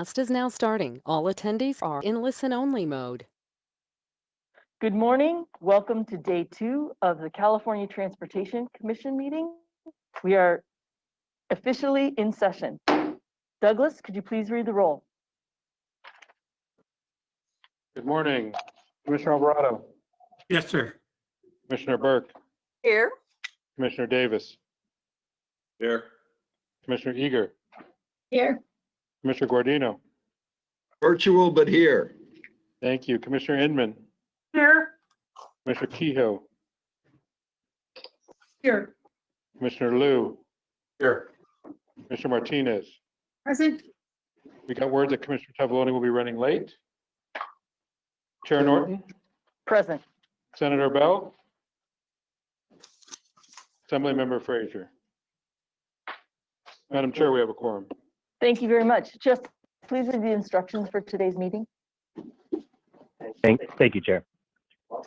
Is now starting. All attendees are in listen-only mode. Good morning. Welcome to day 2 of the California Transportation Commission meeting. We are officially in session. Douglas, could you please read the roll? Good morning, Commissioner Alvarado, Yes, sir. Commissioner Burke, Here. Commissioner Davis, Here. Commissioner Eager, Here. Commissioner Guardino. Virtual, but here. Thank you. Commissioner Inman, Here. Commissioner Kehoe, Here. Commissioner Liu, Here. Commissioner Martinez. Present. We got word that Commissioner Tavoloni will be running late. Chair Norton, Present. Senator Bell, Assemblymember Frazier. Madam Chair, we have a quorum. Thank you very much. Just please read the instructions for today's meeting. Thank you, Chair.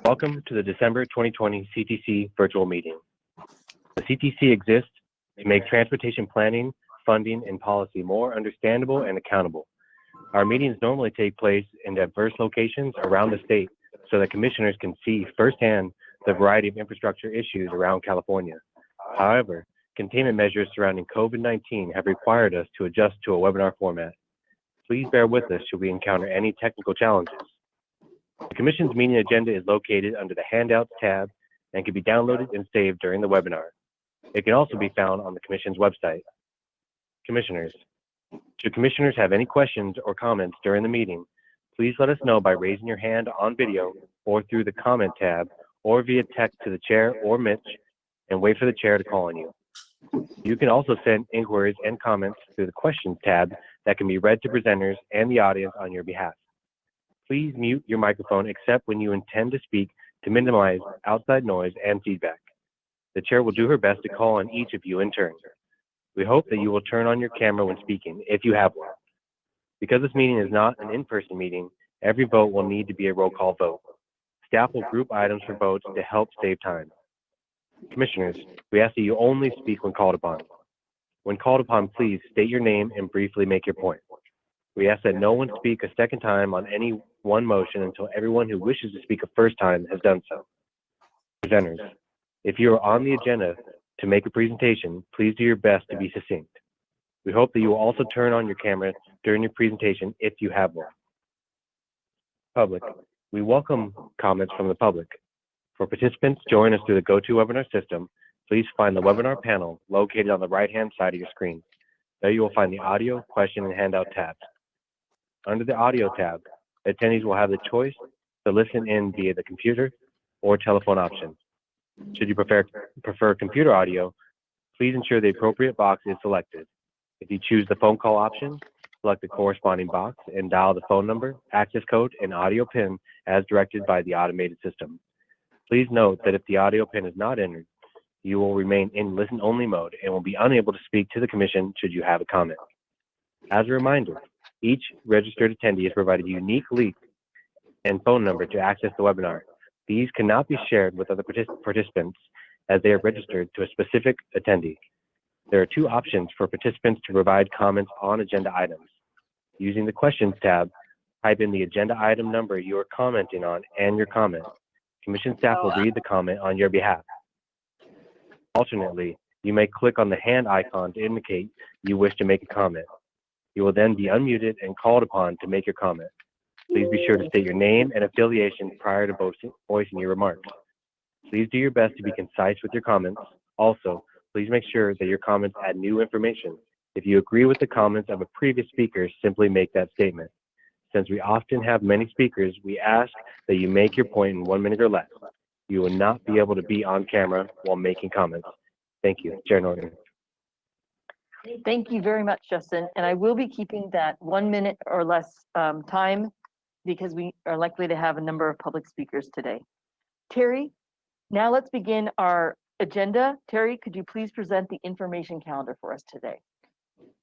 Welcome to the December 2020 CTC virtual meeting. The CTC exists to make transportation planning, funding, and policy more understandable and accountable. Our meetings normally take place in diverse locations around the state so that commissioners can see firsthand the variety of infrastructure issues around California. However, containment measures surrounding COVID-19 have required us to adjust to a webinar format. Please bear with us should we encounter any technical challenges. The Commission's meeting agenda is located under the Handouts tab and can be downloaded and saved during the webinar. It can also be found on the Commission's website. Commissioners, should Commissioners have any questions or comments during the meeting, please let us know by raising your hand on video or through the comment tab or via text to the Chair or Mitch and wait for the Chair to call on you. You can also send inquiries and comments through the Questions tab that can be read to presenters and the audience on your behalf. Please mute your microphone except when you intend to speak to minimize outside noise and feedback. The Chair will do her best to call on each of you in turn. We hope that you will turn on your camera when speaking, if you have one. Because this meeting is not an in-person meeting, every vote will need to be a roll call vote. Staff will group items for votes to help save time. Commissioners, we ask that you only speak when called upon. When called upon, please state your name and briefly make your point. We ask that no one speak a second time on any one motion until everyone who wishes to speak a first time has done so. Presenters, if you are on the agenda to make a presentation, please do your best to be succinct. We hope that you will also turn on your camera during your presentation if you have one. Public, we welcome comments from the public. For participants joining us through the GoToWebinar system, please find the webinar panel located on the right-hand side of your screen. There you will find the audio, question, and handout tabs. Under the audio tab, attendees will have the choice to listen in via the computer or telephone option. Should you prefer computer audio, please ensure the appropriate box is selected. If you choose the phone call option, select the corresponding box and dial the phone number, access code, and audio PIN as directed by the automated system. Please note that if the audio PIN is not entered, you will remain in listen-only mode and will be unable to speak to the Commission should you have a comment. As a reminder, each registered attendee is provided a unique link and phone number to access the webinar. These cannot be shared with other participants as they are registered to a specific attendee. There are two options for participants to provide comments on agenda items. Using the Questions tab, type in the agenda item number you are commenting on and your comment. Commission staff will read the comment on your behalf. Alternately, you may click on the hand icon to indicate you wish to make a comment. You will then be unmuted and called upon to make your comment. Please be sure to state your name and affiliation prior to voicing your remarks. Please do your best to be concise with your comments. Also, please make sure that your comments add new information. If you agree with the comments of a previous speaker, simply make that statement. Since we often have many speakers, we ask that you make your point in 1 minute or less. You will not be able to be on camera while making comments. Thank you. Chair Norton. Thank you very much, Justin. And I will be keeping that 1 minute or less time because we are likely to have a number of public speakers today. Terry, now let's begin our agenda. Terry, could you please present the information calendar for us today?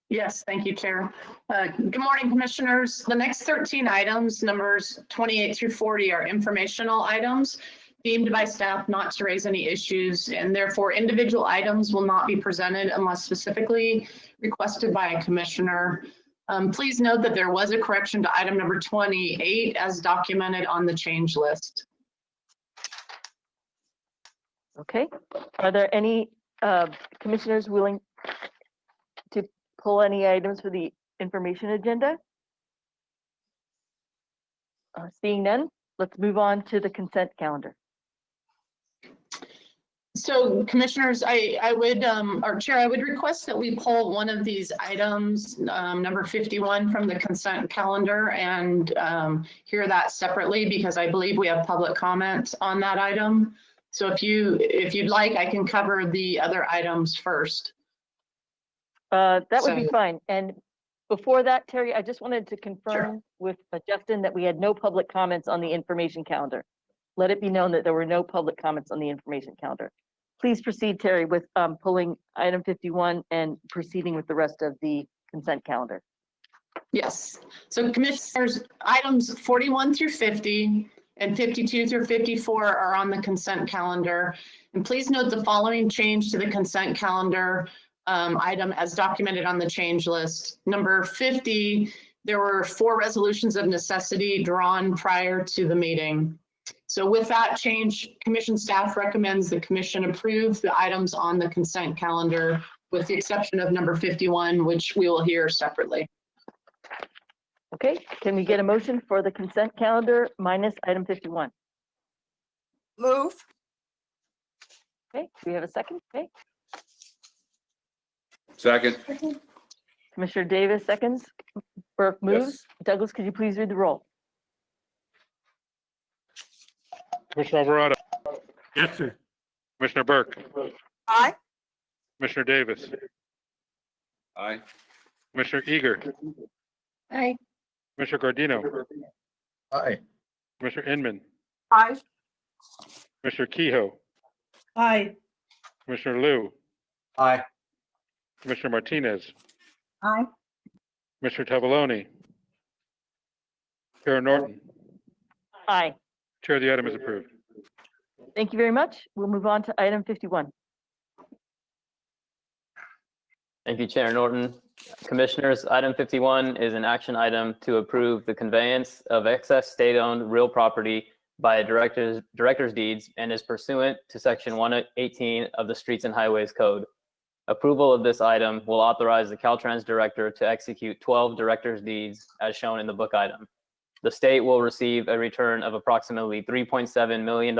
Yes, thank you, Chair. Good morning, Commissioners. The next 13 items, numbers 28 through 40, are informational items deemed by staff not to raise any issues, and therefore individual items will not be presented unless specifically requested by a Commissioner. Please note that there was a correction to item number 28 as documented on the change list. Okay, are there any commissioners willing to pull any items for the information agenda? Seeing none, let's move on to the consent calendar. So commissioners, I would, or Chair, I would request that we pull one of these items, number 51 from the consent calendar and hear that separately because I believe we have public comment on that item. So if you'd like, I can cover the other items first. That would be So- fine. And before that, Terry, I just wanted to confirm with Justin that we had no public comments on the information calendar. Let it be known that there were no public comments on the information calendar. Please proceed, Terry, with pulling item 51 and proceeding with the rest of the consent calendar. Yes. So commissioners, items 41 through 50 and 52 through 54 are on the consent calendar. And please note the following change to the consent calendar item as documented on the change list. Number 50, there were 4 resolutions of necessity drawn prior to the meeting. So with that change, commission staff recommends the commission approve the items on the consent calendar with the exception of number 51, which we will hear separately. Okay, can we get a motion for the consent calendar minus item 51? Move. Okay, do we have a second? Okay, Second. Commissioner Davis seconds, Burke moves. Yes. Douglas, could you please read the roll? Commissioner Alvarado, Yes, sir. Commissioner Burke, Aye. Commissioner Davis, Aye. Commissioner Eager, Aye. Commissioner Gardino, Aye. Commissioner Inman, Aye. Commissioner Kehoe, Aye. Commissioner Liu, Aye. Commissioner Martinez, Aye. Commissioner Tavaloni, Chair Norton. Aye. Chair, the item is approved. Thank you very much. We'll move on to item 51. Thank you, Chair Norton. Commissioners, item 51 is an action item to approve the conveyance of excess state-owned real property by director's deeds and is pursuant to section 118 of the Streets and Highways Code. Approval of this item will authorize the Caltrans director to execute 12 director's deeds as shown in the book item. The state will receive a return of approximately $3.7 million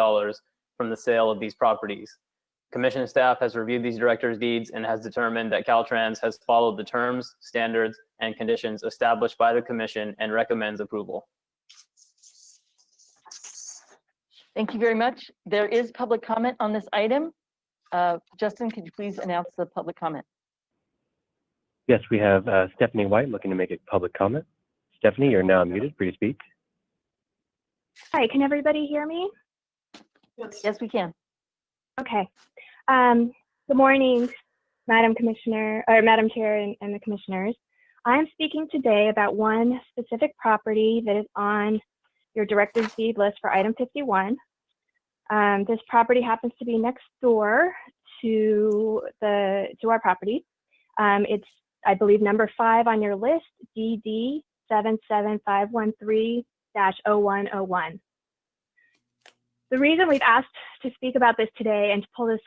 from the sale of these properties. Commission staff has reviewed these director's deeds and has determined that Caltrans has followed the terms, standards, and conditions established by the commission and recommends approval. Thank you very much. There is public comment on this item. Justin, could you please announce the public comment? Yes, we have Stephanie White looking to make a public comment. Stephanie, you're now muted. Free to speak. Hi, can everybody hear me? Yes, we can. Okay. Good morning, Madam Commissioner, or Madam Chair and the Commissioners. I'm speaking today about one specific property that is on your Director's Deed list for item 51. This property happens to be next door to our property. It's, I believe, number 5 on your list, DD 77513-0101. The reason we've asked to speak about this today and to pull this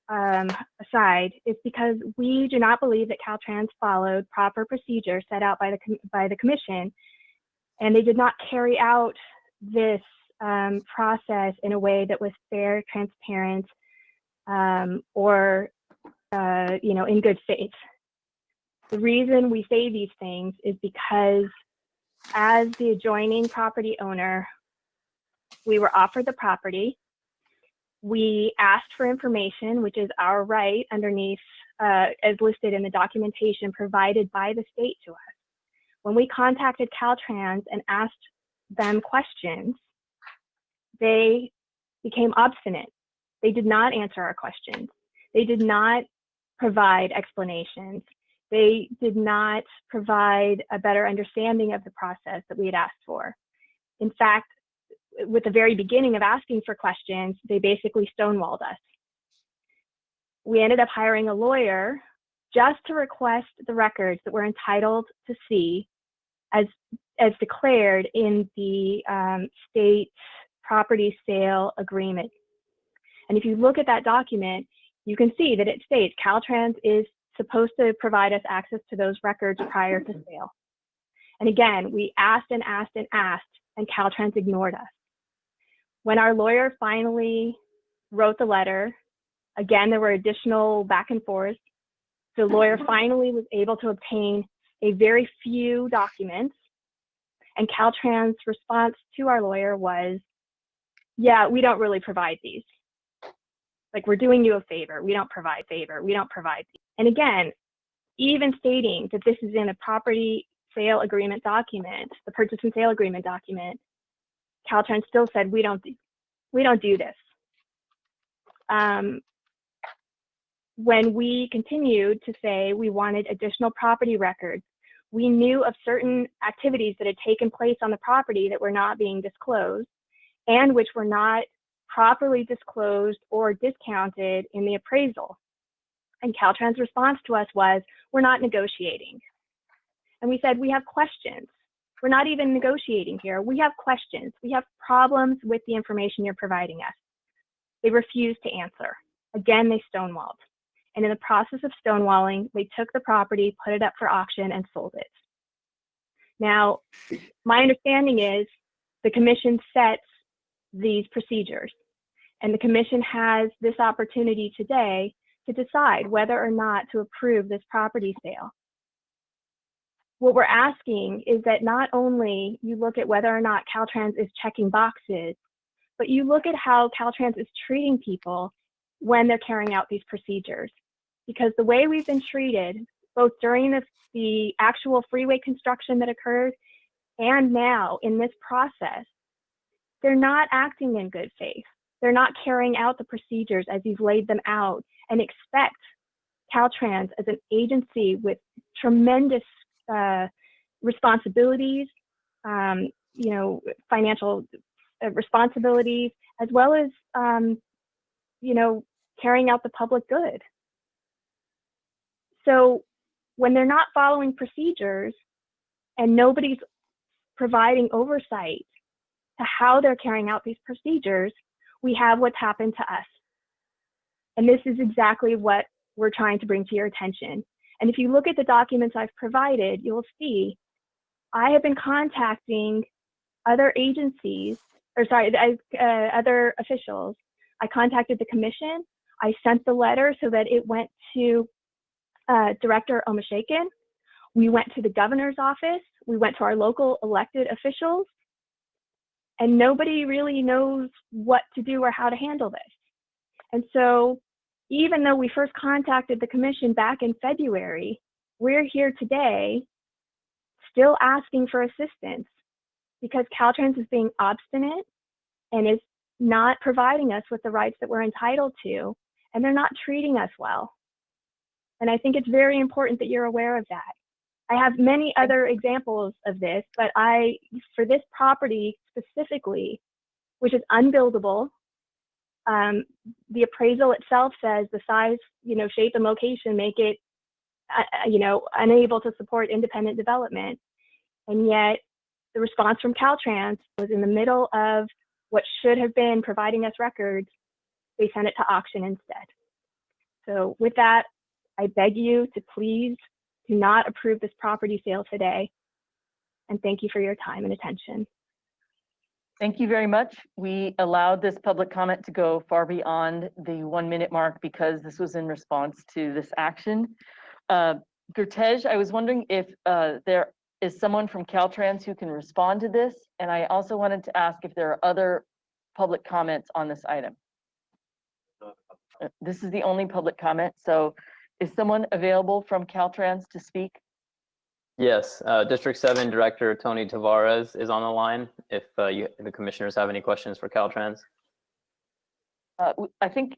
aside is because we do not believe that Caltrans followed proper procedures set out by the commission, and they did not carry out this process in a way that was fair, transparent, or in good faith. The reason we say these things is because as the adjoining property owner, we were offered the property. We asked for information, which is our right underneath, as listed in the documentation provided by the state to us. When we contacted Caltrans and asked them questions, they became obstinate. They did not answer our questions. They did not provide explanations. They did not provide a better understanding of the process that we had asked for. In fact, with the very beginning of asking for questions, they basically stonewalled us. We ended up hiring a lawyer just to request the records that we're entitled to see as declared in the state property sale agreement. And if you look at that document, you can see that it states Caltrans is supposed to provide us access to those records prior to sale. And again, we asked and asked and asked, and Caltrans ignored us. When our lawyer finally wrote the letter, again, there were additional back and forth. The lawyer finally was able to obtain a very few documents, and Caltrans' response to our lawyer was, yeah, we don't really provide these. Like, we're doing you a favor. We don't provide favor. We don't provide these. And again, even stating that this is in a property sale agreement document, the purchase and sale agreement document, Caltrans still said, we don't do this. When we continued to say we wanted additional property records, we knew of certain activities that had taken place on the property that were not being disclosed and which were not properly disclosed or discounted in the appraisal. And Caltrans' response to us was, we're not negotiating. And we said, we have questions. We're not even negotiating here. We have questions. We have problems with the information you're providing us. They refused to answer. Again, they stonewalled. And in the process of stonewalling, they took the property, put it up for auction, and sold it. Now, my understanding is the commission sets these procedures, and the commission has this opportunity today to decide whether or not to approve this property sale. What we're asking is that not only you look at whether or not Caltrans is checking boxes, but you look at how Caltrans is treating people when they're carrying out these procedures. Because the way we've been treated, both during the actual freeway construction that occurred and now in this process, they're not acting in good faith. They're not carrying out the procedures as you've laid them out and expect Caltrans as an agency with tremendous responsibilities, financial responsibilities, as well as, carrying out the public good. So when they're not following procedures and nobody's providing oversight to how they're carrying out these procedures, we have what's happened to us. And this is exactly what we're trying to bring to your attention. And if you look at the documents I've provided, you'll see I have been contacting other agencies, other officials. I contacted the commission. I sent the letter so that it went to Director Omashakin. We went to the governor's office. We went to our local elected officials. And nobody really knows what to do or how to handle this. And so even though we first contacted the commission back in February, we're here today still asking for assistance because Caltrans is being obstinate and is not providing us with the rights that we're entitled to, and they're not treating us well. And I think it's very important that you're aware of that. I have many other examples of this, but for this property specifically, which is unbuildable, the appraisal itself says the size, shape and location make it, unable to support independent development. And yet the response from Caltrans was in the middle of what should have been providing us records. They sent it to auction instead. So with that, I beg you to please do not approve this property sale today. And thank you for your time and attention. Thank you very much. We allowed this public comment to go far beyond the 1 minute mark because this was in response to this action. Gurtej, I was wondering if there is someone from Caltrans who can respond to this. And I also wanted to ask if there are other public comments on this item. This is the only public comment. So is someone available from Caltrans to speak? Yes, District 7 Director Tony Tavares is on the line if the commissioners have any questions for Caltrans. I think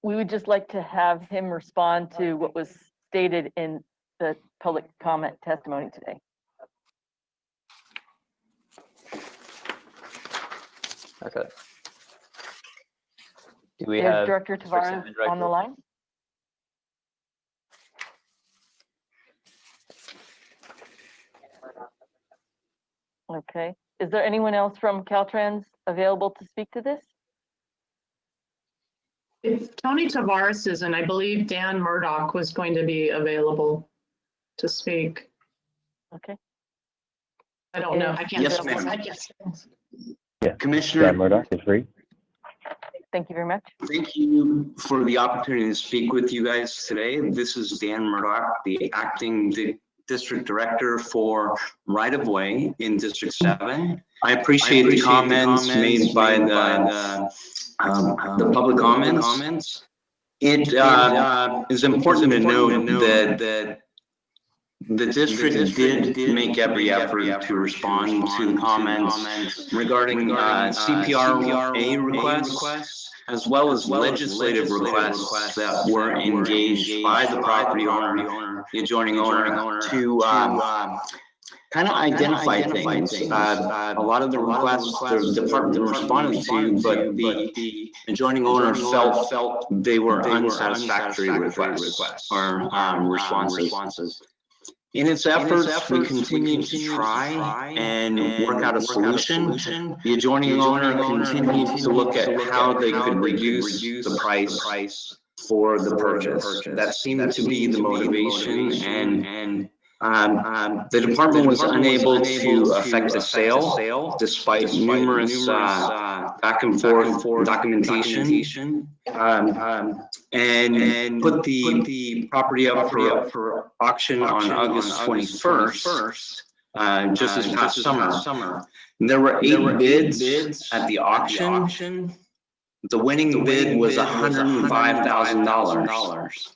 we would just like to have him respond to what was stated in the public comment testimony today. Okay. Do we Is have Director District 7 Tavares on the line? Okay. Is there anyone else from Caltrans available to speak to this? If Tony Tavares isn't, I believe Dan Murdoch was going to be available to speak. Okay. I don't know. I can't. Yes, tell. ma'am. I guess. Dan Commissioner, Murdoch is free. Thank you very much. thank you for the opportunity to speak with you guys today. This is Dan Murdoch, the acting district director for right-of-way in District 7. I appreciate the comments made by the public comments. It is important to note that the district did make every effort to respond to the comments regarding CPRA requests, as well as legislative requests that were engaged by the property owner, the adjoining owner, to kind of identify things. A lot of the requests the department responded to, but the adjoining owner felt they were unsatisfactory requests or responses. In its efforts, we continue to try and work out a solution. The adjoining owner continued to look at how they could reduce the price for the purchase. That seemed to be the motivation, and the department was unable to effect a sale despite numerous back and forth documentation, and put the property up for auction on August 21st, just this past summer. There were 8 bids at the auction. The winning bid was $105,000.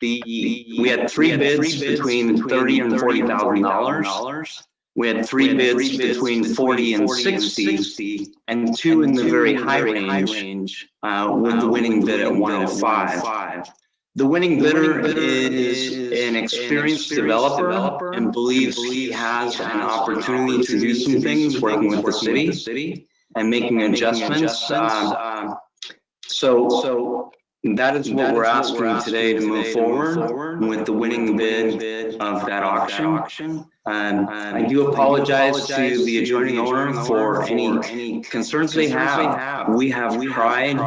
We had 3 bids between $30,000 and $40,000. We had 3 bids between 40 and 60, and 2 in the very high range, with the winning bid at 105. The winning bidder is an experienced developer and believes he has an opportunity to do some things working with the city and making adjustments. So that is what we're asking today, to move forward with the winning bid of that auction. I do apologize to the adjoining owner for any concerns they have. We have tried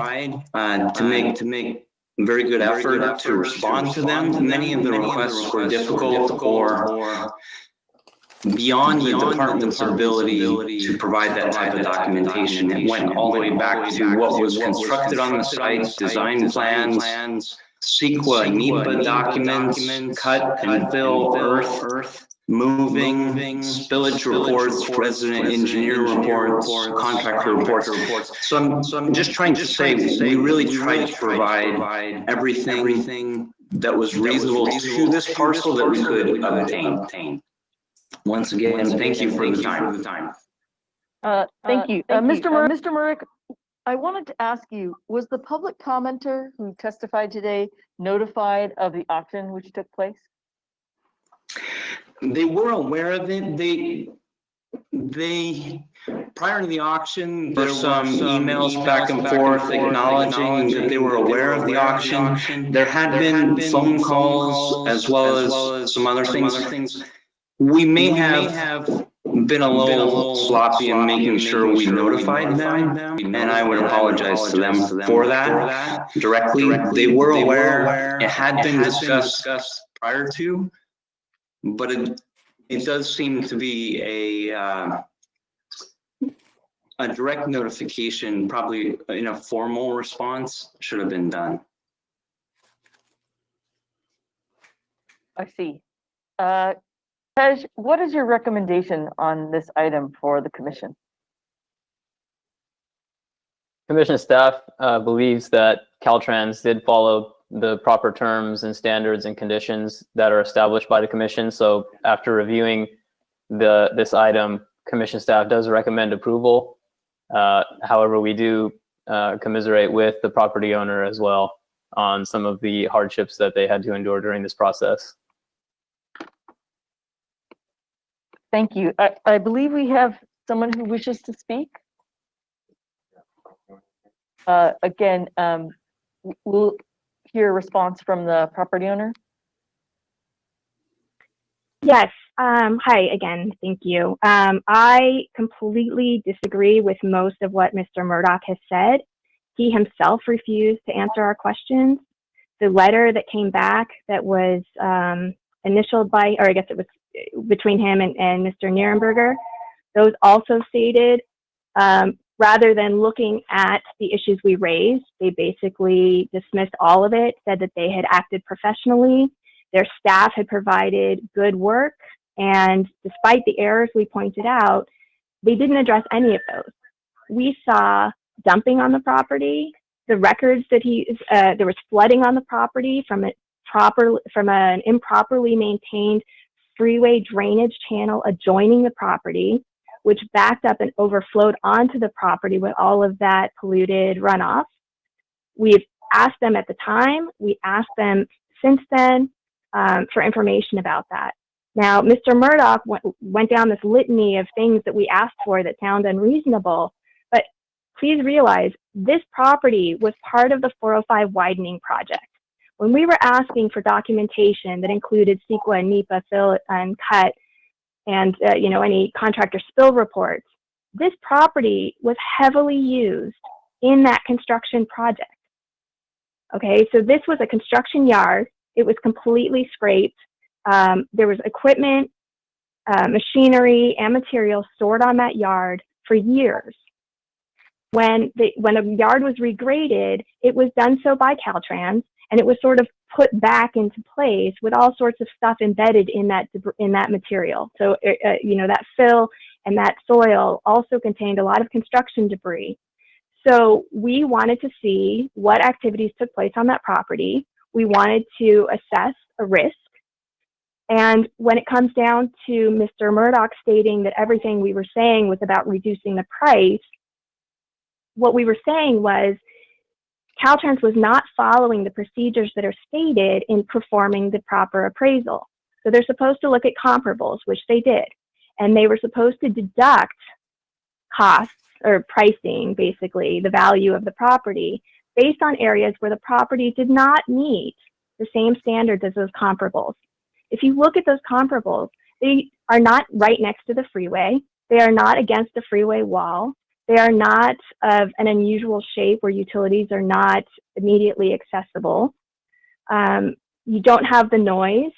to make very good effort to respond to them. Many of the requests were difficult or beyond the department's ability to provide that type of documentation. It went all the way back to what was constructed on the site, design plans, CEQA, NEPA documents, cut and fill, earth moving, spillage reports, resident engineer reports, contractor reports. So I'm just trying to say, we really tried to provide everything that was reasonable to this parcel that we could obtain. Once again, thank you for the time. Thank you. Mr. Murdoch, I wanted to ask you, was the public commenter who testified today notified of the auction which took place? They were aware of it. They prior to the auction, there were some emails back and forth acknowledging that they were aware of the auction. There had been phone calls as well as some other things. We may have been a little sloppy in making sure we notified them, and I would apologize to them for that directly. They were aware. It had been discussed prior to, but it does seem to be a direct notification, probably in a formal response, should have been done. I see. Tej, what is your recommendation on this item for the commission? Commission staff believes that Caltrans did follow the proper terms and standards and conditions that are established by the commission. So after reviewing this item, commission staff does recommend approval. However, we do commiserate with the property owner as well on some of the hardships that they had to endure during this process. Thank you. I believe we have someone who wishes to speak. Again, we'll hear a response from the property owner. Yes, Hi again, thank you. I completely disagree with most of what Mr. Murdoch has said. He himself refused to answer our questions. The letter that came back that was initialed by, or I guess it was between him and Mr. Nierenberger, those also stated, rather than looking at the issues we raised, they basically dismissed all of it, said that they had acted professionally, their staff had provided good work, and despite the errors we pointed out, they didn't address any of those. We saw dumping on the property, the records that there was flooding on the property from an improperly maintained freeway drainage channel adjoining the property, which backed up and overflowed onto the property with all of that polluted runoff. We've asked them at the time, we asked them since then for information about that. Now, Mr. Murdoch went down this litany of things that we asked for that sound unreasonable, but please realize this property was part of the 405 widening project. When we were asking for documentation that included CEQA and NEPA fill and cut and any contractor spill reports, this property was heavily used in that construction project. Okay, so this was a construction yard. It was completely scraped. There was equipment, machinery, and materials stored on that yard for years. When a yard was regraded, it was done so by Caltrans, and it was sort of put back into place with all sorts of stuff embedded in that material. So that fill and that soil also contained a lot of construction debris. So we wanted to see what activities took place on that property. We wanted to assess a risk. And when it comes down to Mr. Murdoch stating that everything we were saying was about reducing the price, what we were saying was Caltrans was not following the procedures that are stated in performing the proper appraisal. So they're supposed to look at comparables, which they did. And they were supposed to deduct costs or pricing, basically, the value of the property based on areas where the property did not meet the same standards as those comparables. If you look at those comparables, they are not right next to the freeway. They are not against the freeway wall. They are not of an unusual shape where utilities are not immediately accessible. You don't have the noise.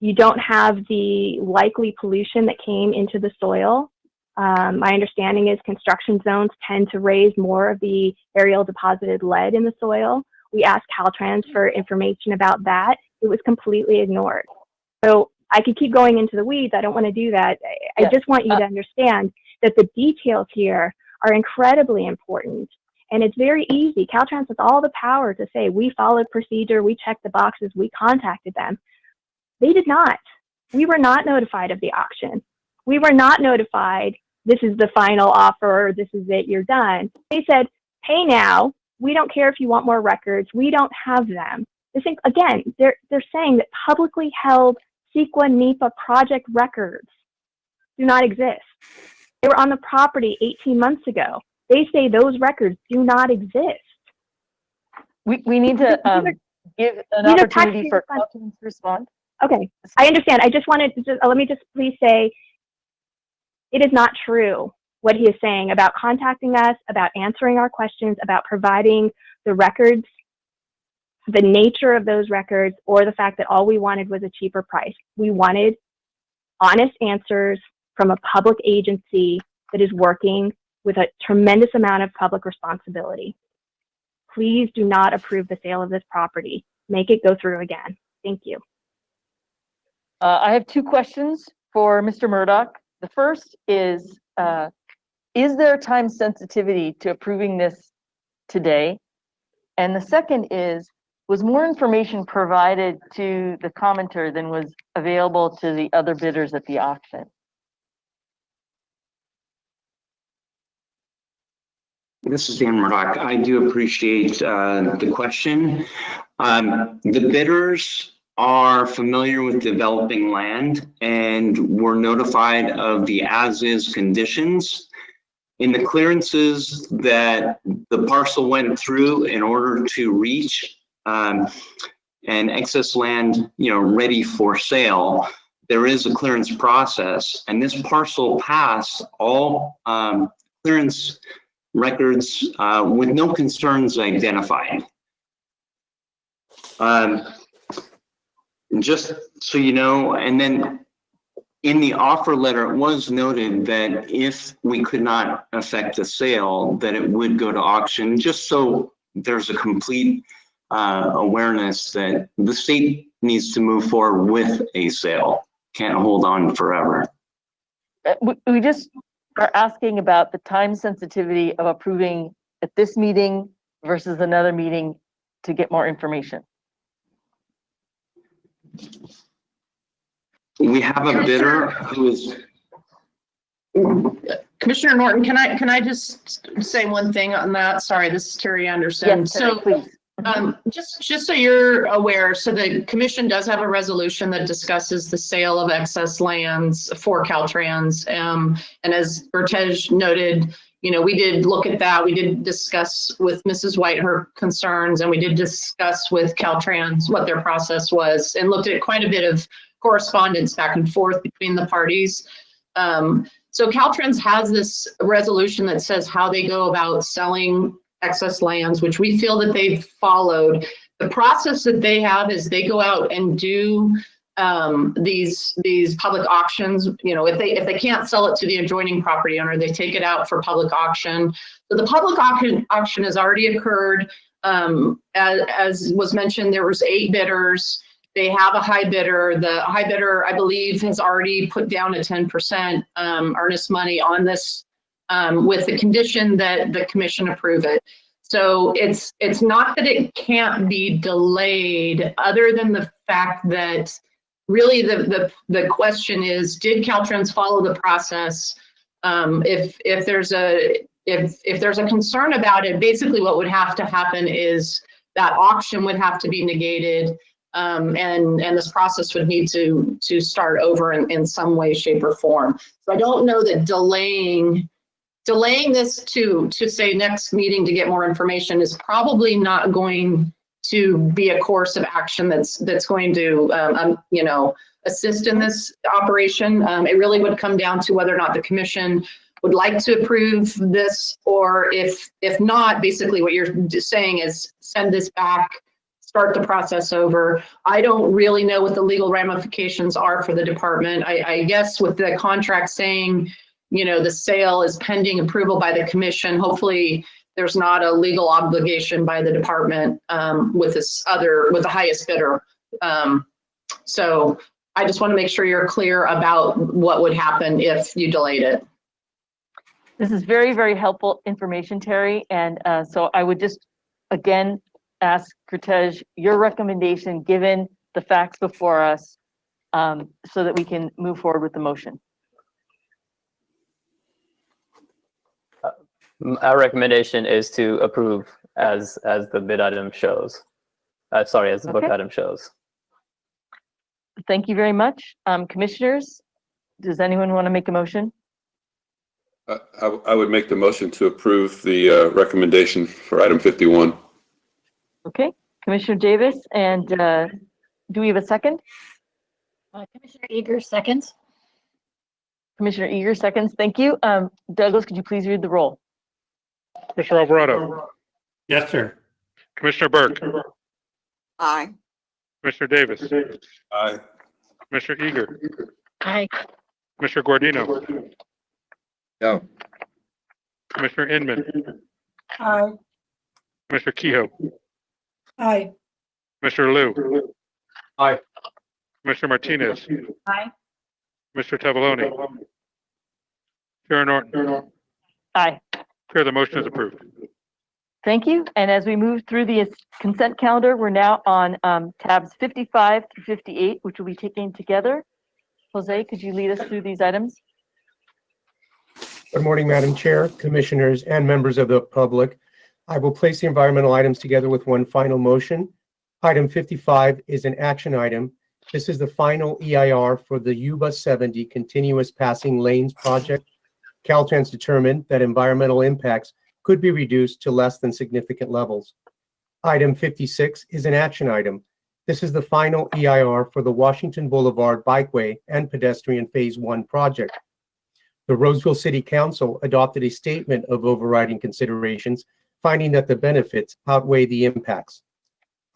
You don't have the likely pollution that came into the soil. My understanding is construction zones tend to raise more of the aerial deposited lead in the soil. We asked Caltrans for information about that. It was completely ignored. So I could keep going into the weeds. I don't want to do that. I just want you to understand that the details here are incredibly important. And it's very easy. Caltrans has all the power to say, we followed procedure, we checked the boxes, we contacted them. They did not. We were not notified of the auction. We were not notified, this is the final offer, this is it, you're done. They said, pay now. We don't care if you want more records. We don't have them. This thing, again, they're saying that publicly held CEQA NEPA project records do not exist. They were on the property 18 months ago. They say those records do not exist. We need to give an opportunity for Caltrans to respond. Okay, I understand. I just wanted to let me just please say, it is not true what he is saying about contacting us, about answering our questions, about providing the records, the nature of those records, or the fact that all we wanted was a cheaper price. We wanted honest answers from a public agency that is working with a tremendous amount of public responsibility. Please do not approve the sale of this property. Make it go through again. Thank you. I have two questions for Mr. Murdoch. The first is there time sensitivity to approving this today? And the second is, was more information provided to the commenter than was available to the other bidders at the auction? This is Dan Murdoch. I do appreciate the question. The bidders are familiar with developing land and were notified of the as-is conditions. In the clearances that the parcel went through in order to reach an excess land, ready for sale, there is a clearance process, and this parcel passed all clearance records with no concerns identified. Just so you know, and then in the offer letter, it was noted that if we could not affect the sale, that it would go to auction, just so there's a complete awareness that the state needs to move forward with a sale. Can't hold on forever. We just are asking about the time sensitivity of approving at this meeting versus another meeting to get more information. We have a bidder who is. Commissioner Norton, can I just say one thing on that? Sorry, this is Terry Anderson. Yes, Terry, please. Just so you're aware, so the commission does have a resolution that discusses the sale of excess lands for Caltrans. And as Bertej noted, you know, we did look at that. We did discuss with Mrs. White her concerns, and we did discuss with Caltrans what their process was, and looked at quite a bit of correspondence back and forth between the parties. So Caltrans has this resolution that says how they go about selling excess lands, which we feel that they've followed. The process that they have is they go out and do these public auctions. You know, if they can't sell it to the adjoining property owner, they take it out for public auction. So the public auction has already occurred. As was mentioned, there was 8 bidders. They have a high bidder. The high bidder, I believe, has already put down a 10% earnest money on this with the condition that the commission approve it. So it's not that it can't be delayed, other than the fact that really the question is, did Caltrans follow the process? If there's a concern about it, basically what would have to happen is that auction would have to be negated. And this process would need to start over in some way, shape, or form. So I don't know that delaying this to say next meeting to get more information is probably not going to be a course of action that's going to you know, assist in this operation. It really would come down to whether or not the commission would like to approve this, or if not, basically what you're saying is send this back, start the process over. I don't really know what the legal ramifications are for the department. I guess with the contract saying, you know, the sale is pending approval by the commission, hopefully there's not a legal obligation by the department with the highest bidder. So I just want to make sure you're clear about what would happen if you delayed it. This is very, very helpful information, Terry. And so I would just, again, ask Cortege your recommendation, given the facts before us, so that we can move forward with the motion. Our recommendation is to approve as the bid item shows. As the book item shows. Thank you very much. Commissioners, does anyone want to make a motion? I would make the motion to approve the recommendation for item 51. Okay, Commissioner Davis, and do we have a second? Commissioner Eager, seconds. Commissioner Eager, seconds. Thank you. Douglas, could you please read the roll? Commissioner Alvarado. Yes, sir. Commissioner Burke. Aye. Commissioner Davis. Aye. Commissioner Eager. Aye. Commissioner Guardino. No. Commissioner Inman. Aye. Commissioner Kehoe. Aye. Commissioner Liu. Aye. Commissioner Martinez. Aye. Commissioner Tavaloni. Chair Norton. Aye. Chair, the motion is approved. Thank you. And as we move through the consent calendar, we're now on tabs 55 through 58, which will be taken together. Jose, could you lead us through these items? Good morning, Madam Chair, Commissioners, and members of the public. I will place the environmental items together with one final motion. Item 55 is an action item. This is the final EIR for the U-Bus 70 continuous passing lanes project. Caltrans determined that environmental impacts could be reduced to less than significant levels. Item 56 is an action item. This is the final EIR for the Washington Boulevard Bikeway and Pedestrian Phase 1 project. The Roseville City Council adopted a statement of overriding considerations, finding that the benefits outweigh the impacts.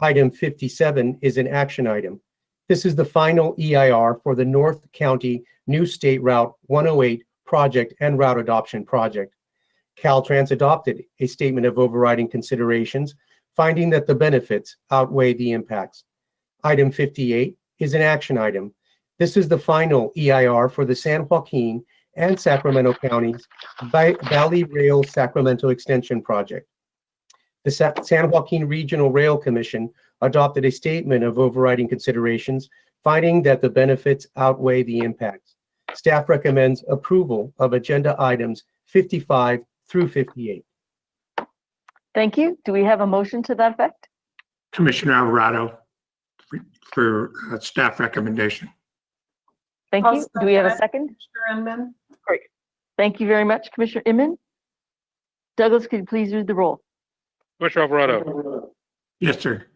Item 57 is an action item. This is the final EIR for the North County New State Route 108 project and route adoption project. Caltrans adopted a statement of overriding considerations, finding that the benefits outweigh the impacts. Item 58 is an action item. This is the final EIR for the San Joaquin and Sacramento counties Valley Rail Sacramento Extension Project. The San Joaquin Regional Rail Commission adopted a statement of overriding considerations, finding that the benefits outweigh the impacts. Staff recommends approval of agenda items 55 through 58. Thank you. Do we have a motion to that effect? Commissioner Alvarado for staff recommendation. Thank you. Do we have a second? Great. Thank you very much, Commissioner Inman. Douglas, could you please read the roll? Commissioner Alvarado, Yes, sir.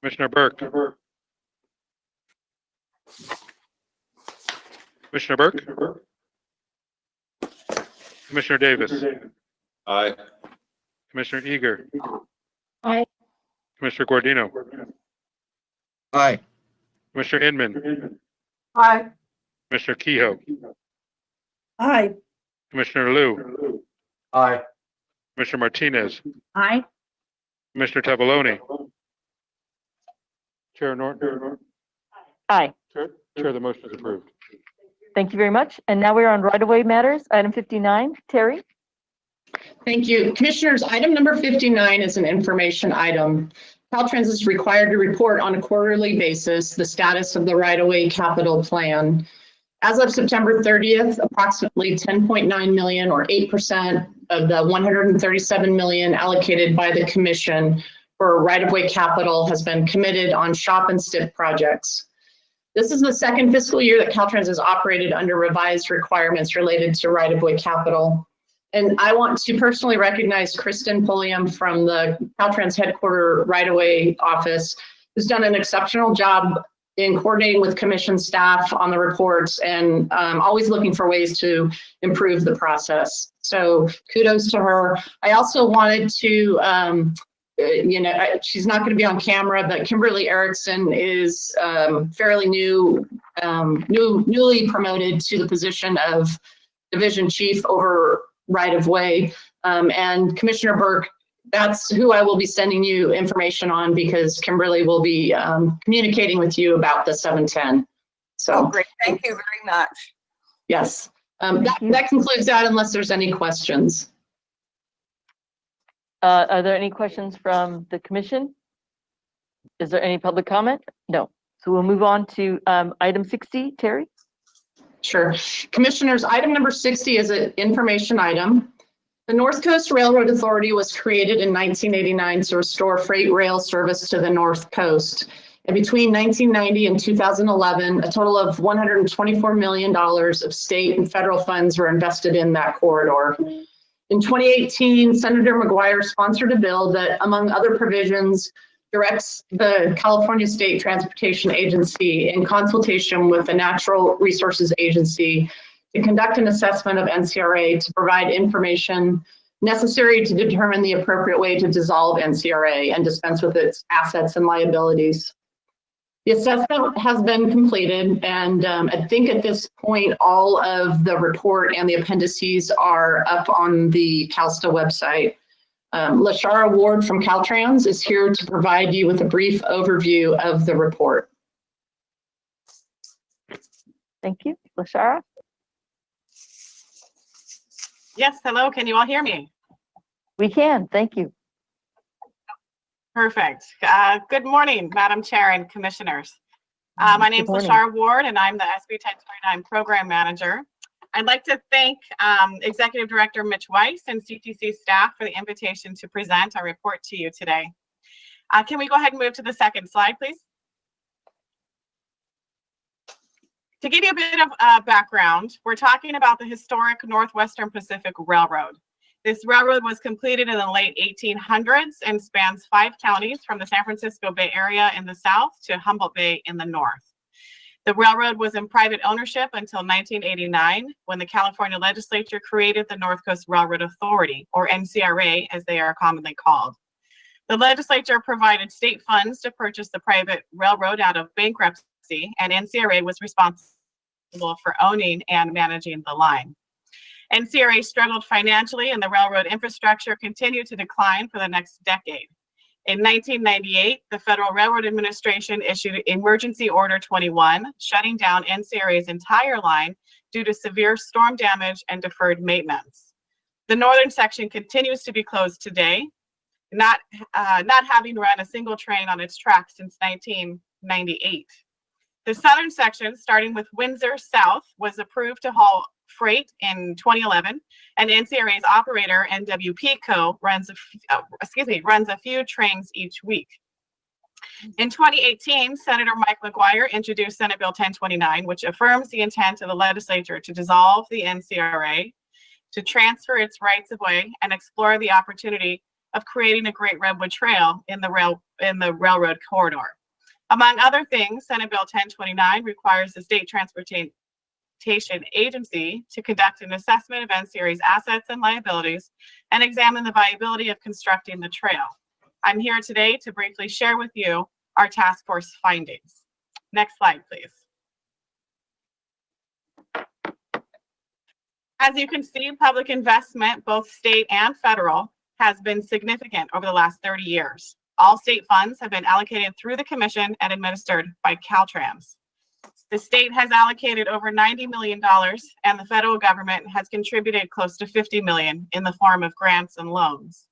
Commissioner Burke, Commissioner Burke, Commissioner Davis, Aye. Commissioner Eager, Aye. Commissioner Guardino, Aye. Commissioner Inman, Aye. Commissioner Kehoe, Aye. Commissioner Liu, Aye. Commissioner Martinez, Aye. Commissioner Tavaloni, Chair Norton. Aye. Chair, the motion is approved. Thank you very much. And now we're on right-of-way matters. Item 59. Terry? Thank you. Commissioners, item number 59 is an information item. Caltrans is required to report on a quarterly basis the status of the right-of-way capital plan. As of September 30th, approximately 10.9 million or 8% of the 137 million allocated by the commission for right-of-way capital has been committed on shop and STIP projects. This is the second fiscal year that Caltrans has operated under revised requirements related to right-of-way capital. And I want to personally recognize Kristen Pulliam from the Caltrans headquarter right-of-way office, who's done an exceptional job in coordinating with commission staff on the reports and always looking for ways to improve the process. So kudos to her. I also wanted to, she's not going to be on camera, but Kimberly Erickson is fairly newly promoted to the position of division chief over right-of-way. And Commissioner Burke, that's who I will be sending you information on, because Kimberly will be communicating with you about the 710. So Great. Thank you very much. yes, that concludes that unless there's any questions. Are there any questions from the commission? Is there any public comment? No. So we'll move on to item 60. Terry? Sure. Commissioners, item number 60 is an information item. The North Coast Railroad Authority was created in 1989 to restore freight rail service to the North Coast. And between 1990 and 2011, a total of $124 million of state and federal funds were invested in that corridor. In 2018, Senator McGuire sponsored a bill that, among other provisions, directs the California State Transportation Agency, in consultation with the Natural Resources Agency, to conduct an assessment of NCRA to provide information necessary to determine the appropriate way to dissolve NCRA and dispense with its assets and liabilities. The assessment has been completed, and I think at this point, all of the report and the appendices are up on the CalSTA website. Lashara Ward from Caltrans is here to provide you with a brief overview of the report. Thank you. Lashara? Yes, hello, can you all hear me? We can, thank you. Perfect. Good morning, Madam Chair and Commissioners. My name is Lashara Ward and I'm the SB 1029 Program Manager. I'd like to thank Executive Director Mitch Weiss and CTC staff for the invitation to present our report to you today. Can we go ahead and move to the second slide, please? To give you a bit of background, we're talking about the historic Northwestern Pacific Railroad. This railroad was completed in the late 1800s and spans 5 counties from the San Francisco Bay Area in the south to Humboldt Bay in the north. The railroad was in private ownership until 1989, when the California legislature created the North Coast Railroad Authority, or NCRA, as they are commonly called. The legislature provided state funds to purchase the private railroad out of bankruptcy, and NCRA was responsible for owning and managing the line. NCRA struggled financially, and the railroad infrastructure continued to decline for the next decade. In 1998, the Federal Railroad Administration issued Emergency Order 21, shutting down NCRA's entire line due to severe storm damage and deferred maintenance. The northern section continues to be closed today, not having run a single train on its track since 1998. The southern section, starting with Windsor South, was approved to haul freight in 2011, and NCRA's operator, NWP Co., runs a few trains each week. In 2018, Senator Mike McGuire introduced Senate Bill 1029, which affirms the intent of the legislature to dissolve the NCRA, to transfer its rights of way, and explore the opportunity of creating a Great Redwood Trail in the railroad corridor. Among other things, Senate Bill 1029 requires the State Transportation Agency to conduct an assessment of NCRA's assets and liabilities and examine the viability of constructing the trail. I'm here today to briefly share with you our task force findings. Next slide, please. As you can see, public investment, both state and federal, has been significant over the last 30 years. All state funds have been allocated through the commission and administered by Caltrans. The state has allocated over $90 million, and the federal government has contributed close to $50 million in the form of grants and loans.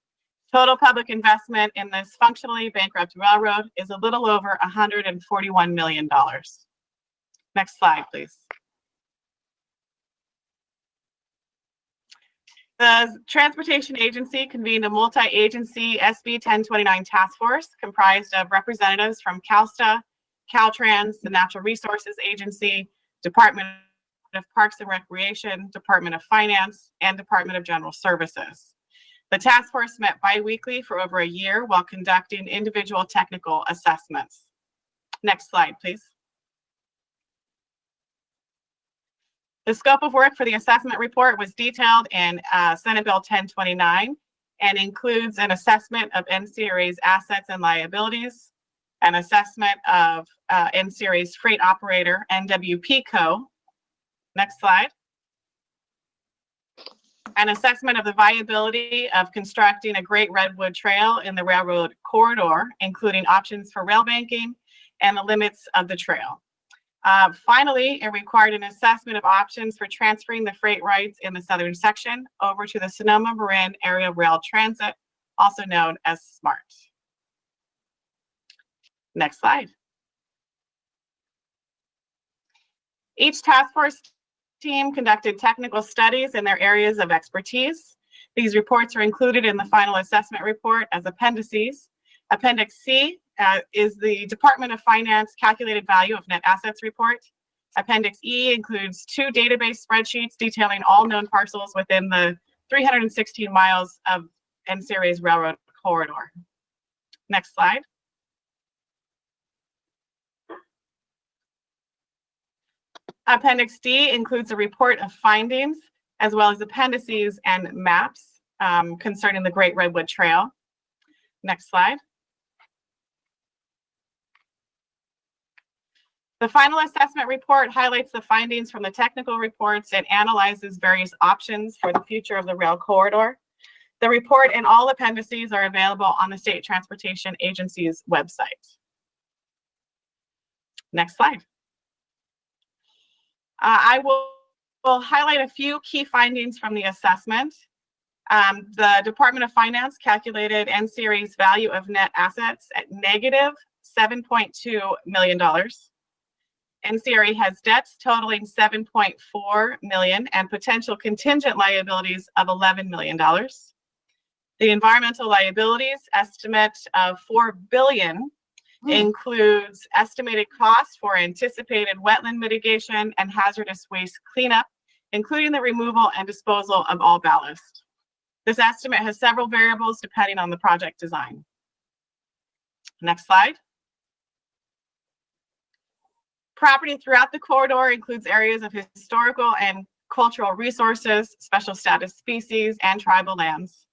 Total public investment in this functionally bankrupt railroad is a little over $141 million. Next slide, please. The Transportation Agency convened a multi-agency SB 1029 task force comprised of representatives from CalSTA, Caltrans, the Natural Resources Agency, Department of Parks and Recreation, Department of Finance, and Department of General Services. The task force met bi-weekly for over a year while conducting individual technical assessments. Next slide, please. The scope of work for the assessment report was detailed in Senate Bill 1029 and includes an assessment of NCRA's assets and liabilities, an assessment of NCRA's freight operator, NWP Co. Next slide. An assessment of the viability of constructing a Great Redwood Trail in the railroad corridor, including options for rail banking and the limits of the trail. Finally, it required an assessment of options for transferring the freight rights in the southern section over to the Sonoma-Marin Area Rail Transit, also known as SMART. Next slide. Each task force team conducted technical studies in their areas of expertise. These reports are included in the final assessment report as appendices. Appendix C is the Department of Finance calculated value of net assets report. Appendix E includes 2 database spreadsheets detailing all known parcels within the 316 miles of NCRA's railroad corridor. Next slide. Appendix D includes a report of findings as well as appendices and maps concerning the Great Redwood Trail. Next slide. The final assessment report highlights the findings from the technical reports and analyzes various options for the future of the rail corridor. The report and all appendices are available on the State Transportation Agency's website. Next slide. I will highlight a few key findings from the assessment. The Department of Finance calculated NCRA's value of net assets at negative $7.2 million. NCRA has debts totaling $7.4 million and potential contingent liabilities of $11 million. The environmental liabilities estimate of $4 billion includes estimated costs for anticipated wetland mitigation and hazardous waste cleanup, including the removal and disposal of all ballast. This estimate has several variables depending on the project design. Next slide. Property throughout the corridor includes areas of historical and cultural resources, special status species, and tribal lands.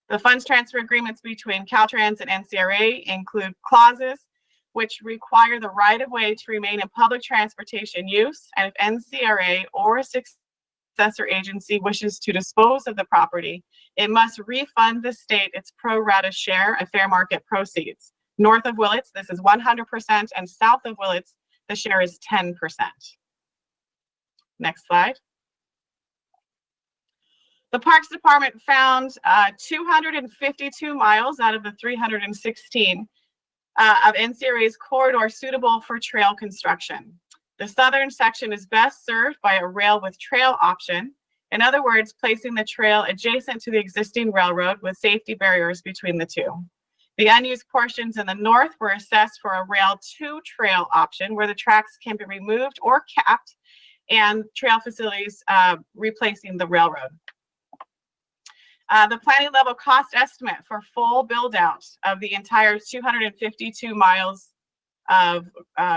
The funds transfer agreements between Caltrans and NCRA include clauses which require the right-of-way to remain in public transportation use, and if NCRA or a successor agency wishes to dispose of the property, it must refund the state its pro rata share of fair market proceeds. North of Willits, this is 100%, and south of Willits, the share is 10%. Next slide. The Parks Department found 252 miles out of the 316 of NCRA's corridor suitable for trail construction. The southern section is best served by a rail with trail option. In other words, placing the trail adjacent to the existing railroad with safety barriers between the two. The unused portions in the north were assessed for a rail to trail option where the tracks can be removed or capped and trail facilities replacing the railroad. The planning level cost estimate for full build out of the entire 252 miles of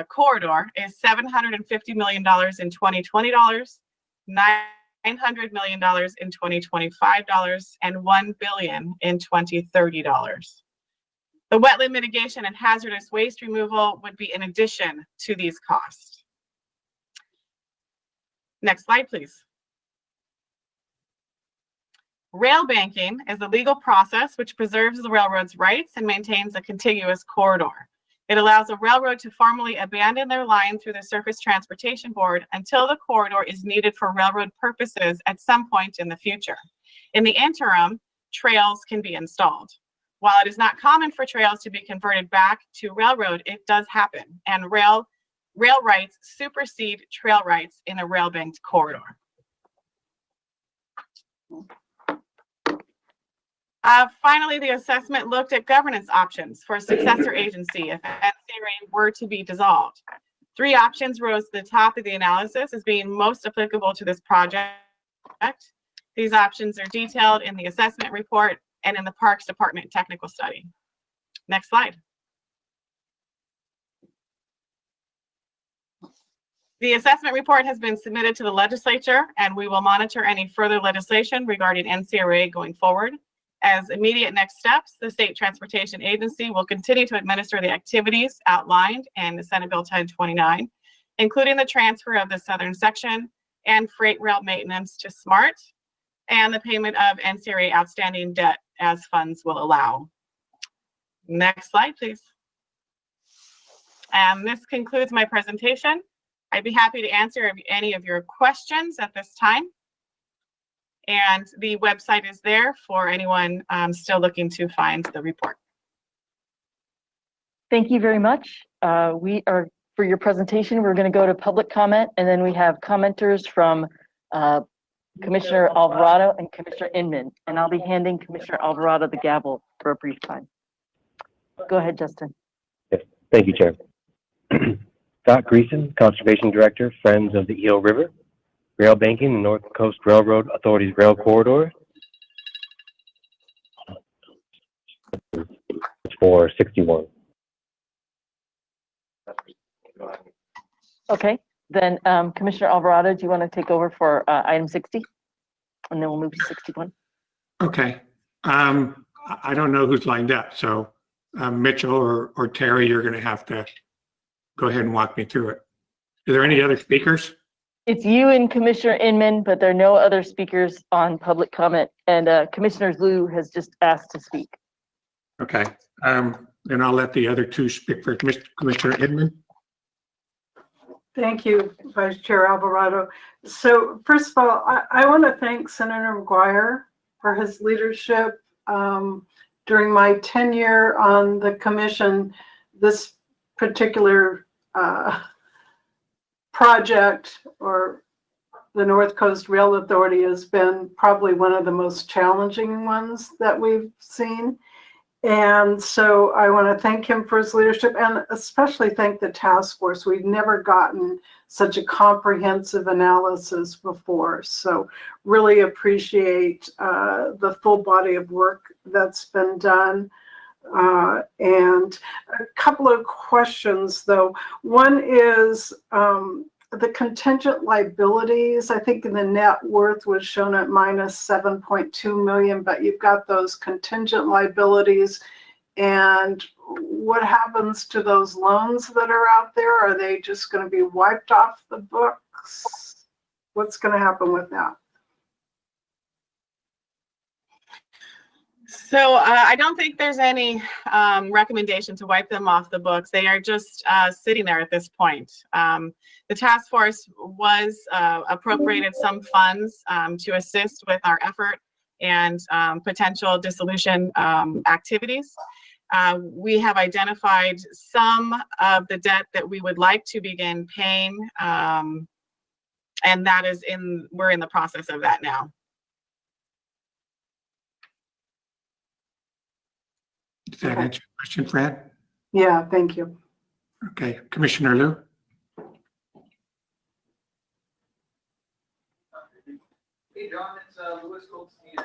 corridor is $750 million in 2020 dollars, $900 million in 2025 dollars, and $1 billion in 2030 dollars. The wetland mitigation and hazardous waste removal would be in addition to these costs. Next slide, please. Rail banking is the legal process which preserves the railroad's rights and maintains a contiguous corridor. It allows a railroad to formally abandon their line through the Surface Transportation Board until the corridor is needed for railroad purposes at some point in the future. In the interim, trails can be installed. While it is not common for trails to be converted back to railroad, it does happen, and rail rights supersede trail rights in a rail banked corridor. Finally, the assessment looked at governance options for a successor agency if NCRA were to be dissolved. 3 options rose to the top of the analysis as being most applicable to this project. These options are detailed in the assessment report and in the Parks Department technical study. Next slide. The assessment report has been submitted to the legislature, and we will monitor any further legislation regarding NCRA going forward. As immediate next steps, the State Transportation Agency will continue to administer the activities outlined in the Senate Bill 1029, including the transfer of the southern section and freight rail maintenance to SMART and the payment of NCRA outstanding debt as funds will allow. Next slide, please. And this concludes my presentation. I'd be happy to answer any of your questions at this time. And the website is there for anyone still looking to find the report. Thank you very much. For your presentation, we're going to go to public comment, and then we have commenters from Commissioner Alvarado and Commissioner Inman, and I'll be handing Commissioner Alvarado the gavel for a brief time. Go ahead, Justin. Yes, thank you, Chair. Scott Greason, Conservation Director, Friends of the Eel River. Rail banking, the North Coast Railroad Authority's rail corridor. For 61. Okay, then Commissioner Alvarado, do you want to take over for item 60? And then we'll move to 61. Okay. I don't know who's lined up, so Mitchell or Terry, you're going to have to go ahead and walk me through it. Are there any other speakers? It's you and Commissioner Inman, but there are no other speakers on public comment. And Commissioner Liu has just asked to speak. Okay. Then I'll let the other 2 speak for Commissioner Inman. Thank you, Vice Chair Alvarado. So first of all, I want to thank Senator McGuire for his leadership during my tenure on the commission. This particular project, or the North Coast Rail Authority, has been probably one of the most challenging ones that we've seen. And so I want to thank him for his leadership, and especially thank the task force. We've never gotten such a comprehensive analysis before. So really appreciate the full body of work that's been done. And a couple of questions though. One is the contingent liabilities. I think the net worth was shown at minus 7.2 million, but you've got those contingent liabilities. And what happens to those loans that are out there? Are they just going to be wiped off the books? What's going to happen with that? So I don't think there's any recommendation to wipe them off the books. They are just sitting there at this point. The task force was appropriated some funds to assist with our effort and potential dissolution activities. We have identified some of the debt that we would like to begin paying, and that is we're in the process of that now. Does that answer your question, Fran? Yeah, thank you. Okay, Commissioner Liu? Hey, John, it's Louis Goldstein.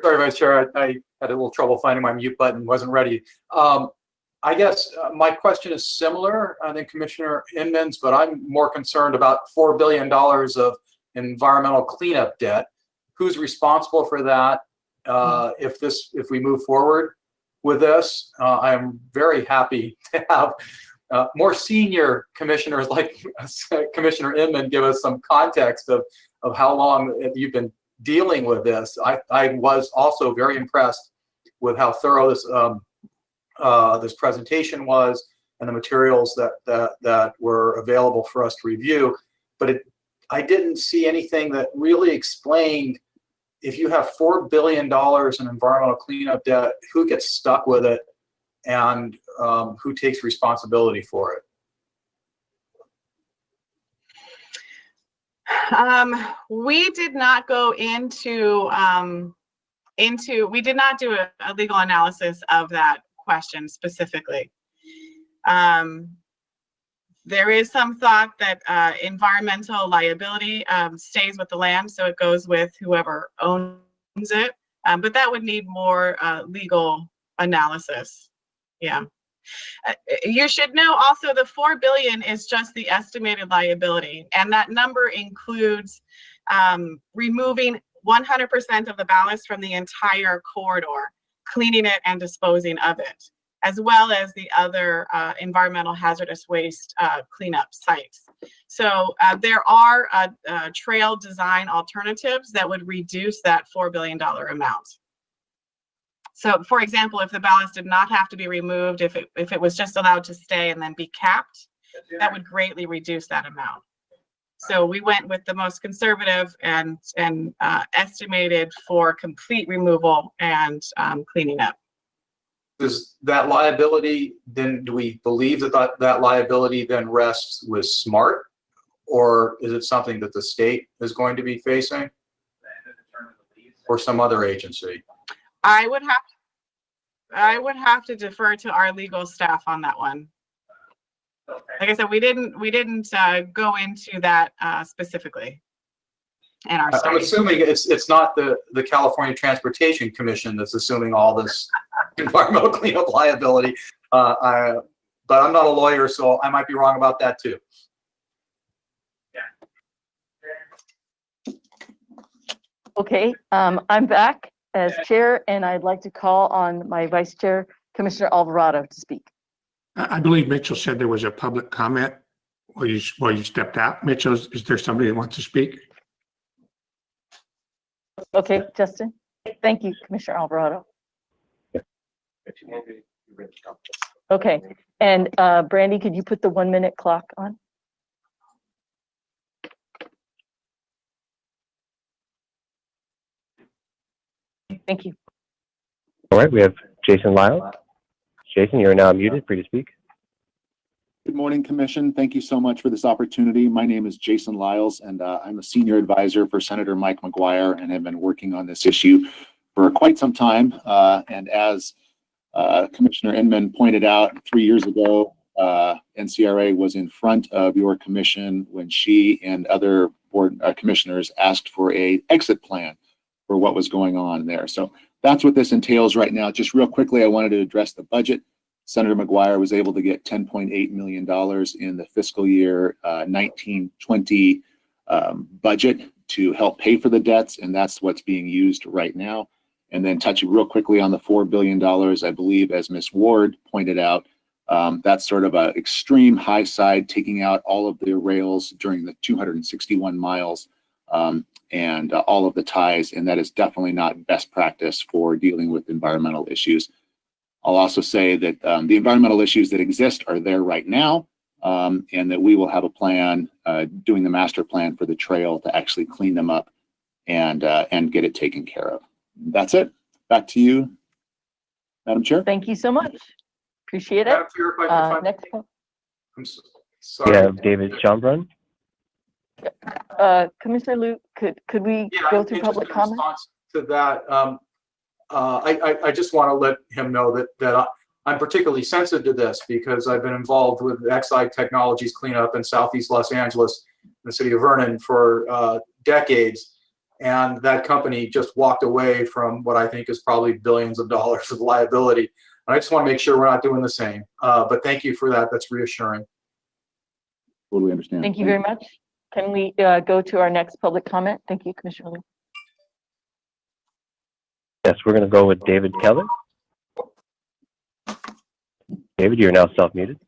Sorry, Vice Chair, I had a little trouble finding my mute button, wasn't ready. I guess my question is similar than Commissioner Inman's, but I'm more concerned about $4 billion of environmental cleanup debt. Who's responsible for that if we move forward with this? I'm very happy to have more senior commissioners like Commissioner Inman give us some context of how long you've been dealing with this. I was also very impressed with how thorough this presentation was and the materials that were available for us to review. But I didn't see anything that really explained, if you have $4 billion in environmental cleanup debt, who gets stuck with it and who takes responsibility for it? We did not go into we did not do a legal analysis of that question specifically. There is some thought that environmental liability stays with the land, so it goes with whoever owns it, but that would need more legal analysis. Yeah. You should know also the $4 billion is just the estimated liability, and that number includes removing 100% of the ballast from the entire corridor, cleaning it and disposing of it, as well as the other environmental hazardous waste cleanup sites. So there are trail design alternatives that would reduce that $4 billion amount. So, for example, if the ballast did not have to be removed, if it was just allowed to stay and then be capped, that would greatly reduce that amount. So we went with the most conservative and estimated for complete removal and cleaning up. Does that liability then, do we believe that liability then rests with SMART, or is it something that the state is going to be facing, or some other agency? I would have to defer to our legal staff on that one. Like I said, we didn't go into that specifically in our study. I'm assuming it's not the California Transportation Commission that's assuming all this environmental cleanup liability. But I'm not a lawyer, so I might be wrong about that too. Okay, I'm back as chair, and I'd like to call on my vice chair, Commissioner Alvarado, to speak. I believe Mitchell said there was a public comment while you stepped out. Mitchell, is there somebody that wants to speak? Okay, Justin. Thank you, Commissioner Alvarado. Okay, and Brandy, could you put the 1 minute clock on? Thank you. All right, we have Jason Lyle. Jason, you are now muted, free to speak. Good morning, Commission. Thank you so much for this opportunity. My name is Jason Lyles, and I'm a senior advisor for Senator Mike McGuire, and have been working on this issue for quite some time. And as Commissioner Inman pointed out, 3 years ago, NCRA was in front of your commission when she and other board commissioners asked for a exit plan for what was going on there. So that's what this entails right now. Just real quickly, I wanted to address the budget. Senator McGuire was able to get $10.8 million in the fiscal year 19-20 budget to help pay for the debts, and that's what's being used right now. And then touching real quickly on the $4 billion, I believe, as Ms. Ward pointed out, that's sort of an extreme high side, taking out all of the rails during the 261 miles and all of the ties, and that is definitely not best practice for dealing with environmental issues. I'll also say that the environmental issues that exist are there right now, and that we will have a plan, doing the master plan for the trail to actually clean them up and get it taken care of. That's it. Back to you, Madam Chair. Thank you so much. Appreciate it. Madam Chair, if I may- Next, I'm sorry. We have David Schomburn. Commissioner Luke, could we Yeah, go and through just public in comment? response to that, I just want to let him know that I'm particularly sensitive to this because I've been involved with Exide Technologies cleanup in Southeast Los Angeles, in the city of Vernon, for decades. And that company just walked away from what I think is probably billions of dollars of liability. And I just want to make sure we're not doing the same. But thank you for that. That's reassuring. Totally understand. Thank you very much. Can we go to our next public comment? Thank you, Commissioner Luke. Yes, we're going to go with David Keller. David, you're now self-muted.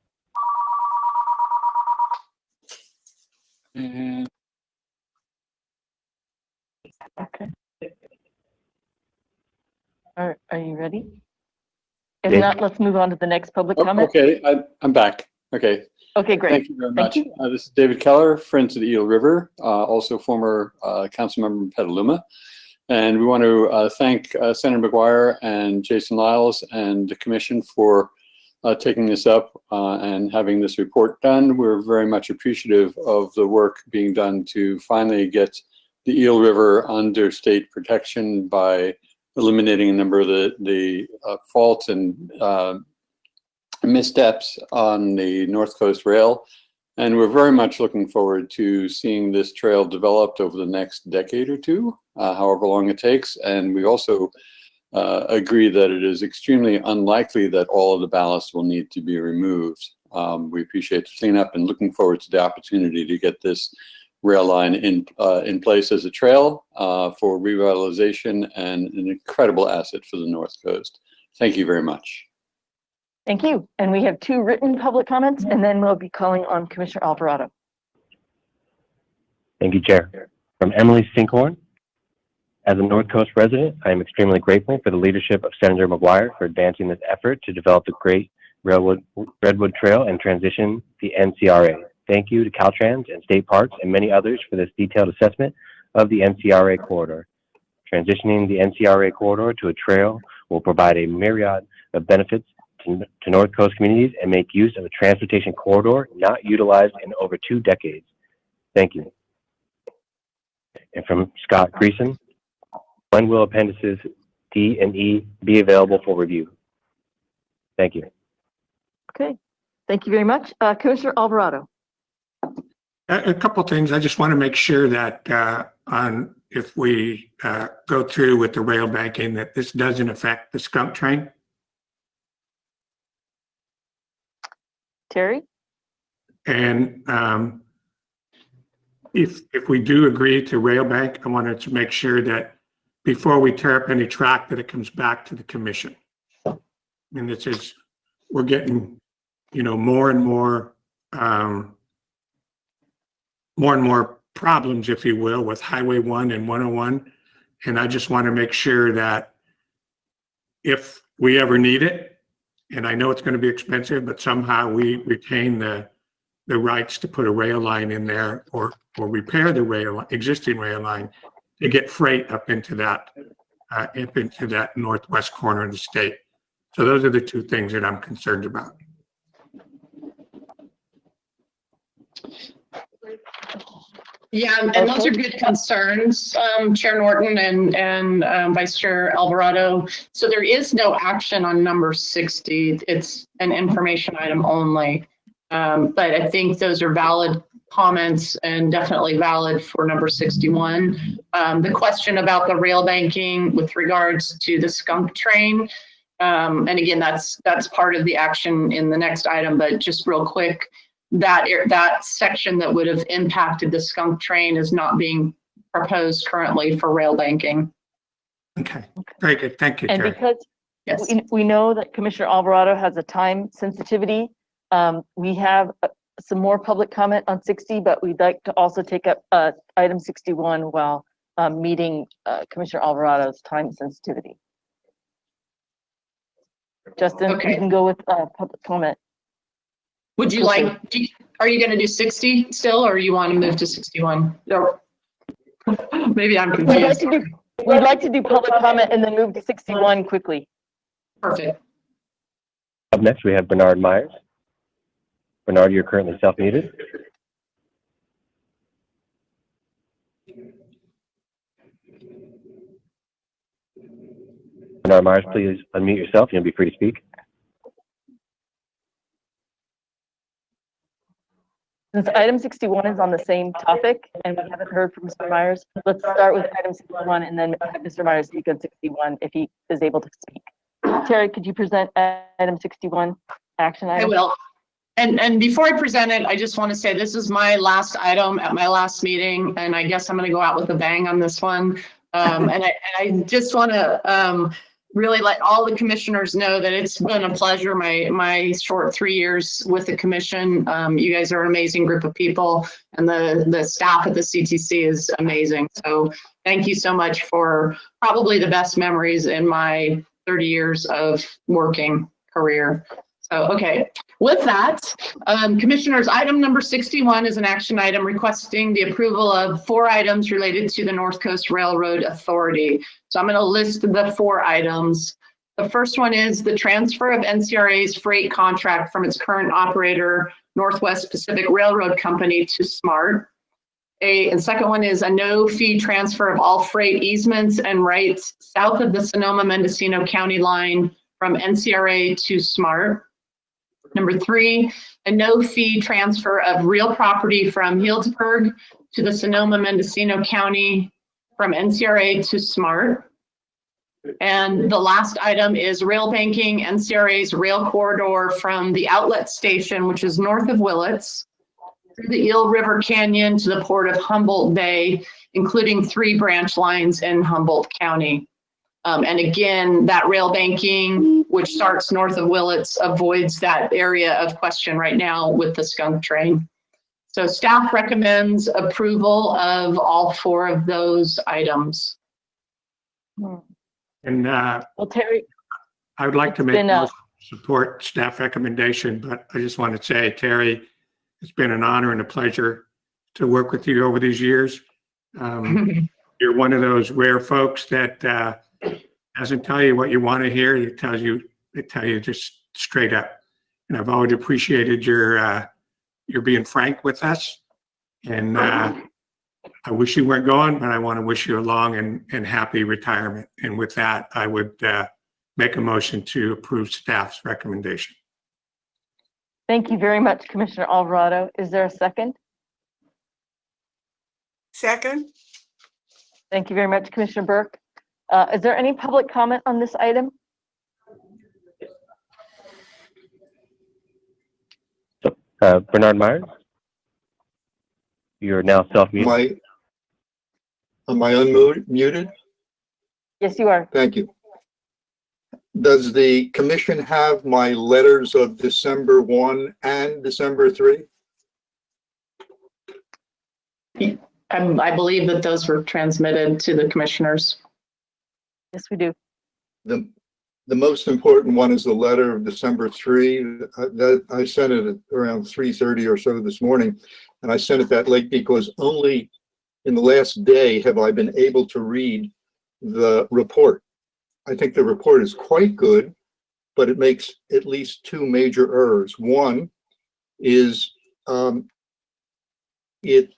Okay. Are you ready? If Dave? not, let's move on to the next public comment. Okay, I'm back. Okay. Okay, great. Thank you very much. Thank you. This is David Keller, Friends of the Eel River, also former council member in Petaluma. And we want to thank Senator McGuire and Jason Lyles and the commission for taking this up and having this report done. We're very much appreciative of the work being done to finally get the Eel River under state protection by eliminating a number of the faults and missteps on the North Coast Rail. And we're very much looking forward to seeing this trail developed over the next decade or two, however long it takes. And we also agree that it is extremely unlikely that all of the ballast will need to be removed. We appreciate the cleanup and looking forward to the opportunity to get this rail line in place as a trail for revitalization and an incredible asset for the North Coast. Thank you very much. Thank you. And we have 2 written public comments, and then we'll be calling on Commissioner Alvarado. Thank you, Chair. From Emily Synchkhorn. As a North Coast resident, I am extremely grateful for the leadership of Senator McGuire for advancing this effort to develop the great Redwood Trail and transition the NCRA. Thank you to Caltrans and State Parks and many others for this detailed assessment of the NCRA corridor. Transitioning the NCRA corridor to a trail will provide a myriad of benefits to North Coast communities and make use of a transportation corridor not utilized in over 2 decades. Thank you. And from Scott Greason, when will appendices D and E be available for review? Thank you. Okay. Thank you very much. Commissioner Alvarado. A couple of things. I just want to make sure that if we go through with the rail banking, that this doesn't affect the skunk train. Terry? And if we do agree to rail bank, I wanted to make sure that before we tear up any track, that it comes back to the commission. And this is, we're getting, more and more problems, if you will, with Highway 1 and 101. And I just want to make sure that if we ever need it, and I know it's going to be expensive, but somehow we retain the rights to put a rail line in there or repair the existing rail line to get freight up into that northwest corner of the state. So those are the 2 things that I'm concerned about. Yeah, and those are good concerns, Chair Norton and Vice Chair Alvarado. So there is no action on number 60. It's an information item only. But I think those are valid comments and definitely valid for number 61. The question about the rail banking with regards to the skunk train. And again, that's part of the action in the next item, but just real quick, that section that would have impacted the skunk train is not being proposed currently for rail banking. Okay, very good. Thank you, And Terry. because Yes. we know that Commissioner Alvarado has a time sensitivity, we have some more public comment on 60, but we'd like to also take up item 61 while meeting Commissioner Alvarado's time sensitivity. Justin, Okay. you can go with public comment. Would you like, are you going to do 60 still, or you want to move to 61? Or maybe I'm confused. We'd like to do public comment and then move to 61 quickly. Perfect. Up next, we have Bernard Myers. Bernard, you're currently self-muted. Bernard Myers, please unmute yourself. You'll be free to speak. Since item 61 is on the same topic and we haven't heard from Mr. Myers, let's start with item 61 and then have Mr. Myers speak on 61 if he is able to speak. Terry, could you present item 61 action item? I will. And before I present it, I just want to say this is my last item at my last meeting, and I guess I'm going to go out with a bang on this one. And I just want to really let all the commissioners know that it's been a pleasure, my short 3 years with the commission. You guys are an amazing group of people, and the staff at the CTC is amazing. So thank you so much for probably the best memories in my 30 years of working career. So, okay, with that, commissioners, item number 61 is an action item requesting the approval of 4 items related to the North Coast Railroad Authority. So I'm going to list the 4 items. The first one is the transfer of NCRA's freight contract from its current operator, Northwest Pacific Railroad Company, to SMART. And second one is a no-fee transfer of all freight easements and rights south of the Sonoma-Mendocino County line from NCRA to SMART. Number 3, a no-fee transfer of real property from Healdsburg to the Sonoma-Mendocino County from NCRA to SMART. And the last item is rail banking NCRA's rail corridor from the outlet station, which is north of Willits, through the Eel River Canyon to the port of Humboldt Bay, including 3 branch lines in Humboldt County. And again, that rail banking, which starts north of Willits, avoids that area of question right now with the skunk train. So staff recommends approval of all 4 of those items. And well, Terry, I would like to make support staff recommendation, but I just want to say, Terry, it's been an honor and a pleasure to work with you over these years. You're one of those rare folks that doesn't tell you what you want to hear. It tell you just straight up. And I've always appreciated your being frank with us. And I wish you weren't going, but I want to wish you a long and happy retirement. And with that, I would make a motion to approve staff's recommendation. Thank you very much, Commissioner Alvarado. Is there a second? Second. Thank you very much, Commissioner Burke. Is there any public comment on this item? Bernard Myers, you're now self-muted. Am I unmuted? Yes, you are. Thank you. Does the commission have my letters of December 1 and December 3? I believe that those were transmitted to the commissioners. Yes, we do. The most important one is the letter of December 3. That I sent it at around 3:30 or so this morning, and I sent it that late because only in the last day have I been able to read the report. I think the report is quite good, but it makes at least 2 major errors. One is it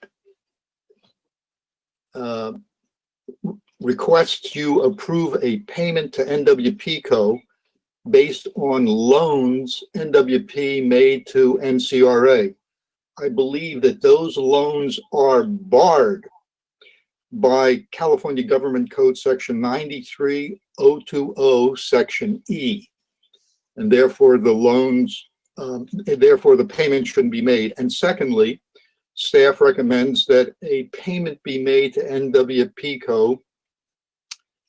requests you approve a payment to NWPCO based on loans NWP made to NCRA. I believe that those loans are barred by California Government Code Section 93020, Section E. And therefore the loans, therefore the payment shouldn't be made. And secondly, staff recommends that a payment be made to NWPCO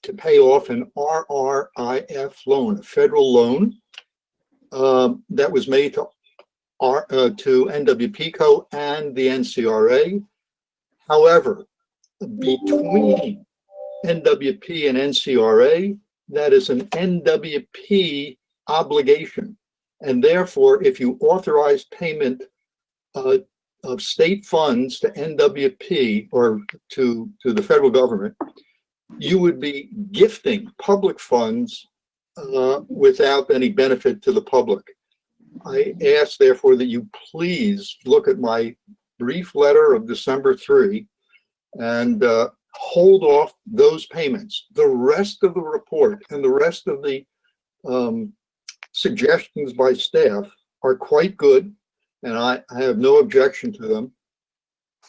to pay off an RRIF loan, a federal loan that was made to NWPCO and the NCRA. However, between NWP and NCRA, that is an NWP obligation. And therefore, if you authorize payment of state funds to NWP or to the federal government, you would be gifting public funds without any benefit to the public. I ask, therefore, that you please look at my brief letter of December 3 and hold off those payments. The rest of the report and the rest of the suggestions by staff are quite good, and I have no objection to them.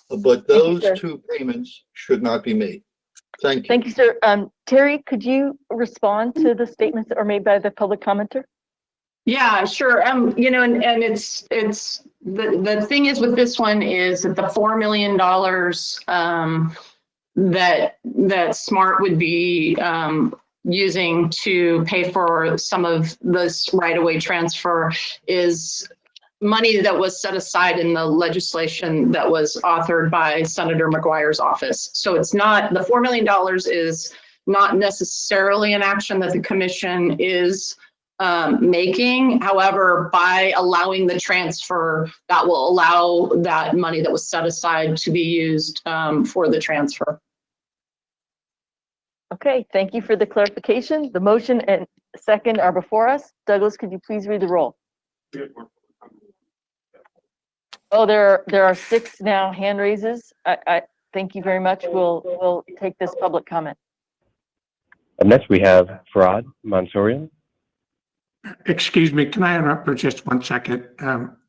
But those two payments should not be made. Thank you. Thank you, sir. Terry, could you respond to the statements that are made by the public commenter? Yeah, sure. You know, and it's the thing is with this one is that the $4 million that SMART would be using to pay for some of this right-of-way transfer is money that was set aside in the legislation that was authored by Senator McGuire's office. So it's not, the $4 million is not necessarily an action that the commission is making. However, by allowing the transfer, that will allow that money that was set aside to be used for the transfer. Okay, thank you for the clarification. The motion and second are before us. Douglas, could you please read the roll? Oh, there are 6 now hand raises. I thank you very much. We'll take this public comment. Up next, we have Farad Mansourian. Excuse me, can I interrupt for just 1 second?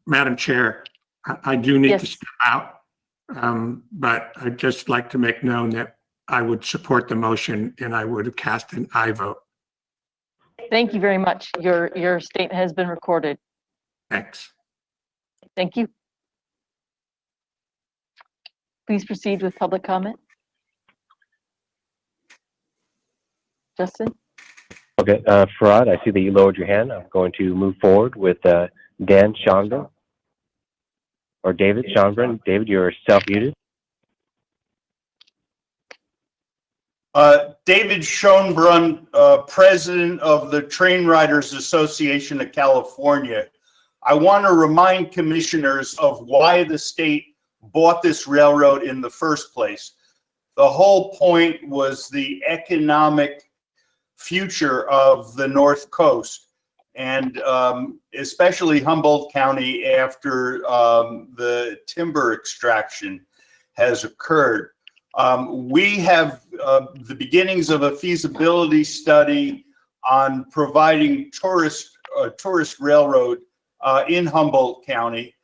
Madam Chair, I do need to step out, but I'd just like to make known that I would support the motion and I would have cast an aye vote. Thank you very much. Your statement has been recorded. Thanks. Thank you. Please proceed with public comment. Justin? Okay, Farad, I see that you lowered your hand. I'm going to move forward with Dan Schonbrun, or David Schonbrun. David, you're self-muted. David Schonbrun, President of the Train Riders Association of California. I want to remind commissioners of why the state bought this railroad in the first place. The whole point was the economic future of the North Coast, and especially Humboldt County after the timber extraction has occurred. We have the beginnings of a feasibility study on providing tourist railroad in Humboldt County.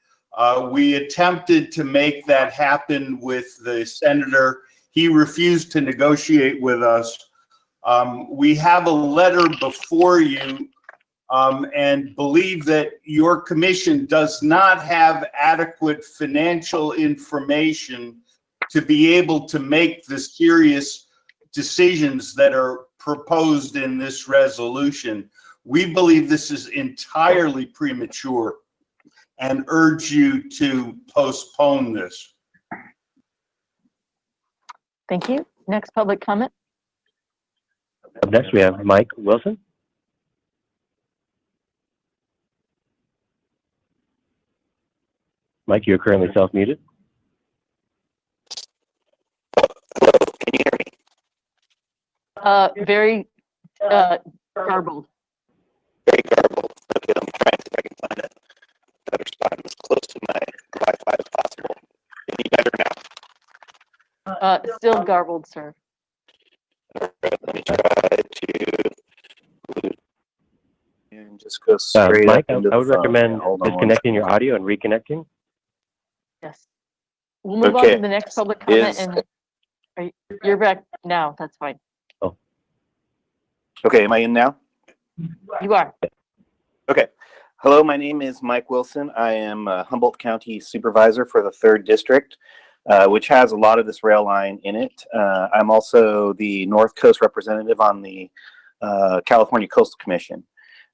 We attempted to make that happen with the senator. He refused to negotiate with us. We have a letter before you and believe that your commission does not have adequate financial information to be able to make the serious decisions that are proposed in this resolution. We believe this is entirely premature and urge you to postpone this. Thank you. Next public comment. Up next, we have Mike Wilson. Mike, you're currently self-muted. Very garbled. Very garbled. Okay, I'm trying to see if I can find a better spot as close to my Wi-Fi as possible. Any better now? Still garbled, sir. All right, let me try to. just go straight Mike, up into I the would phone. recommend Yeah, hold on one disconnecting your audio and reconnecting. Yes. We'll move on Okay. to the next public comment Is- and you're back now. That's fine. Okay, am I in now? You are. Okay. Hello, my name is Mike Wilson. I am Humboldt County Supervisor for the 3rd District, which has a lot of this rail line in it. I'm also the North Coast representative on the California Coastal Commission.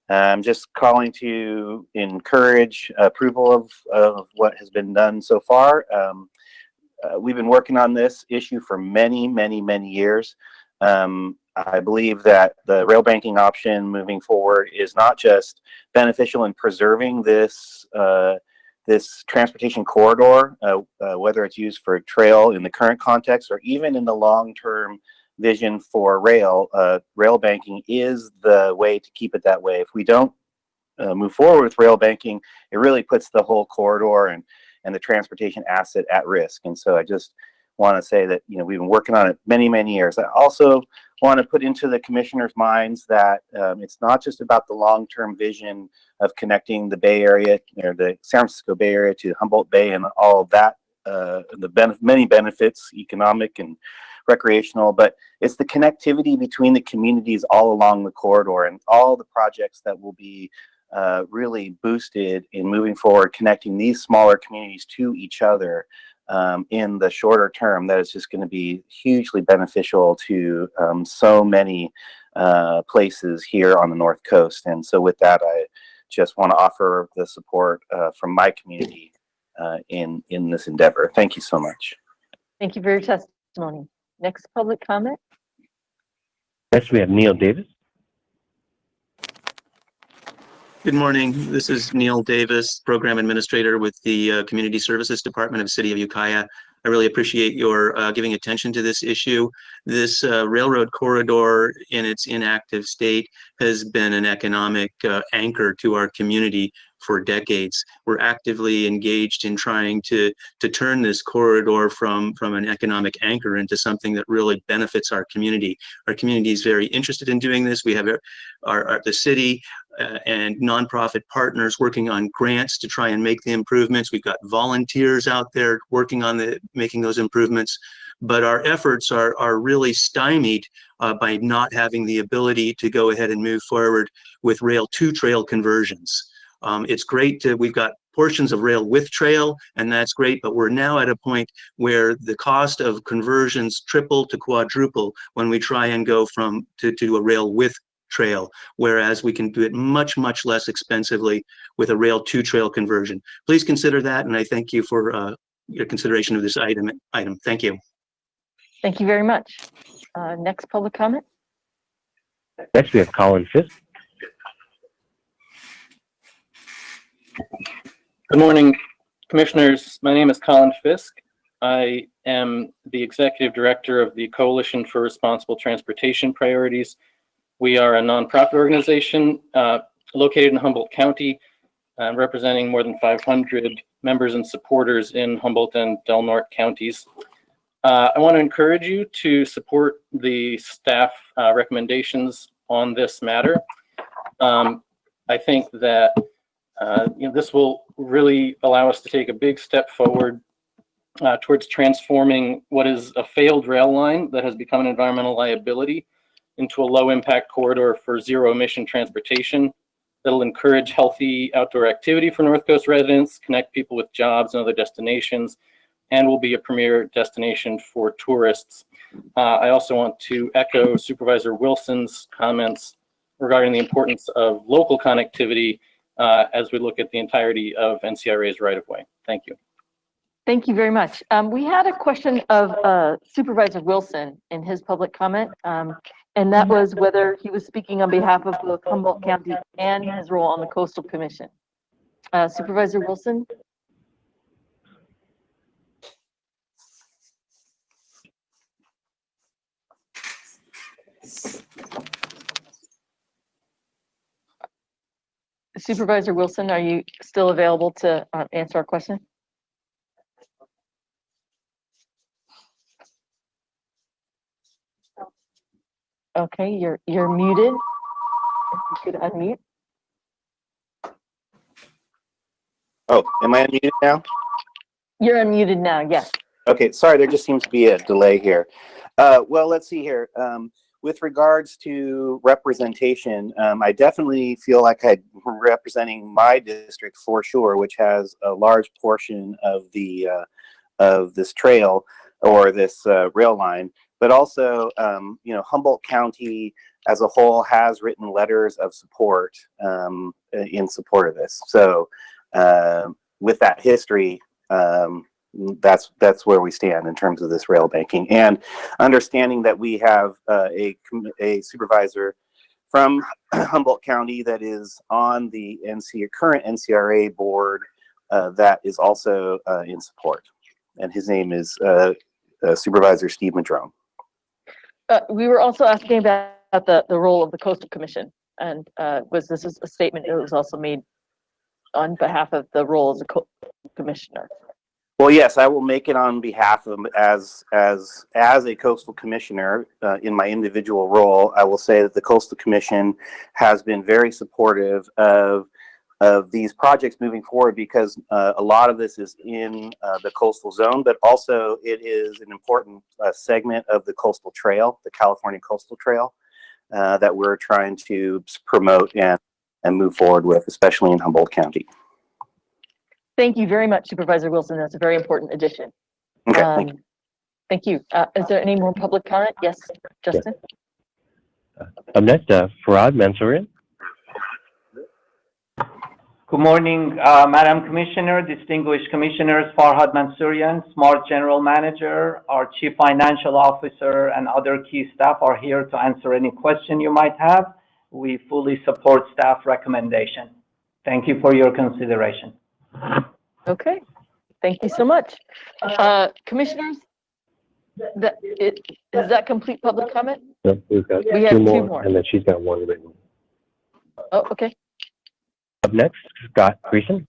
I'm just calling to encourage approval of what has been done so far. We've been working on this issue for many, many, many years. I believe that the rail banking option moving forward is not just beneficial in preserving this this transportation corridor, whether it's used for trail in the current context or even in the long-term vision for rail. Rail banking is the way to keep it that way. If we don't move forward with rail banking, it really puts the whole corridor and the transportation asset at risk. And so I just want to say that, we've been working on it many, many years. I also want to put into the commissioners' minds that it's not just about the long-term vision of connecting the Bay Area or the San Francisco Bay Area to Humboldt Bay and all of that, many benefits, economic and recreational, but it's the connectivity between the communities all along the corridor and all the projects that will be really boosted in moving forward, connecting these smaller communities to each other in the shorter term. That is just going to be hugely beneficial to so many places here on the North Coast. And so with that, I just want to offer the support from my community in this endeavor. Thank you so much. Thank you for your testimony. Next public comment. Next, we have Neil Davis. Good morning. This is Neil Davis, Program Administrator with the Community Services Department of City of Ukiah. I really appreciate your giving attention to this issue. This railroad corridor in its inactive state has been an economic anchor to our community for decades. We're actively engaged in trying to turn this corridor from an economic anchor into something that really benefits our community. Our community is very interested in doing this. We have the city and nonprofit partners working on grants to try and make the improvements. We've got volunteers out there working on making those improvements, but our efforts are really stymied by not having the ability to go ahead and move forward with rail to trail conversions. It's great we've got portions of rail with trail, and that's great, but we're now at a point where the cost of conversions triple to quadruple when we try and go to a rail with trail, whereas we can do it much, much less expensively with a rail to trail conversion. Please consider that, and I thank you for your consideration of this item. Thank you. Thank you very much. Next public comment. Next, we have Colin Fisk. Good morning, Commissioners. My name is Colin Fisk. I am the Executive Director of the Coalition for Responsible Transportation Priorities. We are a nonprofit organization located in Humboldt County, representing more than 500 members and supporters in Humboldt and Del Norte counties. I want to encourage you to support the staff recommendations on this matter. I think that this will really allow us to take a big step forward towards transforming what is a failed rail line that has become an environmental liability into a low impact corridor for zero emission transportation that'll encourage healthy outdoor activity for North Coast residents, connect people with jobs and other destinations, and will be a premier destination for tourists. I also want to echo Supervisor Wilson's comments regarding the importance of local connectivity as we look at the entirety of NCRA's right-of-way. Thank you. Thank you very much. We had a question of Supervisor Wilson in his public comment, and that was whether he was speaking on behalf of both Humboldt County and his role on the Coastal Commission. Supervisor Wilson? Supervisor Wilson, are you still available to answer our question? Okay, you're muted. If you could unmute. Oh, am I unmuted now? You're unmuted now, yes. Okay, sorry, there just seems to be a delay here. Well, let's see here. With regards to representation, I definitely feel like I'm representing my district for sure, which has a large portion of the of this trail or this rail line. But also, you know, Humboldt County as a whole has written letters of support in support of this. So, with that history, that's where we stand in terms of this rail banking, and understanding that we have a supervisor from Humboldt County that is on the current NCRA board that is also in support, and his name is Supervisor Steve Madrone. We were also asking about the role of the Coastal Commission, and this is a statement that was also made on behalf of the role as a commissioner. Well, yes, I will make it on behalf of as a coastal commissioner in my individual role. I will say that the Coastal Commission has been very supportive of these projects moving forward, because a lot of this is in the coastal zone, but also it is an important segment of the coastal trail, the California Coastal Trail, that we're trying to promote and move forward with, especially in Humboldt County. Thank you very much, Supervisor Wilson. That's a very important addition. Okay, thank you. Is there any more public comment? Yes, Justin? Up next, Farhad Mansourian. Good morning, Madam Commissioner, distinguished commissioners, Farhad Mansourian, Smart General Manager, our Chief Financial Officer, and other key staff are here to answer any question you might have. We fully support staff recommendation. Thank you for your consideration. Okay, thank you so much. Commissioners, is that complete public comment? Yep, we've got We have two two more, more. and then she's got one written. Oh, okay. Up next, Scott Greason.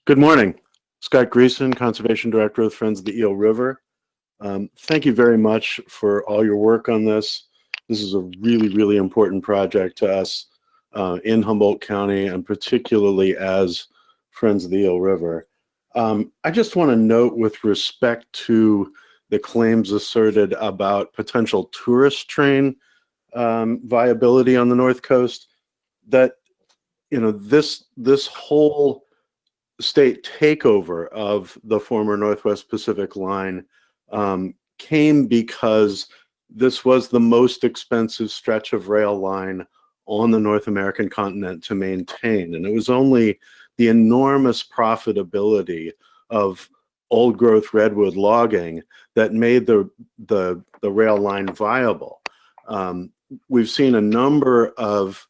Good morning. Scott Greason, Conservation Director with Friends of the Eel River. Thank you very much for all your work on this. This is a really, really important project to us in Humboldt County, and particularly as Friends of the Eel River. I just want to note, with respect to the claims asserted about potential tourist train viability on the North Coast, that, you know, this whole state takeover of the former Northwest Pacific line came because this was the most expensive stretch of rail line on the North American continent to maintain. And it was only the enormous profitability of old growth redwood logging that made the rail line viable. We've seen a number of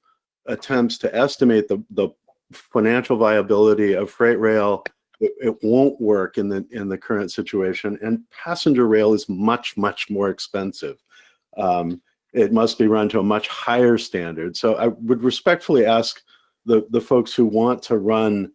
attempts to estimate the financial viability of freight rail. It won't work in the current situation, and passenger rail is much, much more expensive. It must be run to a much higher standard. So I would respectfully ask the folks who want to run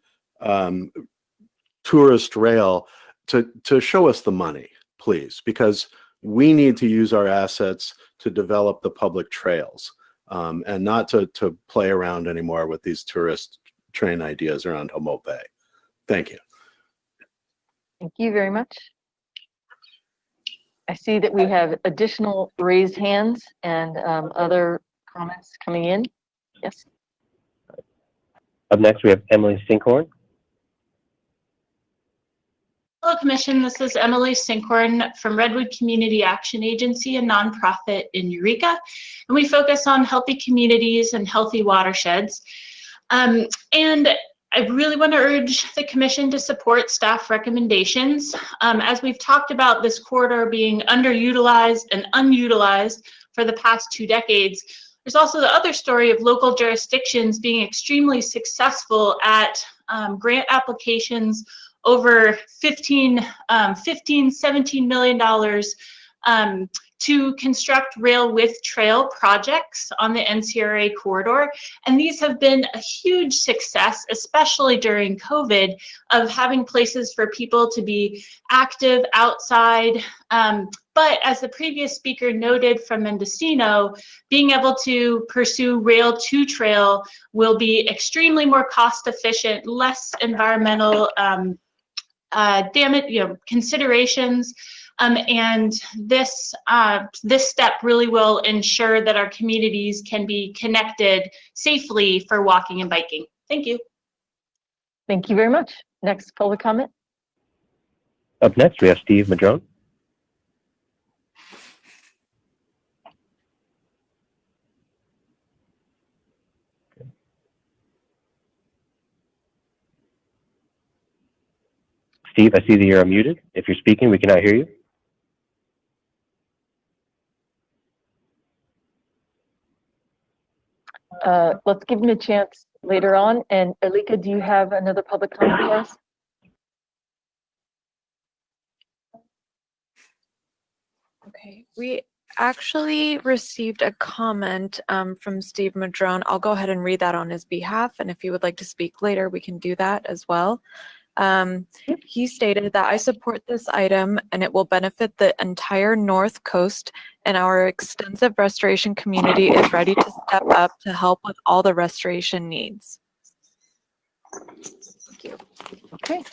tourist rail to show us the money, please, because we need to use our assets to develop the public trails, and not to play around anymore with these tourist train ideas around Humboldt Bay. Thank you. Thank you very much. I see that we have additional raised hands and other comments coming in. Yes. Up next, we have Emily Synchkhorn. Hello, Commission. This is Emily Synchkhorn from Redwood Community Action Agency, a nonprofit in Eureka, and we focus on healthy communities and healthy watersheds. And I really want to urge the Commission to support staff recommendations. As we've talked about this corridor being underutilized and unutilized for the past 2 decades, there's also the other story of local jurisdictions being extremely successful at grant applications over $17 million to construct rail with trail projects on the NCRA corridor. And these have been a huge success, especially during COVID, of having places for people to be active outside, But as the previous speaker noted from Mendocino, being able to pursue rail to trail will be extremely more cost efficient, less environmental damage, considerations. And this step really will ensure that our communities can be connected safely for walking and biking. Thank you. Thank you very much. Next public comment. Up next, we have Steve Madrone. Steve, I see that you're unmuted. If you're speaking, we cannot hear you. Let's give him a chance later on. And Alika, do you have another public comment for us? Okay, we actually received a comment from Steve Madrone. I'll go ahead and read that on his behalf, and if you would like to speak later, we can do that as well. He stated that I support this item and it will benefit the entire North Coast, and our extensive restoration community is ready to step up to help with all the restoration needs. Thank you. Okay.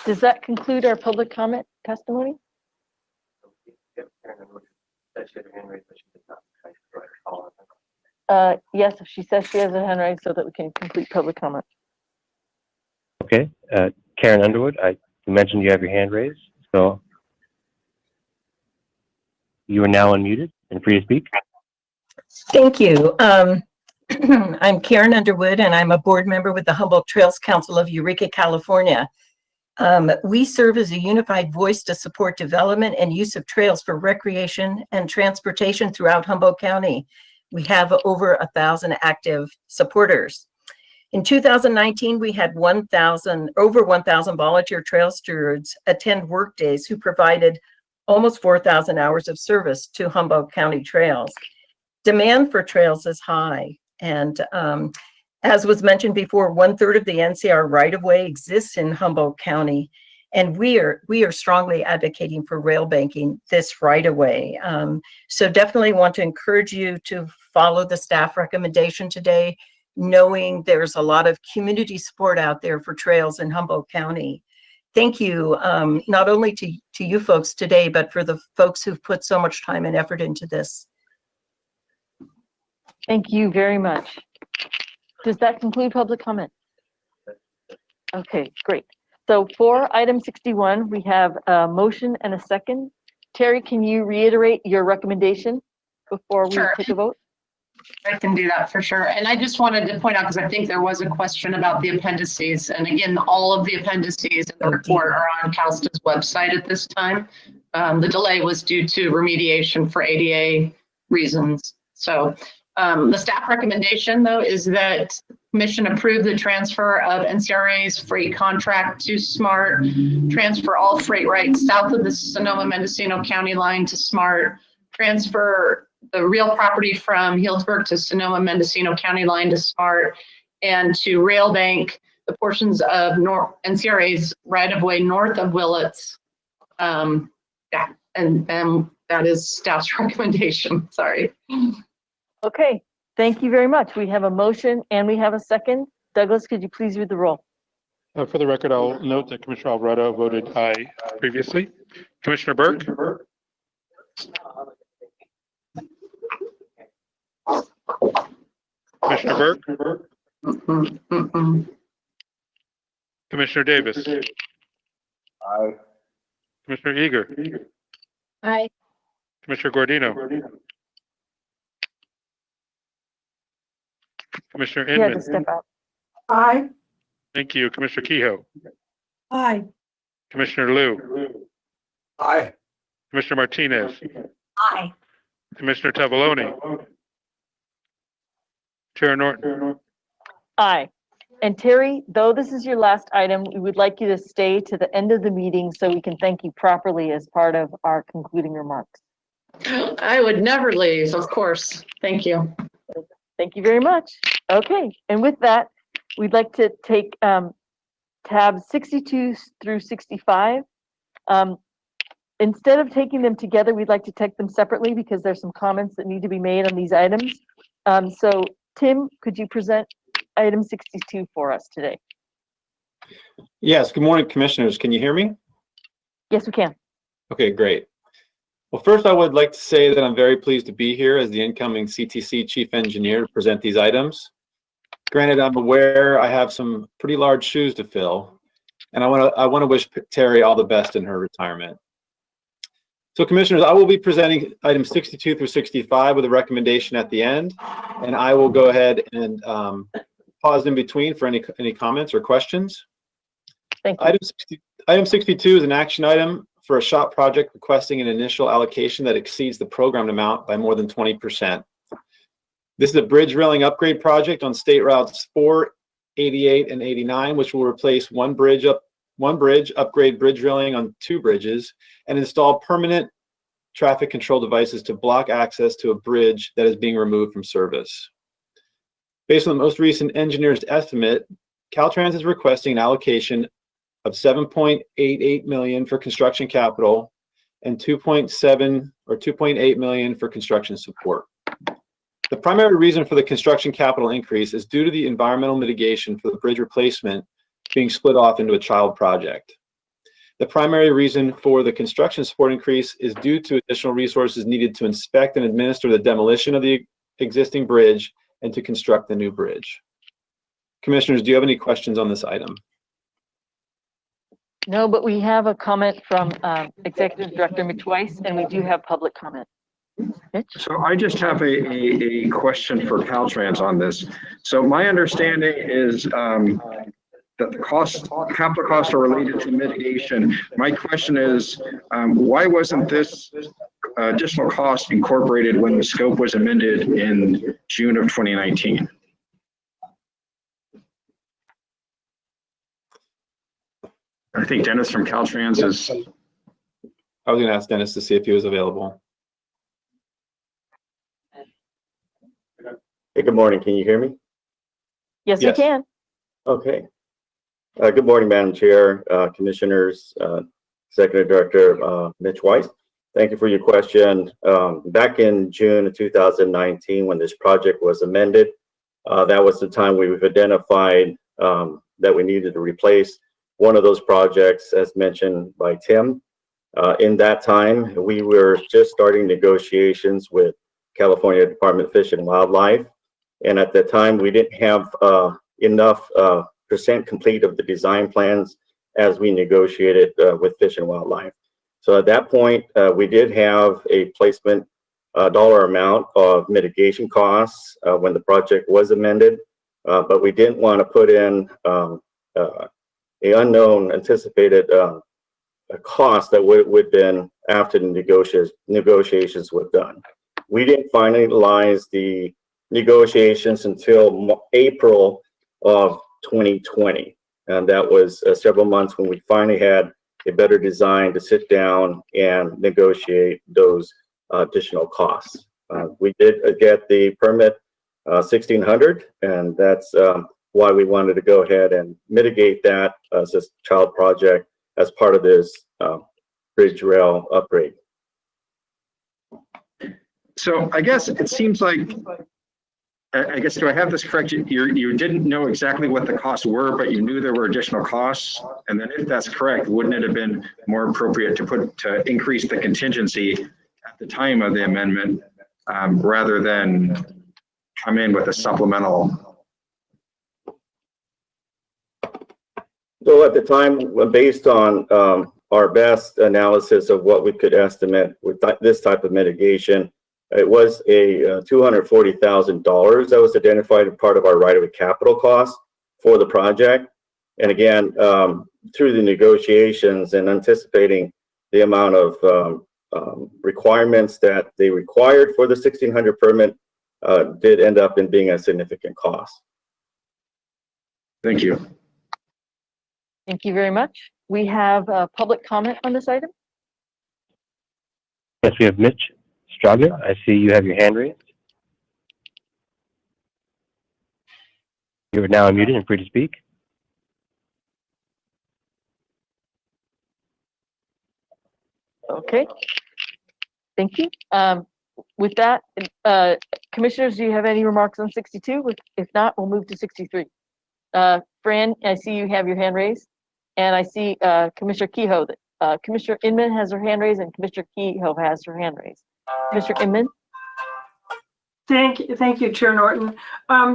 Does that conclude our public comment testimony? Yes, she says she has a hand raised so that we can complete public comment. Okay. Karen Underwood, you mentioned you have your hand raised, so you are now unmuted and free to speak. Thank you. I'm Karen Underwood, and I'm a board member with the Humboldt Trails Council of Eureka, California. We serve as a unified voice to support development and use of trails for recreation and transportation throughout Humboldt County. We have over 1,000 active supporters. In 2019, we had over 1,000 volunteer trail stewards attend work days who provided almost 4,000 hours of service to Humboldt County trails. Demand for trails is high, and as was mentioned before, 1/3 of the NCR right-of-way exists in Humboldt County, and we are strongly advocating for rail banking this right-of-way. So definitely want to encourage you to follow the staff recommendation today, knowing there's a lot of community support out there for trails in Humboldt County. Thank you, not only to you folks today, but for the folks who've put so much time and effort into this. Thank you very much. Does that conclude public comment? Okay, great. So for item 61, we have a motion and a second. Terry, can you reiterate your recommendation before we take a vote? I can do that for sure. And I just wanted to point out, because I think there was a question about the appendices. And again, all of the appendices in the report are on CalSTA's website at this time. The delay was due to remediation for ADA reasons. So the staff recommendation, though, is that Commission approve the transfer of NCRA's freight contract to SMART, transfer all freight rights south of the Sonoma-Mendocino County line to SMART, transfer the real property from Healdsburg to Sonoma-Mendocino County line to SMART, and to rail bank the portions of NCRA's right-of-way north of Willits. And that is staff's recommendation. Sorry. Okay, thank you very much. We have a motion and we have a second. Douglas, could you please read the roll? For the record, I'll note that Commissioner Alvarado voted aye previously. Commissioner Burke? Commissioner Burke? Commissioner Davis? Aye. Commissioner Eager? Aye. Commissioner Gordino? Commissioner You had to Inman? step out. Aye. Thank you. Commissioner Kehoe? Aye. Commissioner Liu? Aye. Commissioner Martinez? Aye. Commissioner Tavaloni? Chair Norton? Aye. And Terry, though this is your last item, we would like you to stay to the end of the meeting so we can thank you properly as part of our concluding remarks. I would never leave, of course. Thank you. Thank you very much. Okay, and with that, we'd like to take tabs 62 through 65. instead of taking them together, we'd like to take them separately because there's some comments that need to be made on these items. So Tim, could you present item 62 for us today? Yes, good morning, commissioners. Can you hear me? Yes, we can. Okay, great. Well, first I would like to say that I'm very pleased to be here as the incoming CTC Chief Engineer to present these items. Granted, I'm aware I have some pretty large shoes to fill, and I want to wish Terry all the best in her retirement. So commissioners, I will be presenting items 62 through 65 with a recommendation at the end, and I will go ahead and pause in between for any comments or questions. Thank you. Item 62 is an action item for a SHOP project requesting an initial allocation that exceeds the programmed amount by more than 20%. This is a bridge railing upgrade project on State Routes 4, 88, and 89, which will replace one bridge, upgrade bridge railing on 2 bridges, and install permanent traffic control devices to block access to a bridge that is being removed from service. Based on the most recent engineer's estimate, Caltrans is requesting an allocation of $7.88 million for construction capital and $2.8 million for construction support. The primary reason for the construction capital increase is due to the environmental mitigation for the bridge replacement being split off into a child project. The primary reason for the construction support increase is due to additional resources needed to inspect and administer the demolition of the existing bridge and to construct the new bridge. Commissioners, do you have any questions on this item? No, but we have a comment from Executive Director Mitch Weiss, and we do have public comment. Mitch? So I just have a question for Caltrans on this. So my understanding is that the capital costs are related to mitigation. My question is, why wasn't this additional cost incorporated when the scope was amended in June of 2019? I think Dennis from Caltrans is. I was going to ask Dennis to see if he was available. Hey, good morning. Can you hear me? Yes, we can. Okay. Good morning, Madam Chair, Commissioners, Executive Director Mitch Weiss. Thank you for your question. Back in June of 2019, when this project was amended, that was the time we've identified that we needed to replace one of those projects, as mentioned by Tim. In that time, we were just starting negotiations with California Department of Fish and Wildlife. And at that time, we didn't have enough percent complete of the design plans as we negotiated with Fish and Wildlife. So at that point, we did have a placement dollar amount of mitigation costs when the project was amended, but we didn't want to put in a unknown anticipated cost that would been after the negotiations were done. We didn't finalize the negotiations until April of 2020. And that was several months when we finally had a better design to sit down and negotiate those additional costs. We did get the permit 1600, and that's why we wanted to go ahead and mitigate that as a child project as part of this bridge rail upgrade. So I guess it seems like, I guess, do I have this correct? You didn't know exactly what the costs were, but you knew there were additional costs. And then if that's correct, wouldn't it have been more appropriate to increase the contingency at the time of the amendment rather than come in with a supplemental? So at the time, based on our best analysis of what we could estimate with this type of mitigation, it was a $240,000 that was identified as part of our right-of-way capital cost for the project. And again, through the negotiations and anticipating the amount of requirements that they required for the 1600 permit, did end up in being a significant cost. Thank you. Thank you very much. We have a public comment on this item. Yes, we have Mitch Strager. I see you have your hand raised. You are now unmuted and free to speak. Okay. Thank you. With that, commissioners, do you have any remarks on 62? If not, we'll move to 63. Fran, I see you have your hand raised, and I see Commissioner Kehoe. Commissioner Inman has her hand raised, and Commissioner Kehoe has her hand raised. Commissioner Inman? Thank you, Chair Norton.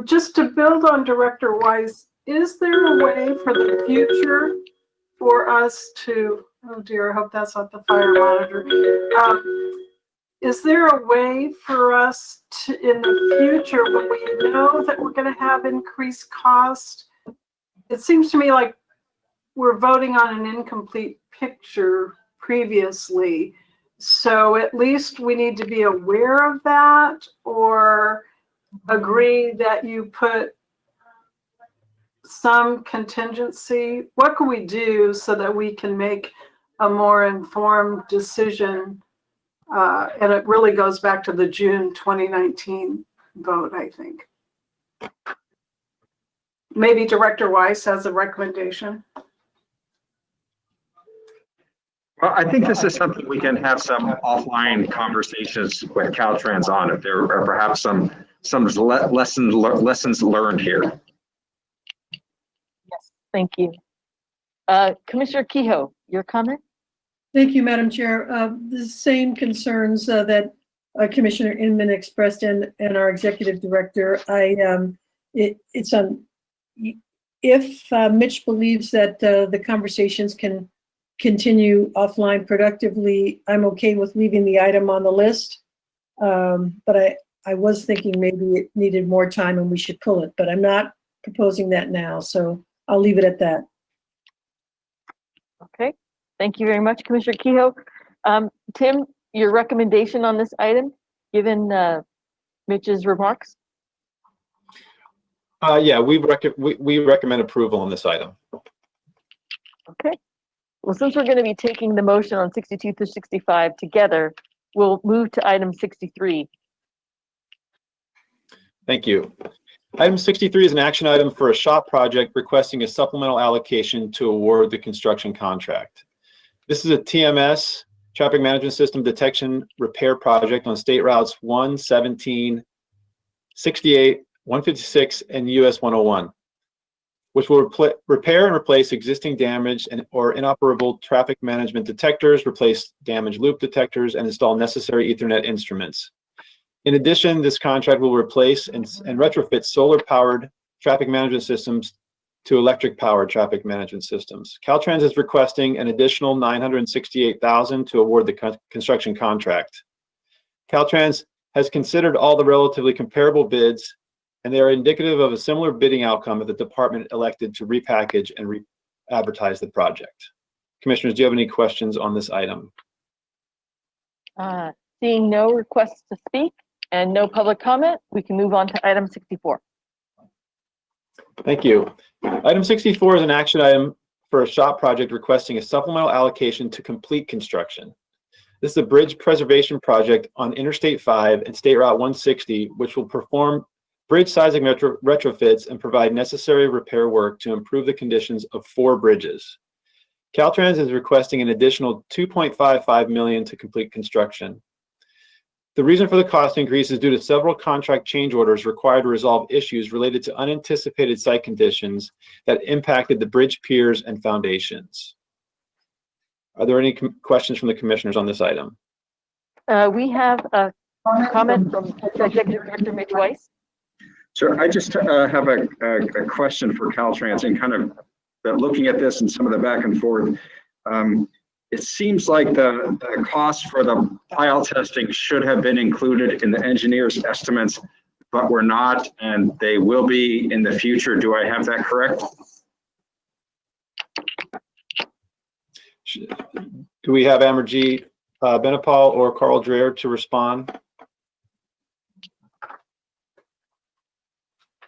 Just to build on Director Weiss, is there a way for the future for us to, oh dear, I hope that's not the fire monitor. Is there a way for us to, in the future, when we know that we're going to have increased cost, it seems to me like we're voting on an incomplete picture previously. So at least we need to be aware of that, or agree that you put some contingency. What can we do so that we can make a more informed decision? And it really goes back to the June 2019 vote, I think. Maybe Director Weiss has a recommendation. Well, I think this is something we can have some offline conversations with Caltrans on. If there are perhaps some lessons learned here. Yes, thank you. Commissioner Kehoe, your comment? Thank you, Madam Chair. The same concerns that Commissioner Inman expressed and our Executive Director. If Mitch believes that the conversations can continue offline productively, I'm okay with leaving the item on the list. But I was thinking maybe it needed more time and we should pull it, but I'm not proposing that now, so I'll leave it at that. Okay, thank you very much, Commissioner Kehoe. Tim, your recommendation on this item, given Mitch's remarks? Yeah, we recommend approval on this item. Okay. Well, since we're going to be taking the motion on 62 through 65 together, we'll move to item 63. Thank you. Item 63 is an action item for a SHOP project requesting a supplemental allocation to award the construction contract. This is a TMS, Traffic Management System Detection Repair Project on State Routes 1, 17, 68, 156, and US 101, which will repair and replace existing damaged or inoperable traffic management detectors, replace damaged loop detectors, and install necessary Ethernet instruments. In addition, this contract will replace and retrofit solar-powered traffic management systems to electric-powered traffic management systems. Caltrans is requesting an additional $968,000 to award the construction contract. Caltrans has considered all the relatively comparable bids, and they are indicative of a similar bidding outcome if the department elected to repackage and re-advertise the project. Commissioners, do you have any questions on this item? Seeing no requests to speak and no public comment, we can move on to item 64. Thank you. Item 64 is an action item for a SHOP project requesting a supplemental allocation to complete construction. This is a bridge preservation project on Interstate 5 and State Route 160, which will perform bridge sizing retrofits and provide necessary repair work to improve the conditions of 4 bridges. Caltrans is requesting an additional $2.55 million to complete construction. The reason for the cost increase is due to several contract change orders required to resolve issues related to unanticipated site conditions that impacted the bridge piers and foundations. Are there any questions from the commissioners on this item? We have a comment from Executive Director Mitch Weiss. Sure, I just have a question for Caltrans and kind of looking at this and some of the back and forth. It seems like the cost for the pile testing should have been included in the engineer's estimates, but were not, and they will be in the future. Do I have that correct? Do we have Amarjeet Benapal or Carl Dreher to respond?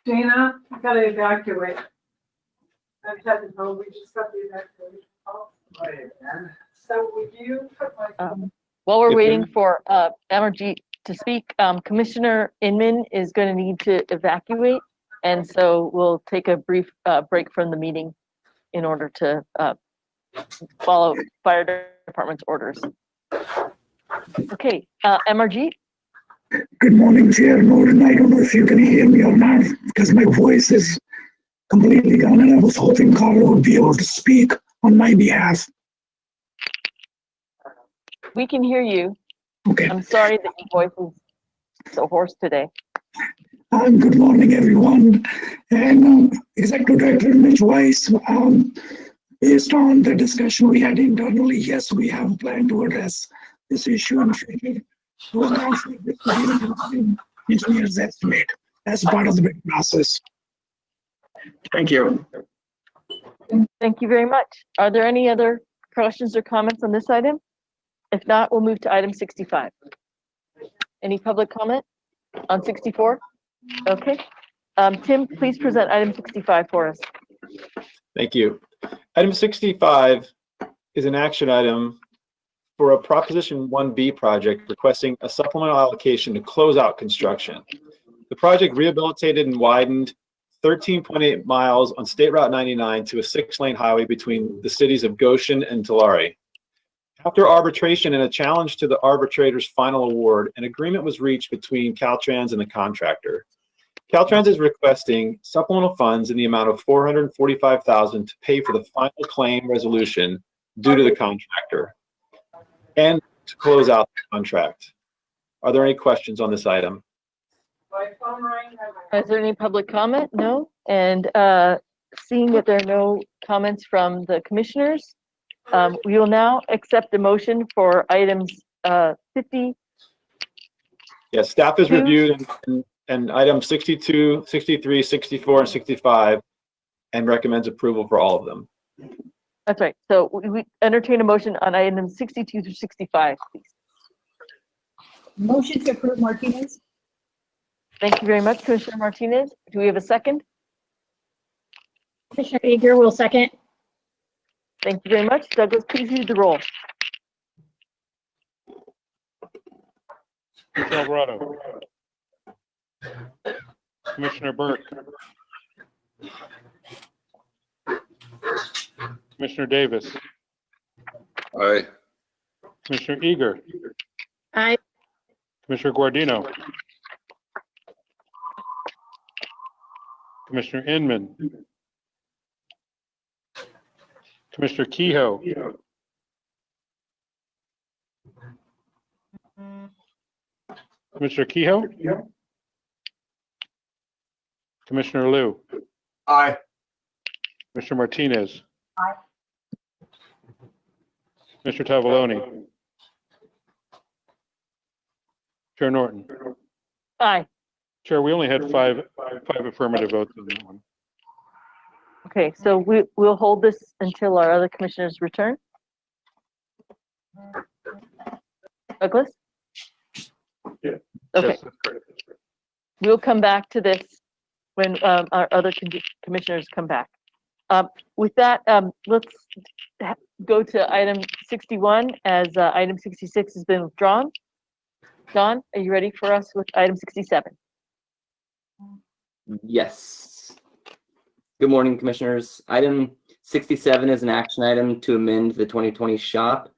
Dana, I gotta evacuate. I'm heading home. We just got the evacuation call. So would you put my while we're waiting for Amarjeet to speak, Commissioner Inman is going to need to evacuate, and so we'll take a brief break from the meeting in order to follow fire department's orders. Okay, MRG? Good morning, Chair Norton. I don't know if you can hear me or not because my voice is completely gone, and I was hoping Carla would be able to speak on my behalf. We can hear you. Okay. I'm sorry that your voice is so hoarse today. Good morning, everyone. And Executive Director Mitch Weiss, based on the discussion we had internally, yes, we have a plan to address this issue in future. To account for the engineer's estimate as part of the bid process. Thank you. Thank you very much. Are there any other questions or comments on this item? If not, we'll move to item 65. Any public comment on 64? Okay. Tim, please present item 65 for us. Thank you. Item 65 is an action item for a Proposition 1B project requesting a supplemental allocation to close out construction. The project rehabilitated and widened 13.8 miles on State Route 99 to a 6-lane highway between the cities of Goshen and Tulare. After arbitration and a challenge to the arbitrator's final award, an agreement was reached between Caltrans and the contractor. Caltrans is requesting supplemental funds in the amount of $445,000 to pay for the final claim resolution due to the contractor and to close out the contract. Are there any questions on this item? Is there any public comment? No. And seeing that there are no comments from the commissioners, we will now accept the motion for items 50. Yes, staff has reviewed and items 62, 63, 64, and 65 and recommends approval for all of them. That's right. So we entertain a motion on items 62 through 65, please. Motion to approve, Martinez. Thank you very much, Commissioner Martinez. Do we have a second? Commissioner Eager will second. Thank you very much. Douglas, please read the roll. Commissioner Alvarado. Commissioner Burke. Commissioner Davis. Aye. Commissioner Eager. Aye. Commissioner Guardino. Commissioner Inman. Commissioner Kehoe. Commissioner Kehoe? Commissioner Liu? Aye. Commissioner Martinez? Aye. Mr. Tavaloni? Chair Norton? Aye. Chair, we only had five affirmative votes on that one. Okay, so we'll hold this until our other commissioners return. Douglas? Yeah. Okay. We'll come back to this when our other commissioners come back. With that, let's go to item 61 as item 66 has been withdrawn. John, are you ready for us with item 67? Yes. Good morning, commissioners. Item 67 is an action item to amend the 2020 shop.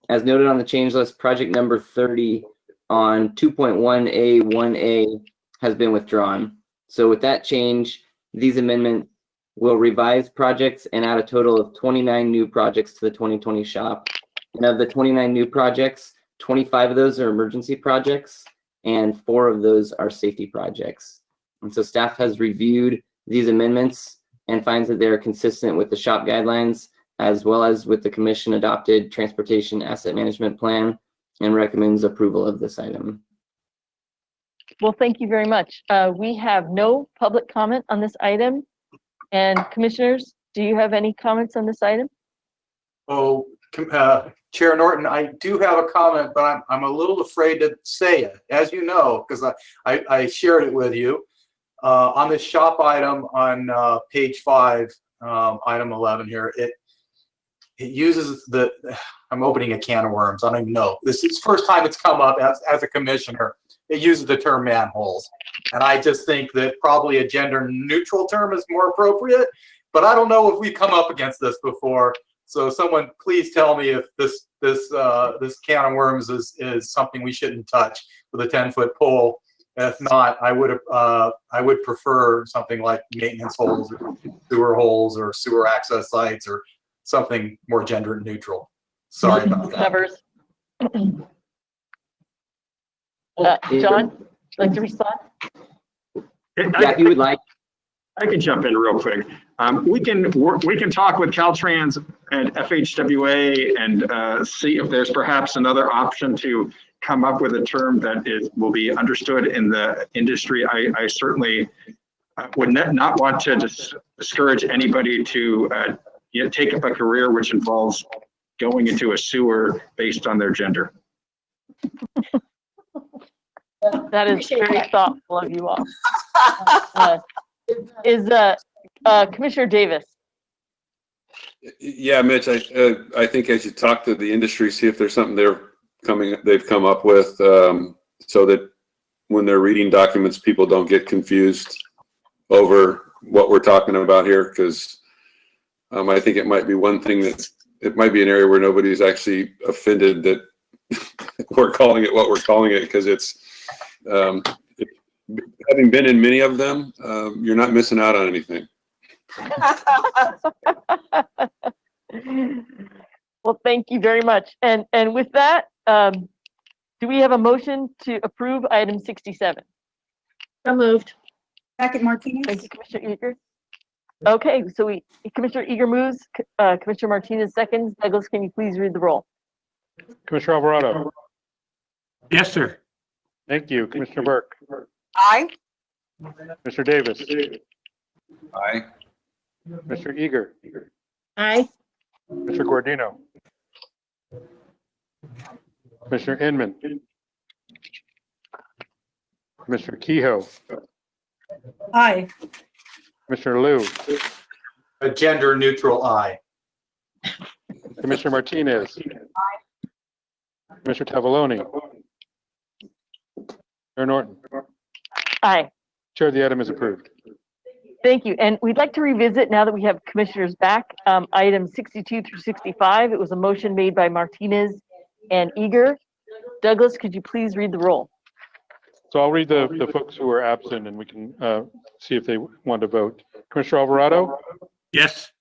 As noted on the change list, project number 30 on 2.1A1A has been withdrawn. So with that change, these amendments will revise projects and add a total of 29 new projects to the 2020 shop. And of the 29 new projects, 25 of those are emergency projects and 4 of those are safety projects. And so staff has reviewed these amendments and finds that they are consistent with the shop guidelines as well as with the commission adopted transportation asset management plan and recommends approval of this item. Well, thank you very much. We have no public comment on this item. And commissioners, do you have any comments on this item? Oh, Chair Norton, I do have a comment, but I'm a little afraid to say it, as you know, because I shared it with you. On this shop item on page 5, item 11 here, it uses the, I'm opening a can of worms. I don't even know. This is the first time it's come up as a commissioner. It uses the term manholes. And I just think that probably a gender neutral term is more appropriate, but I don't know if we've come up against this before. So someone please tell me if this this can of worms is something we shouldn't touch with a 10-foot pole. If not, I would prefer something like maintenance holes, or sewer holes, or sewer access sites, or something more gender neutral. Sorry about that. Covers. John, like to respond? Yeah, if you would like. I can jump in real quick. We can talk with Caltrans and FHWA and see if there's perhaps another option to come up with a term that will be understood in the industry. I certainly would not want to discourage anybody to take up a career which involves going into a sewer based on their gender. That is very thoughtful of you all. Commissioner Davis? Yeah, Mitch, I think as you talk to the industry, see if there's something they've come up with, so that when they're reading documents, people don't get confused over what we're talking about here, because I think it might be one thing it might be an area where nobody's actually offended that we're calling it what we're calling it, because it's having been in many of them, you're not missing out on anything. Well, thank you very much. And with that, do we have a motion to approve item 67? So moved. Second, Martinez. Thank you, Commissioner Eager. Okay, so Commissioner Eager moves, Commissioner Martinez seconds. Douglas, can you please read the roll? Commissioner Alvarado. Yes, sir. Thank you. Commissioner Burke. Aye. Mr. Davis. Aye. Mr. Eager. Aye. Mr. Guardino. Commissioner Inman. Commissioner Kehoe. Aye. Commissioner Liu. A gender neutral aye. Commissioner Martinez. Commissioner Tavaloni. Chair Norton. Aye. Chair, the item is approved. Thank you. And we'd like to revisit, now that we have commissioners back, items 62 through 65. It was a motion made by Martinez and Eager. Douglas, could you please read the roll? So I'll read the folks who are absent, and we can see if they want to vote. Commissioner Alvarado. Yes.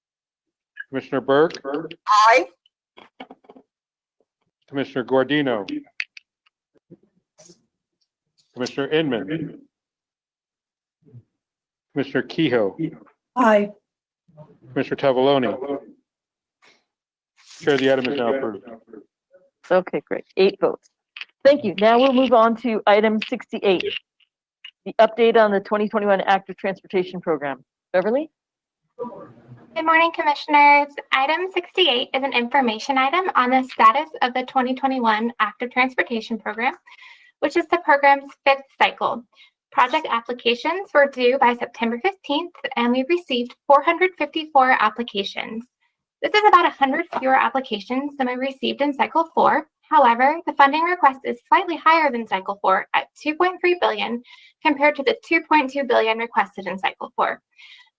Commissioner Burke. Aye. Commissioner Guardino. Commissioner Inman. Commissioner Kehoe. Aye. Commissioner Tavaloni. Chair, the item is now approved. Okay, great. 8 votes. Thank you. Now we'll move on to item 68, the update on the 2021 Active Transportation Program. Beverly? Good morning, Commissioners. Item 68 is an information item on the status of the 2021 Active Transportation Program, which is the program's 5th cycle. Project applications were due by September 15th, and we received 454 applications. This is about 100 fewer applications than we received in Cycle 4. However, the funding request is slightly higher than Cycle 4 at $2.3 billion compared to the $2.2 billion requested in Cycle 4.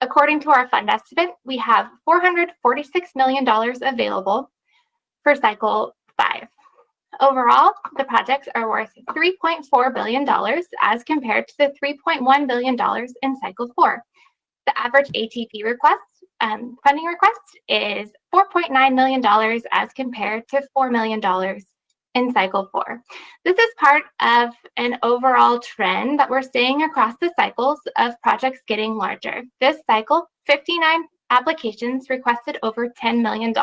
According to our fund estimate, we have $446 million available for Cycle 5. Overall, the projects are worth $3.4 billion as compared to the $3.1 billion in Cycle 4. The average ATP funding request is $4.9 million as compared to $4 million in Cycle 4. This is part of an overall trend that we're seeing across the cycles of projects getting larger. This cycle, 59 applications requested over $10 million.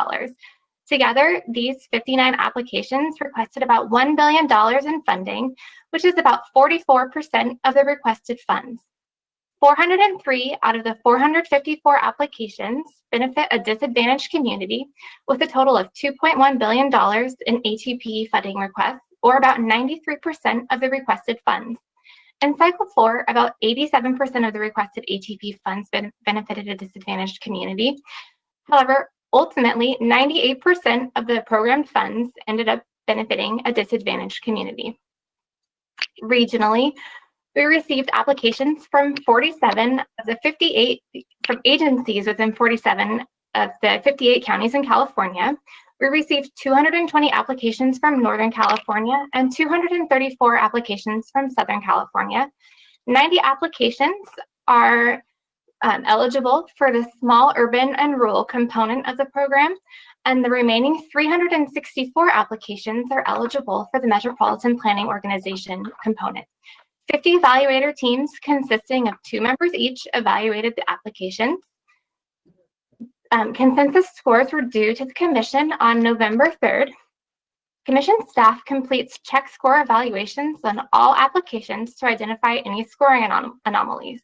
Together, these 59 applications requested about $1 billion in funding, which is about 44% of the requested funds. 403 out of the 454 applications benefit a disadvantaged community with a total of $2.1 billion in ATP funding requests, or about 93% of the requested funds. In Cycle 4, about 87% of the requested ATP funds benefited a disadvantaged community. However, ultimately, 98% of the programmed funds ended up benefiting a disadvantaged community. Regionally, we received applications from 47 of the 58 from agencies within 47 of the 58 counties in California. We received 220 applications from Northern California and 234 applications from Southern California. 90 applications are eligible for the small urban and rural component of the program, and the remaining 364 applications are eligible for the Metropolitan Planning Organization component. 50 evaluator teams consisting of 2 members each evaluated the applications. Consensus scores were due to the Commission on November 3rd. Commission staff completes check score evaluations on all applications to identify any scoring anomalies.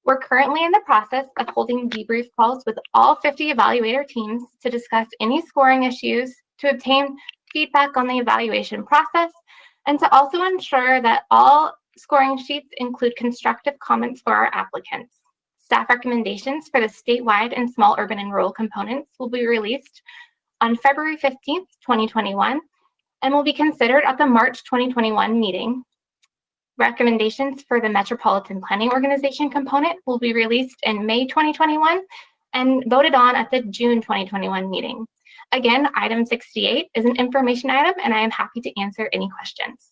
We're currently in the process of holding debrief calls with all 50 evaluator teams to discuss any scoring issues, to obtain feedback on the evaluation process, and to also ensure that all scoring sheets include constructive comments for our applicants. Staff recommendations for the statewide and small urban and rural components will be released on February 15th, 2021, and will be considered at the March 2021 meeting. Recommendations for the Metropolitan Planning Organization component will be released in May 2021 and voted on at the June 2021 meeting. Again, item 68 is an information item, and I am happy to answer any questions.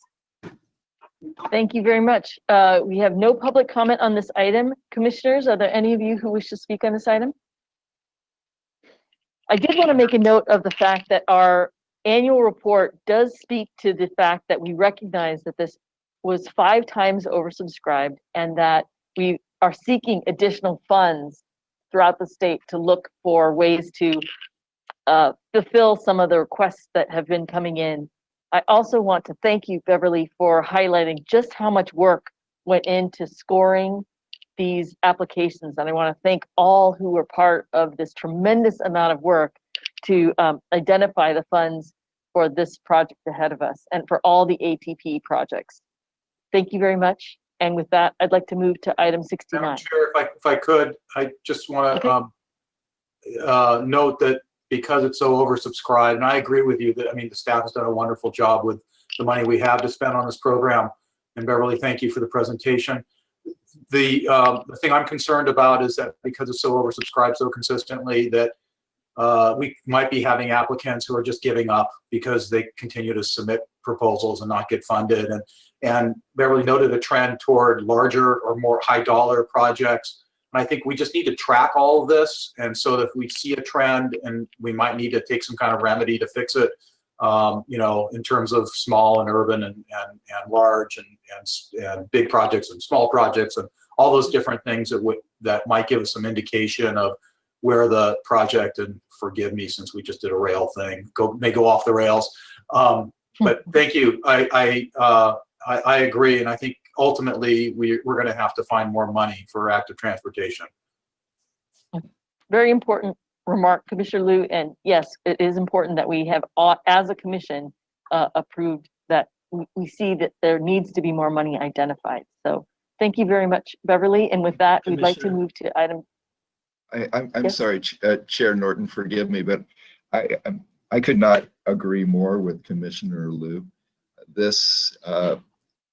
Thank you very much. We have no public comment on this item. Commissioners, are there any of you who wish to speak on this item? I did want to make a note of the fact that our annual report does speak to the fact that we recognize that this was 5 times oversubscribed and that we are seeking additional funds throughout the state to look for ways to fulfill some of the requests that have been coming in. I also want to thank you, Beverly, for highlighting just how much work went into scoring these applications. And I want to thank all who were part of this tremendous amount of work to identify the funds for this project ahead of us and for all the ATP projects. Thank you very much. And with that, I'd like to move to item 69. Madam Chair, if I could, I just want to note that because it's so oversubscribed, and I agree with you that, I mean, the staff has done a wonderful job with the money we have to spend on this program. And Beverly, thank you for the presentation. The thing I'm concerned about is that because it's so oversubscribed so consistently, that we might be having applicants who are just giving up because they continue to submit proposals and not get funded. And Beverly noted a trend toward larger or more high dollar projects. And I think we just need to track all of this. And so that if we see a trend and we might need to take some kind of remedy to fix it, you know, in terms of small and urban and large and big projects and small projects and all those different things that might give us some indication of where the project, and forgive me since we just did a rail thing, may go off the rails. But thank you. I agree, and I think ultimately we're going to have to find more money for active transportation. Very important remark, Commissioner Liu. And yes, it is important that we have, as a commission, approved that we see that there needs to be more money identified. So thank you very much, Beverly. And with that, we'd like to move to item. I'm Yes? sorry, Chair Norton, forgive me, but I could not agree more with Commissioner Liu.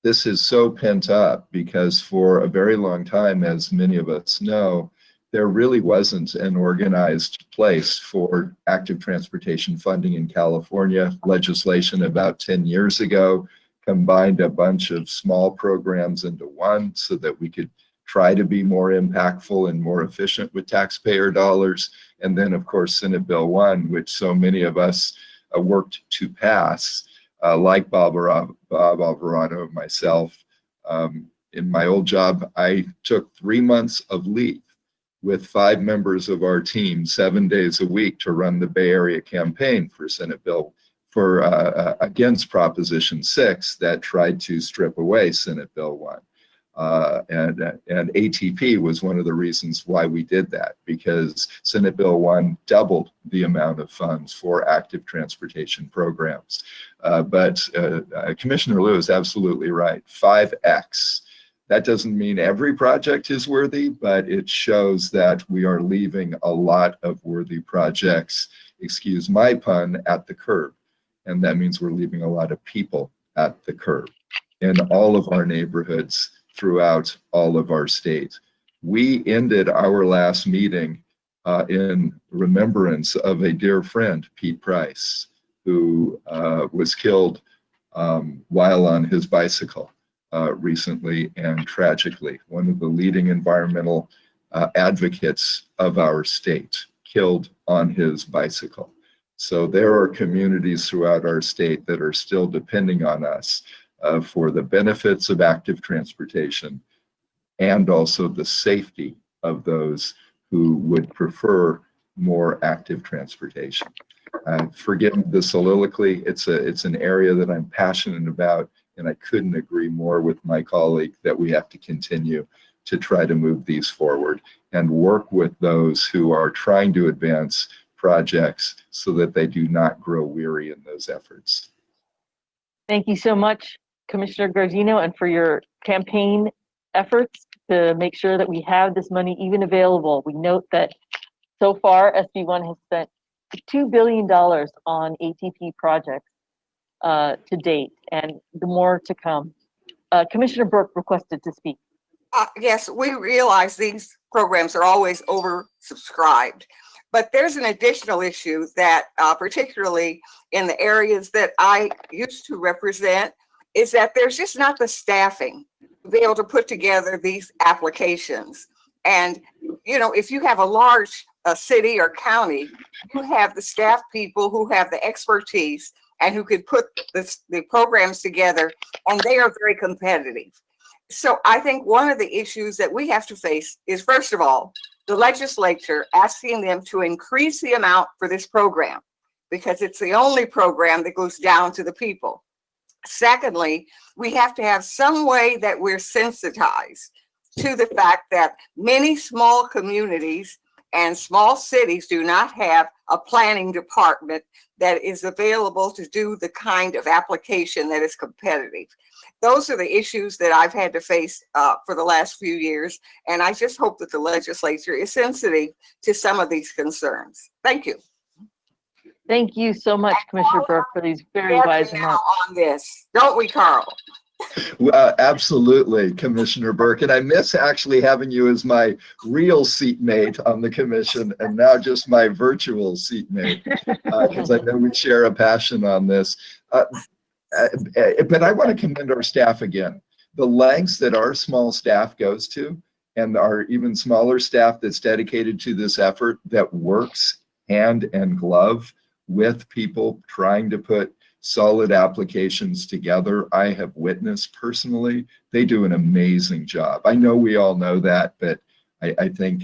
This is so pent up because for a very long time, as many of us know, there really wasn't an organized place for active transportation funding in California. Legislation about 10 years ago combined a bunch of small programs into one so that we could try to be more impactful and more efficient with taxpayer dollars. And then, of course, Senate Bill 1, which so many of us worked to pass. Like Bob Alvarado, myself, in my old job, I took 3 months of leave with 5 members of our team, 7 days a week, to run the Bay Area campaign for Senate Bill against Proposition 6 that tried to strip away Senate Bill 1. And ATP was one of the reasons why we did that, because Senate Bill 1 doubled the amount of funds for active transportation programs. But Commissioner Liu is absolutely right. 5X. That doesn't mean every project is worthy, but it shows that we are leaving a lot of worthy projects, excuse my pun, at the curb. And that means we're leaving a lot of people at the curb in all of our neighborhoods throughout all of our state. We ended our last meeting in remembrance of a dear friend, Pete Price, who was killed while on his bicycle recently and tragically. One of the leading environmental advocates of our state, killed on his bicycle. So there are communities throughout our state that are still depending on us for the benefits of active transportation and also the safety of those who would prefer more active transportation. Forgive the soliloquy. It's an area that I'm passionate about, and I couldn't agree more with my colleague that we have to continue to try to move these forward and work with those who are trying to advance projects so that they do not grow weary in those efforts. Thank you so much, Commissioner Gardino, and for your campaign efforts to make sure that we have this money even available. We note that so far SB1 has spent $2 billion on ATP projects to date, and the more to come. Commissioner Burke requested to speak. Yes, we realize these programs are always oversubscribed, but there's an additional issue that particularly in the areas that I used to represent is that there's just not the staffing to be able to put together these applications. And, you know, if you have a large city or county, you have the staff people who have the expertise and who could put the programs together, and they are very competitive. So I think one of the issues that we have to face is, first of all, the legislature asking them to increase the amount for this program because it's the only program that goes down to the people. Secondly, we have to have some way that we're sensitized to the fact that many small communities and small cities do not have a planning department that is available to do the kind of application that is competitive. Those are the issues that I've had to face for the last few years, and I just hope that the legislature is sensitive to some of these concerns. Thank you. Thank you so much, Commissioner Burke, for these very wise remarks. On this, don't we, Carl? Absolutely, Commissioner Burke. And I miss actually having you as my real seatmate on the commission and now just my virtual seatmate, because I know we share a passion on this. But I want to commend our staff again. The lengths that our small staff goes to and our even smaller staff that's dedicated to this effort that works hand and glove with people trying to put solid applications together, I have witnessed personally. They do an amazing job. I know we all know that, but I think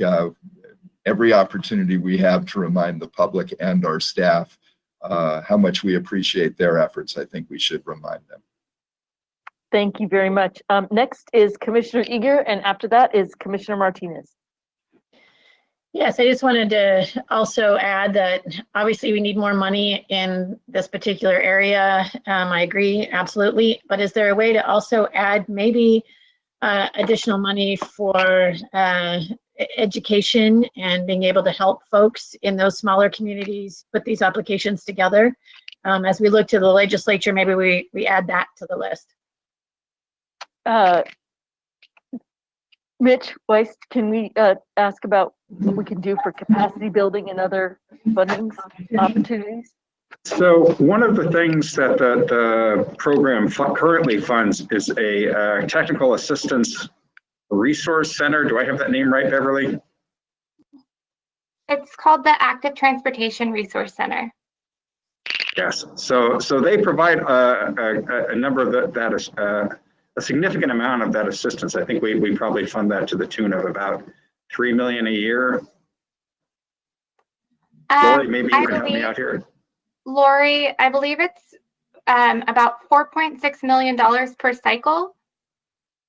every opportunity we have to remind the public and our staff how much we appreciate their efforts, I think we should remind them. Thank you very much. Next is Commissioner Eager, and after that is Commissioner Martinez. Yes, I just wanted to also add that obviously we need more money in this particular area. I agree, absolutely. But is there a way to also add maybe additional money for education and being able to help folks in those smaller communities put these applications together? As we look to the legislature, maybe we add that to the list. Mitch Weiss, can we ask about what we can do for capacity building and other funding opportunities? So one of the things that the program currently funds is a technical assistance resource center. Do I have that name right, Beverly? It's called the Active Transportation Resource Center. Yes. So they provide a number of that is a significant amount of that assistance. I think we probably fund that to the tune of about $3 million a year. Lori, maybe you can help me out here. Lori, I believe it's about $4.6 million per cycle.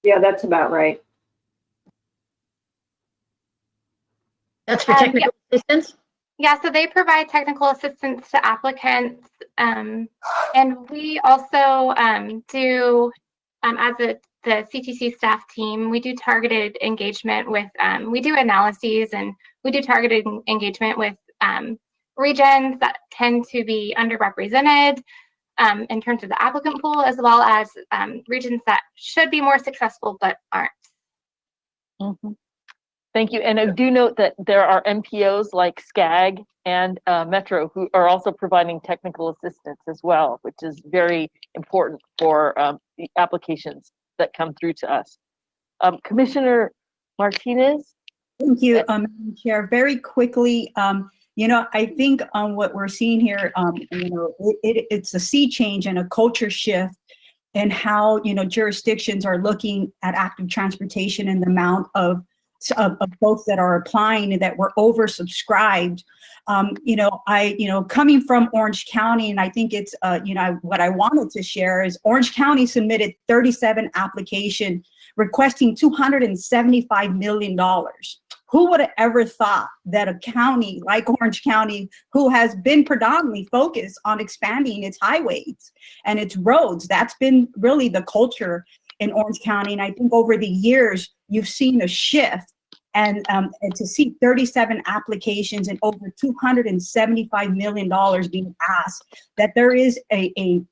Yeah, that's about right. That's for technical assistance? Yeah, so they provide technical assistance to applicants. And we also do, as the CTC staff team, we do targeted engagement with, we do analyses and we do targeted engagement with regions that tend to be underrepresented in terms of the applicant pool, as well as regions that should be more successful but aren't. Mm-hmm. Thank you. And I do note that there are MPOs like SCAG and Metro who are also providing technical assistance as well, which is very important for the applications that come through to us. Commissioner Martinez? Thank you, Madam Chair. Very quickly, I think what we're seeing here, it's a sea change and a culture shift in how, jurisdictions are looking at active transportation and the amount of folks that are applying and that were oversubscribed. Coming from Orange County, and I think it's, what I wanted to share is Orange County submitted 37 applications requesting $275 million. Who would have ever thought that a county like Orange County, who has been predominantly focused on expanding its highways and its roads, that's been really the culture in Orange County. And I think over the years, you've seen a shift, and to see 37 applications and over $275 million being asked, that there is a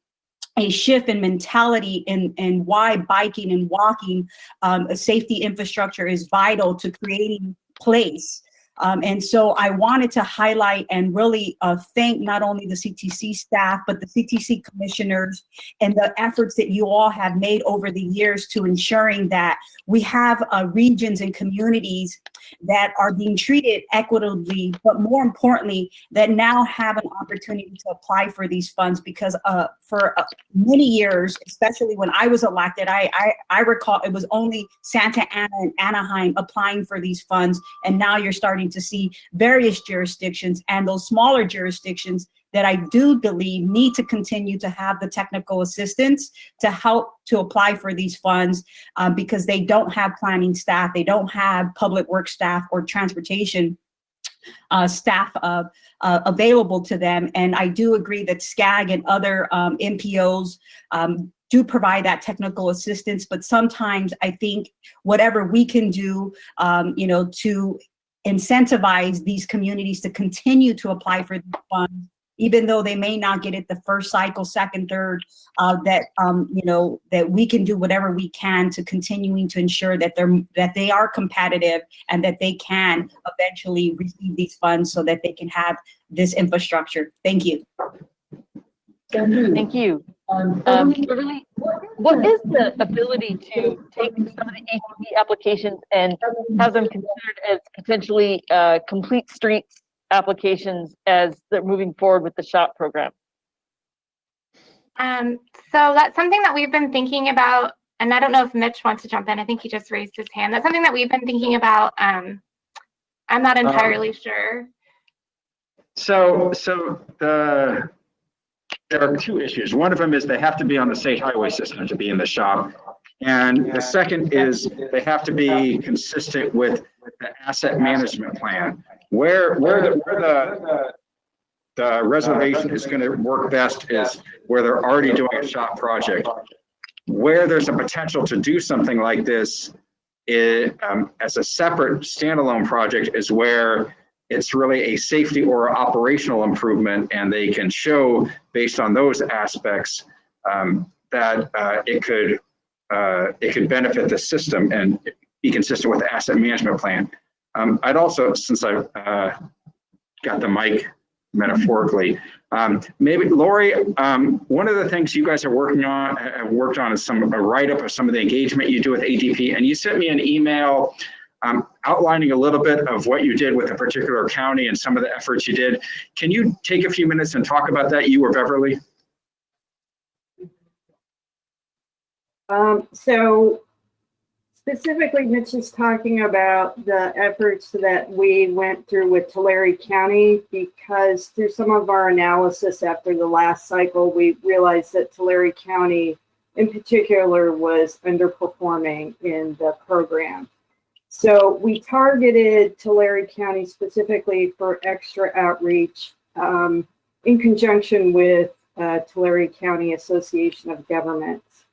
shift in mentality and why biking and walking, a safety infrastructure is vital to creating place. And so I wanted to highlight and really thank not only the CTC staff, but the CTC commissioners and the efforts that you all have made over the years to ensuring that we have regions and communities that are being treated equitably, but more importantly, that now have an opportunity to apply for these funds, because for many years, especially when I was elected, I recall it was only Santa Ana and Anaheim applying for these funds, and now you're starting to see various jurisdictions and those smaller jurisdictions that I do believe need to continue to have the technical assistance to help to apply for these funds, because they don't have planning staff, they don't have public works staff or transportation staff available to them. And I do agree that SCAG and other MPOs do provide that technical assistance, but sometimes I think whatever we can do, to incentivize these communities to continue to apply for these funds, even though they may not get it the first cycle, second, third, that we can do whatever we can to continuing to ensure that they are competitive and that they can eventually receive these funds so that they can have this infrastructure. Thank you. Thank you. Really, what is the ability to take some of the ATP applications and have them considered as potentially complete streets applications as they're moving forward with the SHOP program? So that's something that we've been thinking about, and I don't know if Mitch wants to jump in. I think he just raised his hand. That's something that we've been thinking about. I'm not entirely sure. So there are two issues. One of them is they have to be on the state highway system to be in the SHOP. And the second is they have to be consistent with the asset management plan. Where the reservation is going to work best is where they're already doing a SHOP project. Where there's a potential to do something like this as a separate standalone project is where it's really a safety or operational improvement, and they can show based on those aspects that it could benefit the system and be consistent with the asset management plan. I'd also, since I've got the mic metaphorically, maybe Lori, one of the things you guys are worked on is a write-up of some of the engagement you do with ADP, and you sent me an email outlining a little bit of what you did with a particular county and some of the efforts you did. Can you take a few minutes and talk about that, you or Beverly? So specifically, Mitch is talking about the efforts that we went through with Tulare County, because through some of our analysis after the last cycle, we realized that Tulare County in particular was underperforming in the program. So we targeted Tulare County specifically for extra outreach in conjunction with Tulare County Association of Governments.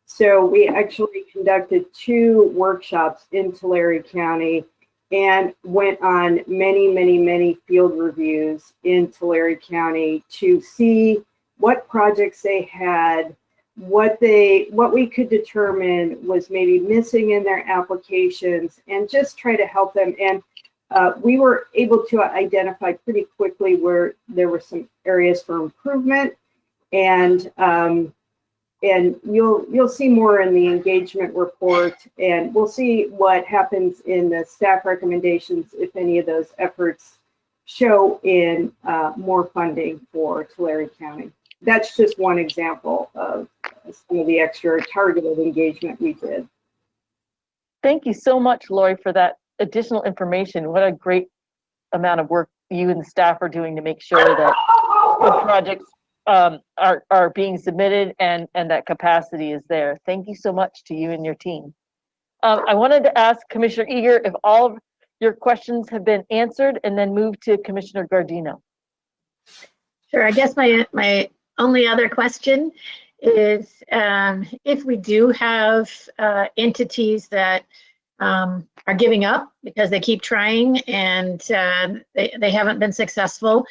So we actually conducted 2 workshops in Tulare County and went on many field reviews in Tulare County to see what projects they had, what we could determine was maybe missing in their applications, and just try to help them. And we were able to identify pretty quickly where there were some areas for improvement, and you'll see more in the engagement report, and we'll see what happens in the staff recommendations if any of those efforts show in more funding for Tulare County. That's just one example of some of the extra targeted engagement we did. Thank you so much, Lori, for that additional information. What a great amount of work you and the staff are doing to make sure that good projects are being submitted and that capacity is there. Thank you so much to you and your team. I wanted to ask Commissioner Eager if all of your questions have been answered, and then move to Commissioner Gardino. Sure. I guess my only other question is if we do have entities that are giving up because they keep trying and they haven't been successful,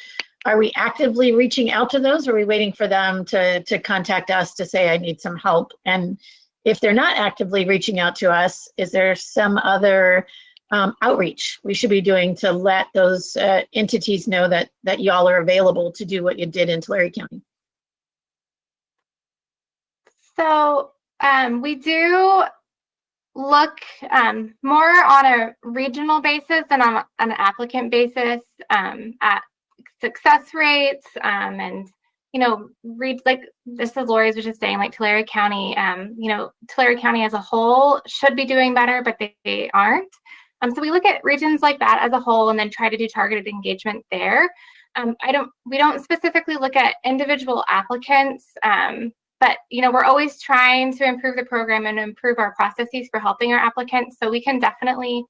are we actively reaching out to those, or are we waiting for them to contact us to say, I need some help? And if they're not actively reaching out to us, is there some other outreach we should be doing to let those entities know that y'all are available to do what you did in Tulare County? So we do look more on a regional basis than on an applicant basis at success rates and, you know, like just as Lori was just saying, like Tulare County, you know, Tulare County as a whole should be doing better, but they aren't. So we look at regions like that as a whole and then try to do targeted engagement there. We don't specifically look at individual applicants, but you know, we're always trying to improve the program and improve our processes for helping our applicants. So we can definitely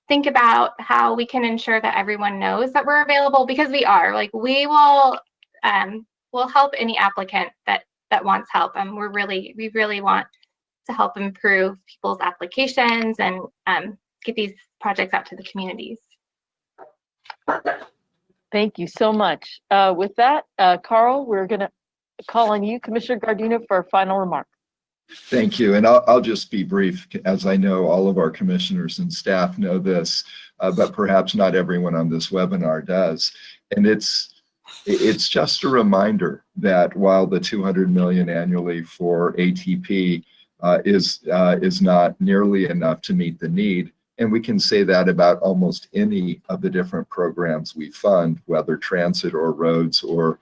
think about how we can ensure that everyone knows that we're available, because we are. Like, we will we'll help any applicant that wants help, and we really want to help improve people's applications and get these projects out to the communities. Thank you so much. With that, Carl, we're going to call on you, Commissioner Gardino, for a final remark. Thank you. And I'll just be brief, as I know all of our commissioners and staff know this, but perhaps not everyone on this webinar does. And it's just a reminder that while the $200 million annually for ATP is not nearly enough to meet the need, and we can say that about almost any of the different programs we fund, whether transit or roads or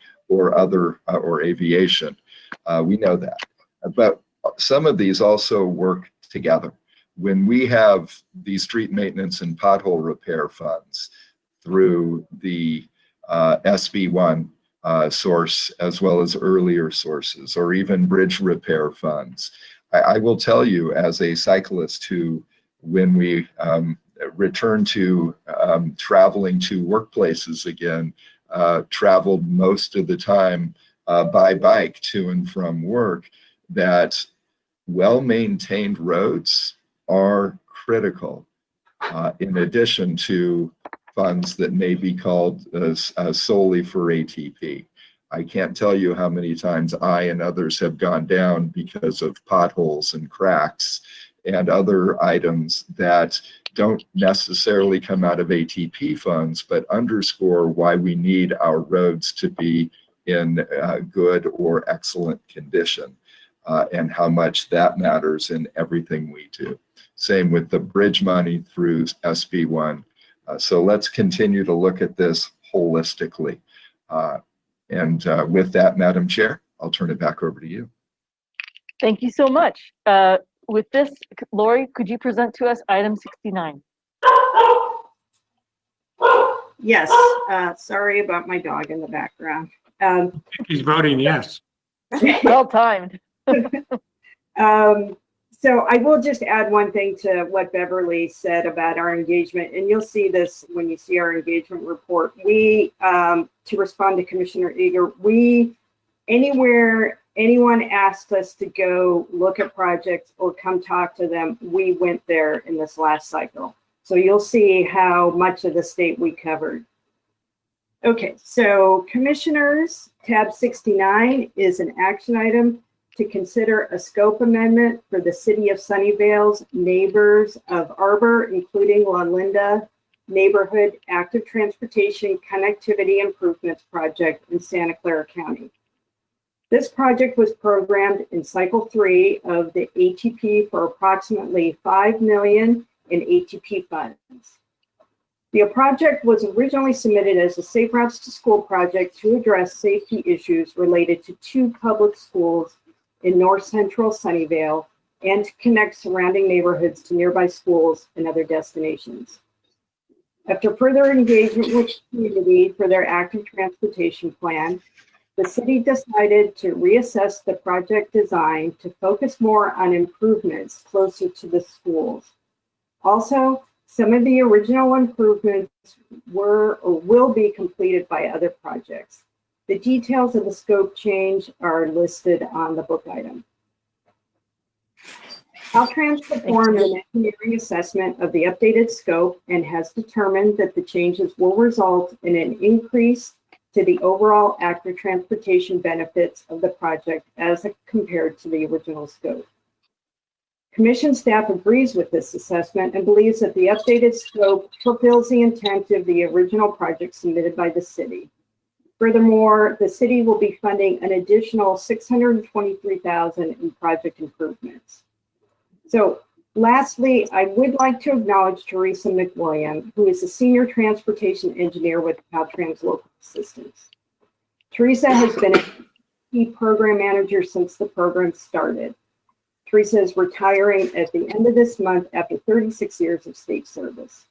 other or aviation. We know that, but some of these also work together. When we have these street maintenance and pothole repair funds through the SB1 source, as well as earlier sources, or even bridge repair funds, I will tell you, as a cyclist who, when we return to traveling to workplaces again, traveled most of the time by bike to and from work, that well-maintained roads are critical, in addition to funds that may be called solely for ATP. I can't tell you how many times I and others have gone down because of potholes and cracks and other items that don't necessarily come out of ATP funds, but underscore why we need our roads to be in good or excellent condition, and how much that matters in everything we do. Same with the bridge money through SB1. So let's continue to look at this holistically. And with that, Madam Chair, I'll turn it back over to you. Thank you so much. With this, Lori, could you present to us item 69? Yes, sorry about my dog in the background. He's voting yes. Well timed. So I will just add one thing to what Beverly said about our engagement, and you'll see this when you see our engagement report. We, to respond to Commissioner Eager, anywhere anyone asked us to go look at projects or come talk to them, we went there in this last cycle. So you'll see how much of the state we covered. Okay, so Commissioners, tab 69 is an action item to consider a scope amendment for the City of Sunnyvale's neighbors of Arbor, including La Linda Neighborhood Active Transportation Connectivity Improvements Project in Santa Clara County. This project was programmed in Cycle 3 of the ATP for approximately $5 million in ATP funds. The project was originally submitted as a Safe Routes to School project to address safety issues related to 2 public schools in north central Sunnyvale and to connect surrounding neighborhoods to nearby schools and other destinations. After further engagement with the community for their active transportation plan, the city decided to reassess the project design to focus more on improvements closer to the schools. Also, some of the original improvements were or will be completed by other projects. The details of the scope change are listed on the book item. Caltrans performed an engineering assessment of the updated scope and has determined that the changes will result in an increase to the overall active transportation benefits of the project as compared to the original scope. Commission staff agrees with this assessment and believes that the updated scope fulfills the intent of the original project submitted by the city. Furthermore, the city will be funding an additional $623,000 in project improvements. So lastly, I would like to acknowledge Teresa McWilliam, who is a senior transportation engineer with Caltrans Local Assistance. Teresa has been a key program manager since the program started. Teresa is retiring at the end of this month after 36 years of state service.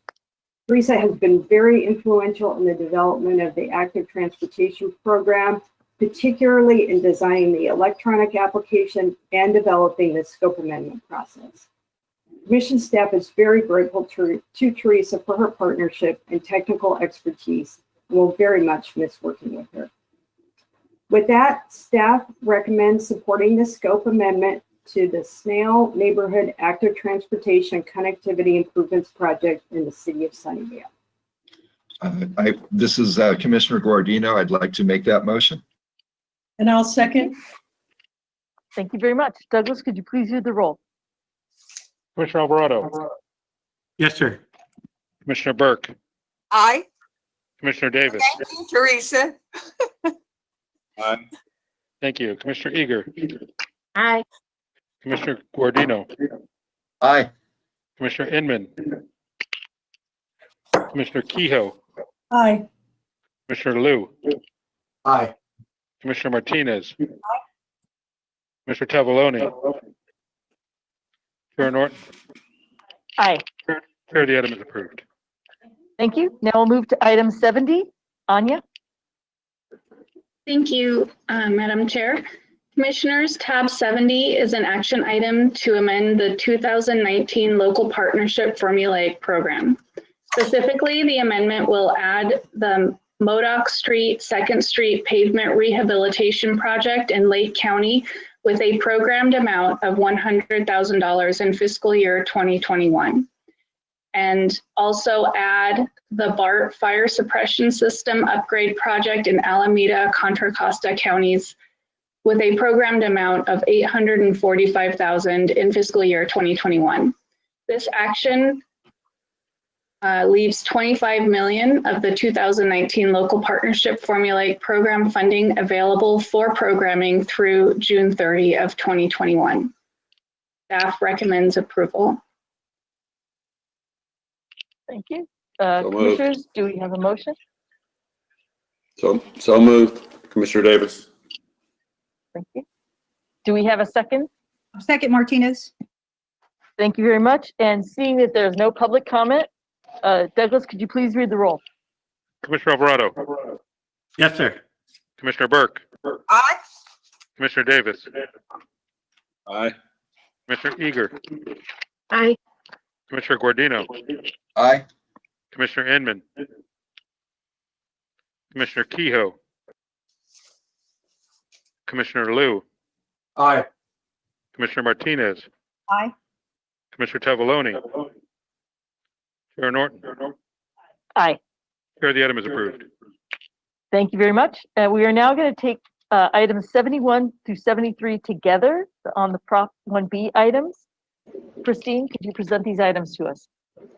Teresa has been very influential in the development of the active transportation program, particularly in designing the electronic application and developing the scope amendment process. Commission staff is very grateful to Teresa for her partnership and technical expertise and will very much miss working with her. With that, staff recommends supporting the scope amendment to the Snail Neighborhood Active Transportation Connectivity Improvements Project in the City of Sunnyvale. This is Commissioner Guardino. I'd like to make that motion. And I'll second. Thank you very much. Douglas, could you please read the roll? Commissioner Alvarado. Yes, sir. Commissioner Burke. Aye. Commissioner Davis. Thank you, Teresa. Aye. Thank you. Commissioner Eager. Aye. Commissioner Guardino. Aye. Commissioner Inman. Commissioner Kehoe. Aye. Commissioner Liu. Aye. Commissioner Martinez. Commissioner Tavaloni. Chair Norton. Aye. Chair, the item is approved. Thank you. Now we'll move to item 70. Anya? Thank you, Madam Chair. Commissioners, tab 70 is an action item to amend the 2019 Local Partnership Formulaic Program. Specifically, the amendment will add the Modoc Street, 2nd Street Pavement Rehabilitation Project in Lake County with a programmed amount of $100,000 in fiscal year 2021. And also add the BART Fire Suppression System Upgrade Project in Alameda, Contra Costa counties with a programmed amount of $845,000 in fiscal year 2021. This action leaves $25 million of the 2019 Local Partnership Formulaic Program funding available for programming through June 30 of 2021. Staff recommends approval. Thank you. So moved. Commissioners, do we have a motion? So moved. Commissioner Davis. Thank you. Do we have a second? Second, Martinez. Thank you very much. And seeing that there's no public comment, Douglas, could you please read the roll? Commissioner Alvarado. Yes, sir. Commissioner Burke. Aye. Commissioner Davis. Aye. Commissioner Eager. Aye. Commissioner Guardino. Aye. Commissioner Inman. Commissioner Kehoe. Commissioner Liu. Aye. Commissioner Martinez. Aye. Commissioner Tavaloni. Chair Norton. Aye. Chair, the item is approved. Thank you very much. We are now going to take items 71 through 73 together on the Prop 1B items. Christine, could you present these items to us?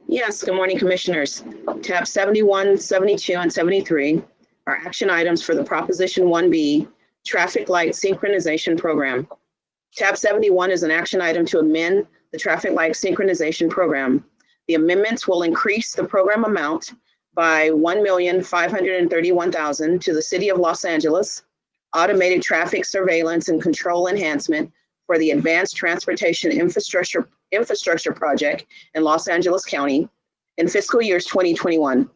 Yes, good morning, Commissioners. Tab 71, 72, and 73 are action items for the Proposition 1B Traffic Light Synchronization Program. Tab 71 is an action item to amend the Traffic Light Synchronization Program. The amendments will increase the program amount by $1,531,000 to the City of Los Angeles Automated Traffic Surveillance and Control Enhancement for the Advanced Transportation Infrastructure Project in Los Angeles County in fiscal years 2021,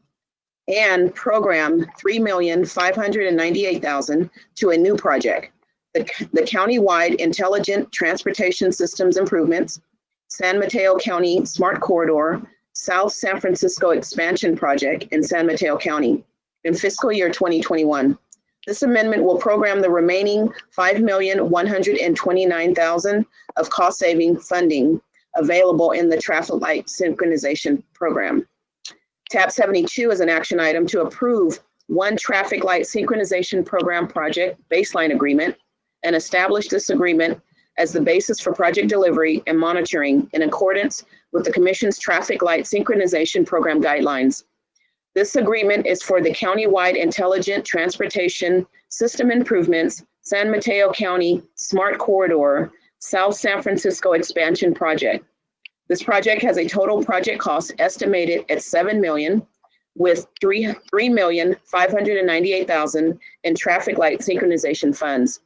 and program $3,598,000 to a new project, the County-Wide Intelligent Transportation Systems Improvements, San Mateo County Smart Corridor, South San Francisco Expansion Project in San Mateo County in fiscal year 2021. This amendment will program the remaining $5,129,000 of cost-saving funding available in the Traffic Light Synchronization Program. Tab 72 is an action item to approve one Traffic Light Synchronization Program project baseline agreement and establish this agreement as the basis for project delivery and monitoring in accordance with the Commission's Traffic Light Synchronization Program guidelines. This agreement is for the County-Wide Intelligent Transportation System Improvements, San Mateo County Smart Corridor, South San Francisco Expansion Project. This project has a total project cost estimated at $7 million, with $3,598,000 in traffic light synchronization funds.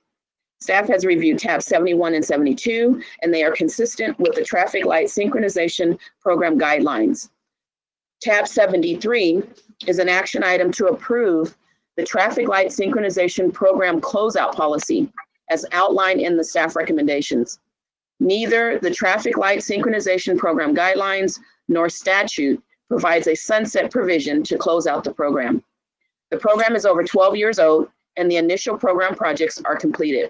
Staff has reviewed tabs 71 and 72, and they are consistent with the Traffic Light Synchronization Program guidelines. Tab 73 is an action item to approve the Traffic Light Synchronization Program closeout policy as outlined in the staff recommendations. Neither the Traffic Light Synchronization Program guidelines nor statute provides a sunset provision to close out the program. The program is over 12 years old and the initial program projects are completed.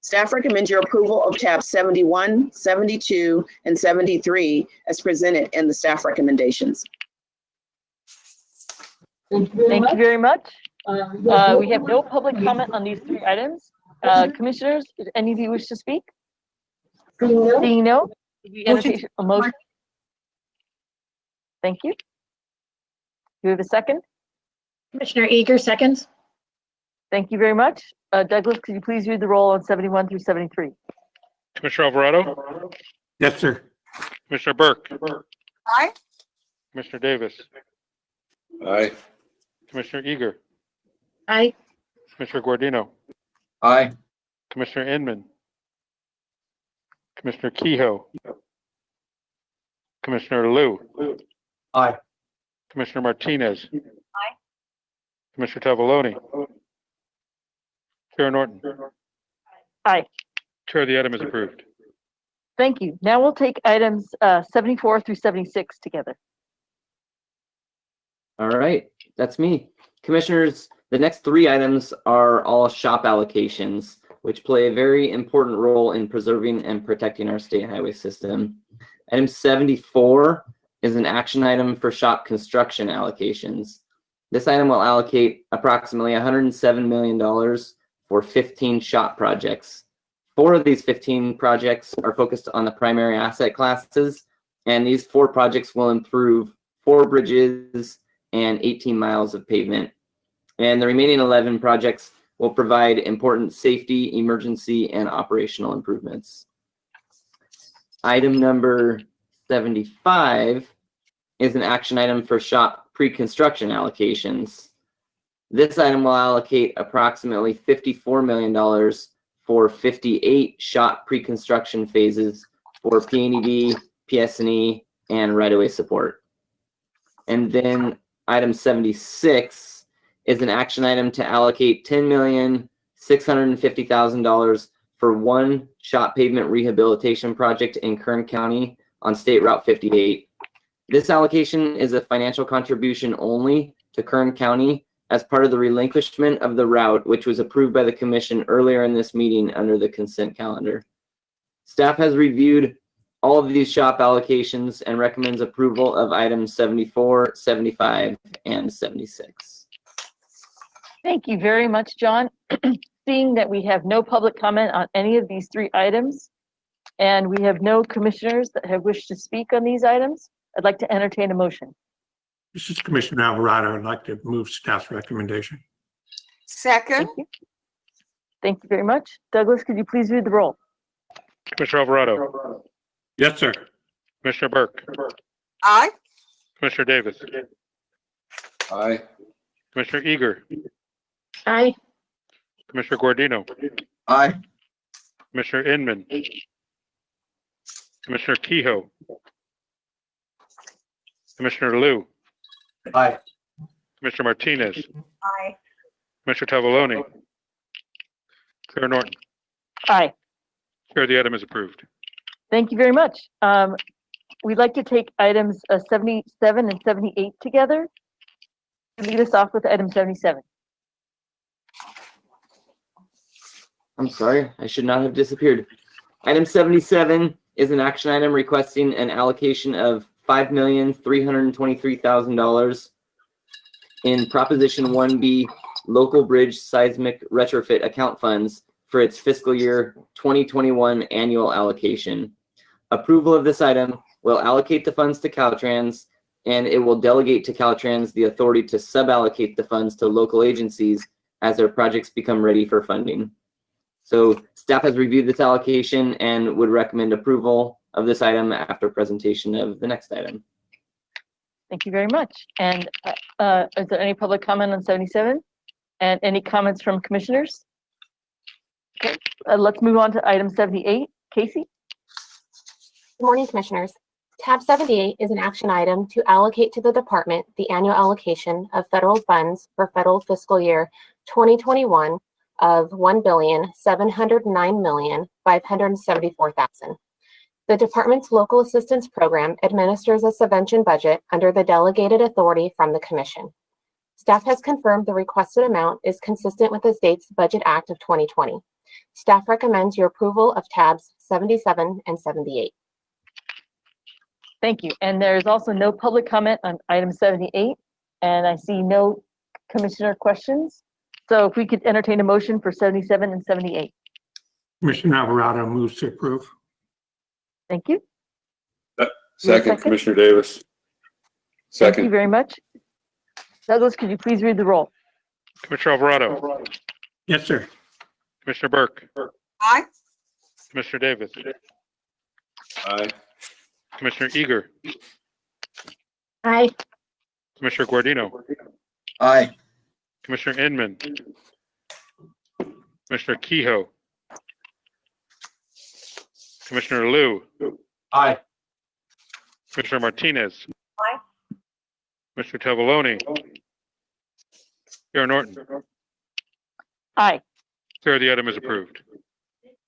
Staff recommends your approval of tabs 71, 72, and 73 as presented in the staff recommendations. Thank you very much. We have no public comment on these three items. Commissioners, if any of you wish to speak? Seeing no, we entertain a motion. Thank you. Do we have a second? Commissioner Eager, seconds. Thank you very much. Douglas, could you please read the roll on 71 through 73? Commissioner Alvarado? Yes, sir. Commissioner Burke? Aye. Commissioner Davis? Aye. Commissioner Eager? Aye. Commissioner Guardino? Aye. Commissioner Inman? Commissioner Kehoe? Commissioner Liu? Aye. Commissioner Martinez? Aye. Commissioner Tavaloni? Chair Norton? Aye. Chair, the item is approved. Thank you. Now we'll take items 74 through 76 together. All right, that's me. Commissioners, the next three items are all shop allocations, which play a very important role in preserving and protecting our state highway system. Item 74 is an action item for shop construction allocations. This item will allocate approximately $107 million for 15 shop projects. 4 of these 15 projects are focused on the primary asset classes, and these 4 projects will improve 4 bridges and 18 miles of pavement. And the remaining 11 projects will provide important safety, emergency, and operational improvements. Item number 75 is an action item for shop pre-construction allocations. This item will allocate approximately $54 million for 58 shop pre-construction phases for PNED, PS&E, and right-of-way support. And then item 76 is an action item to allocate $10,650,000 for one shop pavement rehabilitation project in Kern County on State Route 58. This allocation is a financial contribution only to Kern County as part of the relinquishment of the route, which was approved by the Commission earlier in this meeting under the consent calendar. Staff has reviewed all of these shop allocations and recommends approval of items 74, 75, and 76. Thank you very much, John. seeing that we have no public comment on any of these three items, and we have no commissioners that have wished to speak on these items, I'd like to entertain a motion. This is Commissioner Alvarado. I'd like to move staff's recommendation. Second. Thank you. Thank you very much. Douglas, could you please read the roll? Commissioner Alvarado. Yes, sir. Commissioner Burke. Aye. Commissioner Davis. Aye. Commissioner Eager. Aye. Commissioner Guardino. Aye. Commissioner Inman. Commissioner Kehoe. Commissioner Liu. Aye. Commissioner Martinez. Aye. Commissioner Tavaloni. Chair Norton. Aye. Chair, the item is approved. Thank you very much. We'd like to take items 77 and 78 together. Lead us off with item 77. I'm sorry, I should not have disappeared. Item 77 is an action item requesting an allocation of $5,323,000 in Proposition 1B Local Bridge Seismic Retrofit Account Funds for its fiscal year 2021 annual allocation. Approval of this item will allocate the funds to Caltrans, and it will delegate to Caltrans the authority to suballocate the funds to local agencies as their projects become ready for funding. So staff has reviewed this allocation and would recommend approval of this item after presentation of the next item. Thank you very much. And is there any public comment on 77? And any comments from commissioners? Okay, let's move on to item 78. Casey? Good morning, Commissioners. Tab 78 is an action item to allocate to the department the annual allocation of federal funds for federal fiscal year 2021 of $1,709,574,000. The department's local assistance program administers a subvention budget under the delegated authority from the Commission. Staff has confirmed the requested amount is consistent with the state's Budget Act of 2020. Staff recommends your approval of tabs 77 and 78. Thank you. And there is also no public comment on item 78, and I see no commissioner questions. So if we could entertain a motion for 77 and 78. Commissioner Alvarado moves to approve. Thank you. Second, Commissioner Davis. Second. Thank you very much. Douglas, could you please read the roll? Commissioner Alvarado. Yes, sir. Commissioner Burke. Aye. Commissioner Davis. Aye. Commissioner Eager. Aye. Commissioner Guardino. Aye. Commissioner Inman. Commissioner Kehoe. Commissioner Liu. Aye. Commissioner Martinez. Aye. Commissioner Tavaloni. Chair Norton. Aye. Chair, the item is approved.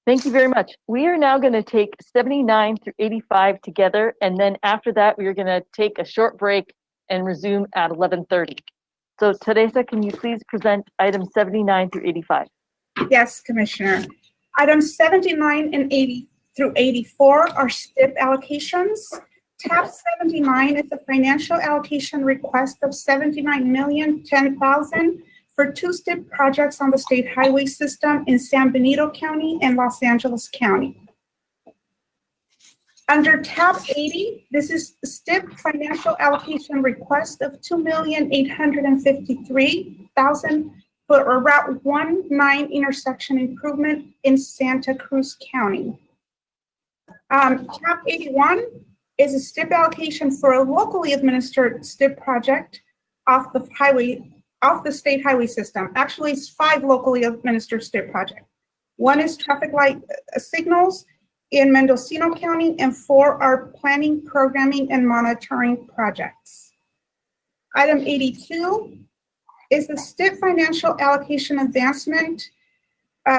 Thank you very much. We are now going to take 79 through 85 together, and then after that, we are going to take a short break and resume at 11:30. So Teresa, can you please present items 79 through 85? Yes, Commissioner. Items 79 and 80 through 84 are STIP allocations. Tab 79 is a financial allocation request of $79,010,000 for two STIP projects on the state highway system in San Benito County and Los Angeles County. Under tab 80, this is STIP financial allocation request of $2,853,000 for a Route 19 intersection improvement in Santa Cruz County. Tab 81 is a STIP allocation for a locally administered STIP project off the state highway system. Actually, it's 5 locally administered STIP projects. 1 is traffic light signals in Mendocino County, and 4 are planning, programming, and monitoring projects. Item 82 is the STIP financial allocation advancement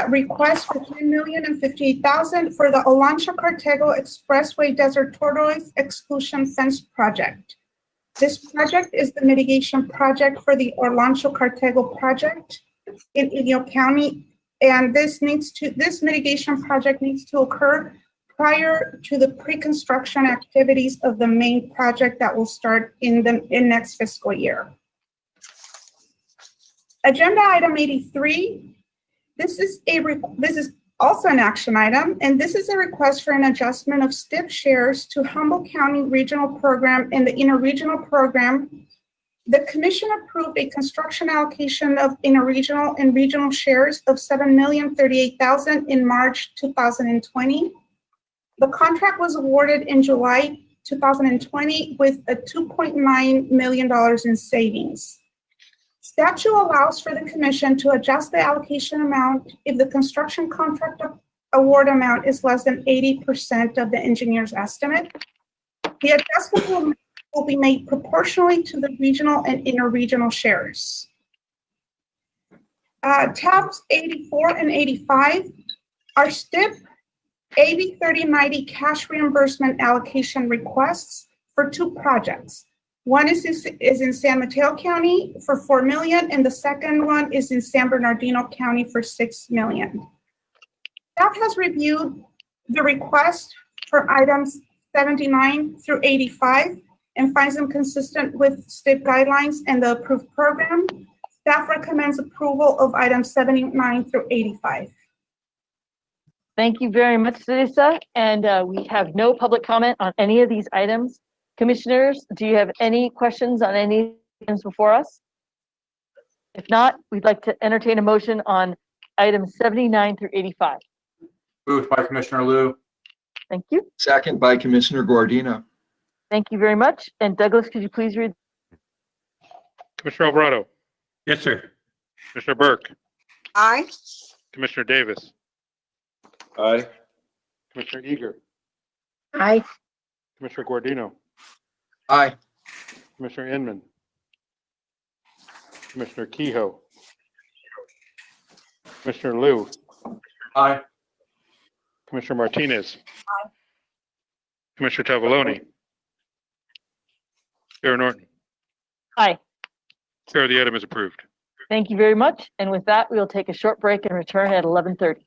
request for $10,058,000 for the Elantra Cartego Expressway Desert Tortoise Exclusion Fence Project. This project is the mitigation project for the Elantra Cartego project in Inyo County, and this mitigation project needs to occur prior to the pre-construction activities of the main project that will start in next fiscal year. Agenda item 83 This is also an action item, and this is a request for an adjustment of STIP shares to Humboldt County Regional Program and the Interregional Program. The commission approved a construction allocation of interregional and regional shares of $7,038,000 in March 2020. The contract was awarded in July 2020 with a $2.9 million in savings. Statute allows for the commission to adjust the allocation amount if the construction contract award amount is less than 80% of the engineer's estimate. The adjustment will be made proportionally to the regional and interregional shares. Tabs 84 and 85 are STIP AB 3090 cash reimbursement allocation requests for two projects. One is in San Mateo County for $4 million, and the second one is in San Bernardino County for $6 million. Staff has reviewed the request for items 79 through 85 and finds them consistent with STIP guidelines and the approved program. Staff recommends approval of items 79 through 85. Thank you very much, Lisa. And we have no public comment on any of these items. Commissioners, do you have any questions on any items before us? If not, we'd like to entertain a motion on items 79 through 85. Moved by Commissioner Liu. Thank you. Second by Commissioner Guardino. Thank you very much. And Douglas, could you please read? Commissioner Alvarado, Yes, sir. Commissioner Burke, Aye. Commissioner Davis, Aye. Commissioner Eager, Aye. Commissioner Guardino, Aye. Commissioner Inman, Commissioner Kehoe, Commissioner Liu, Aye. Commissioner Martinez, Commissioner Tavaloni, Chair Norton. Aye. Chair, the item is approved. Thank you very much. And with that, we'll take a short break and return at 11:30.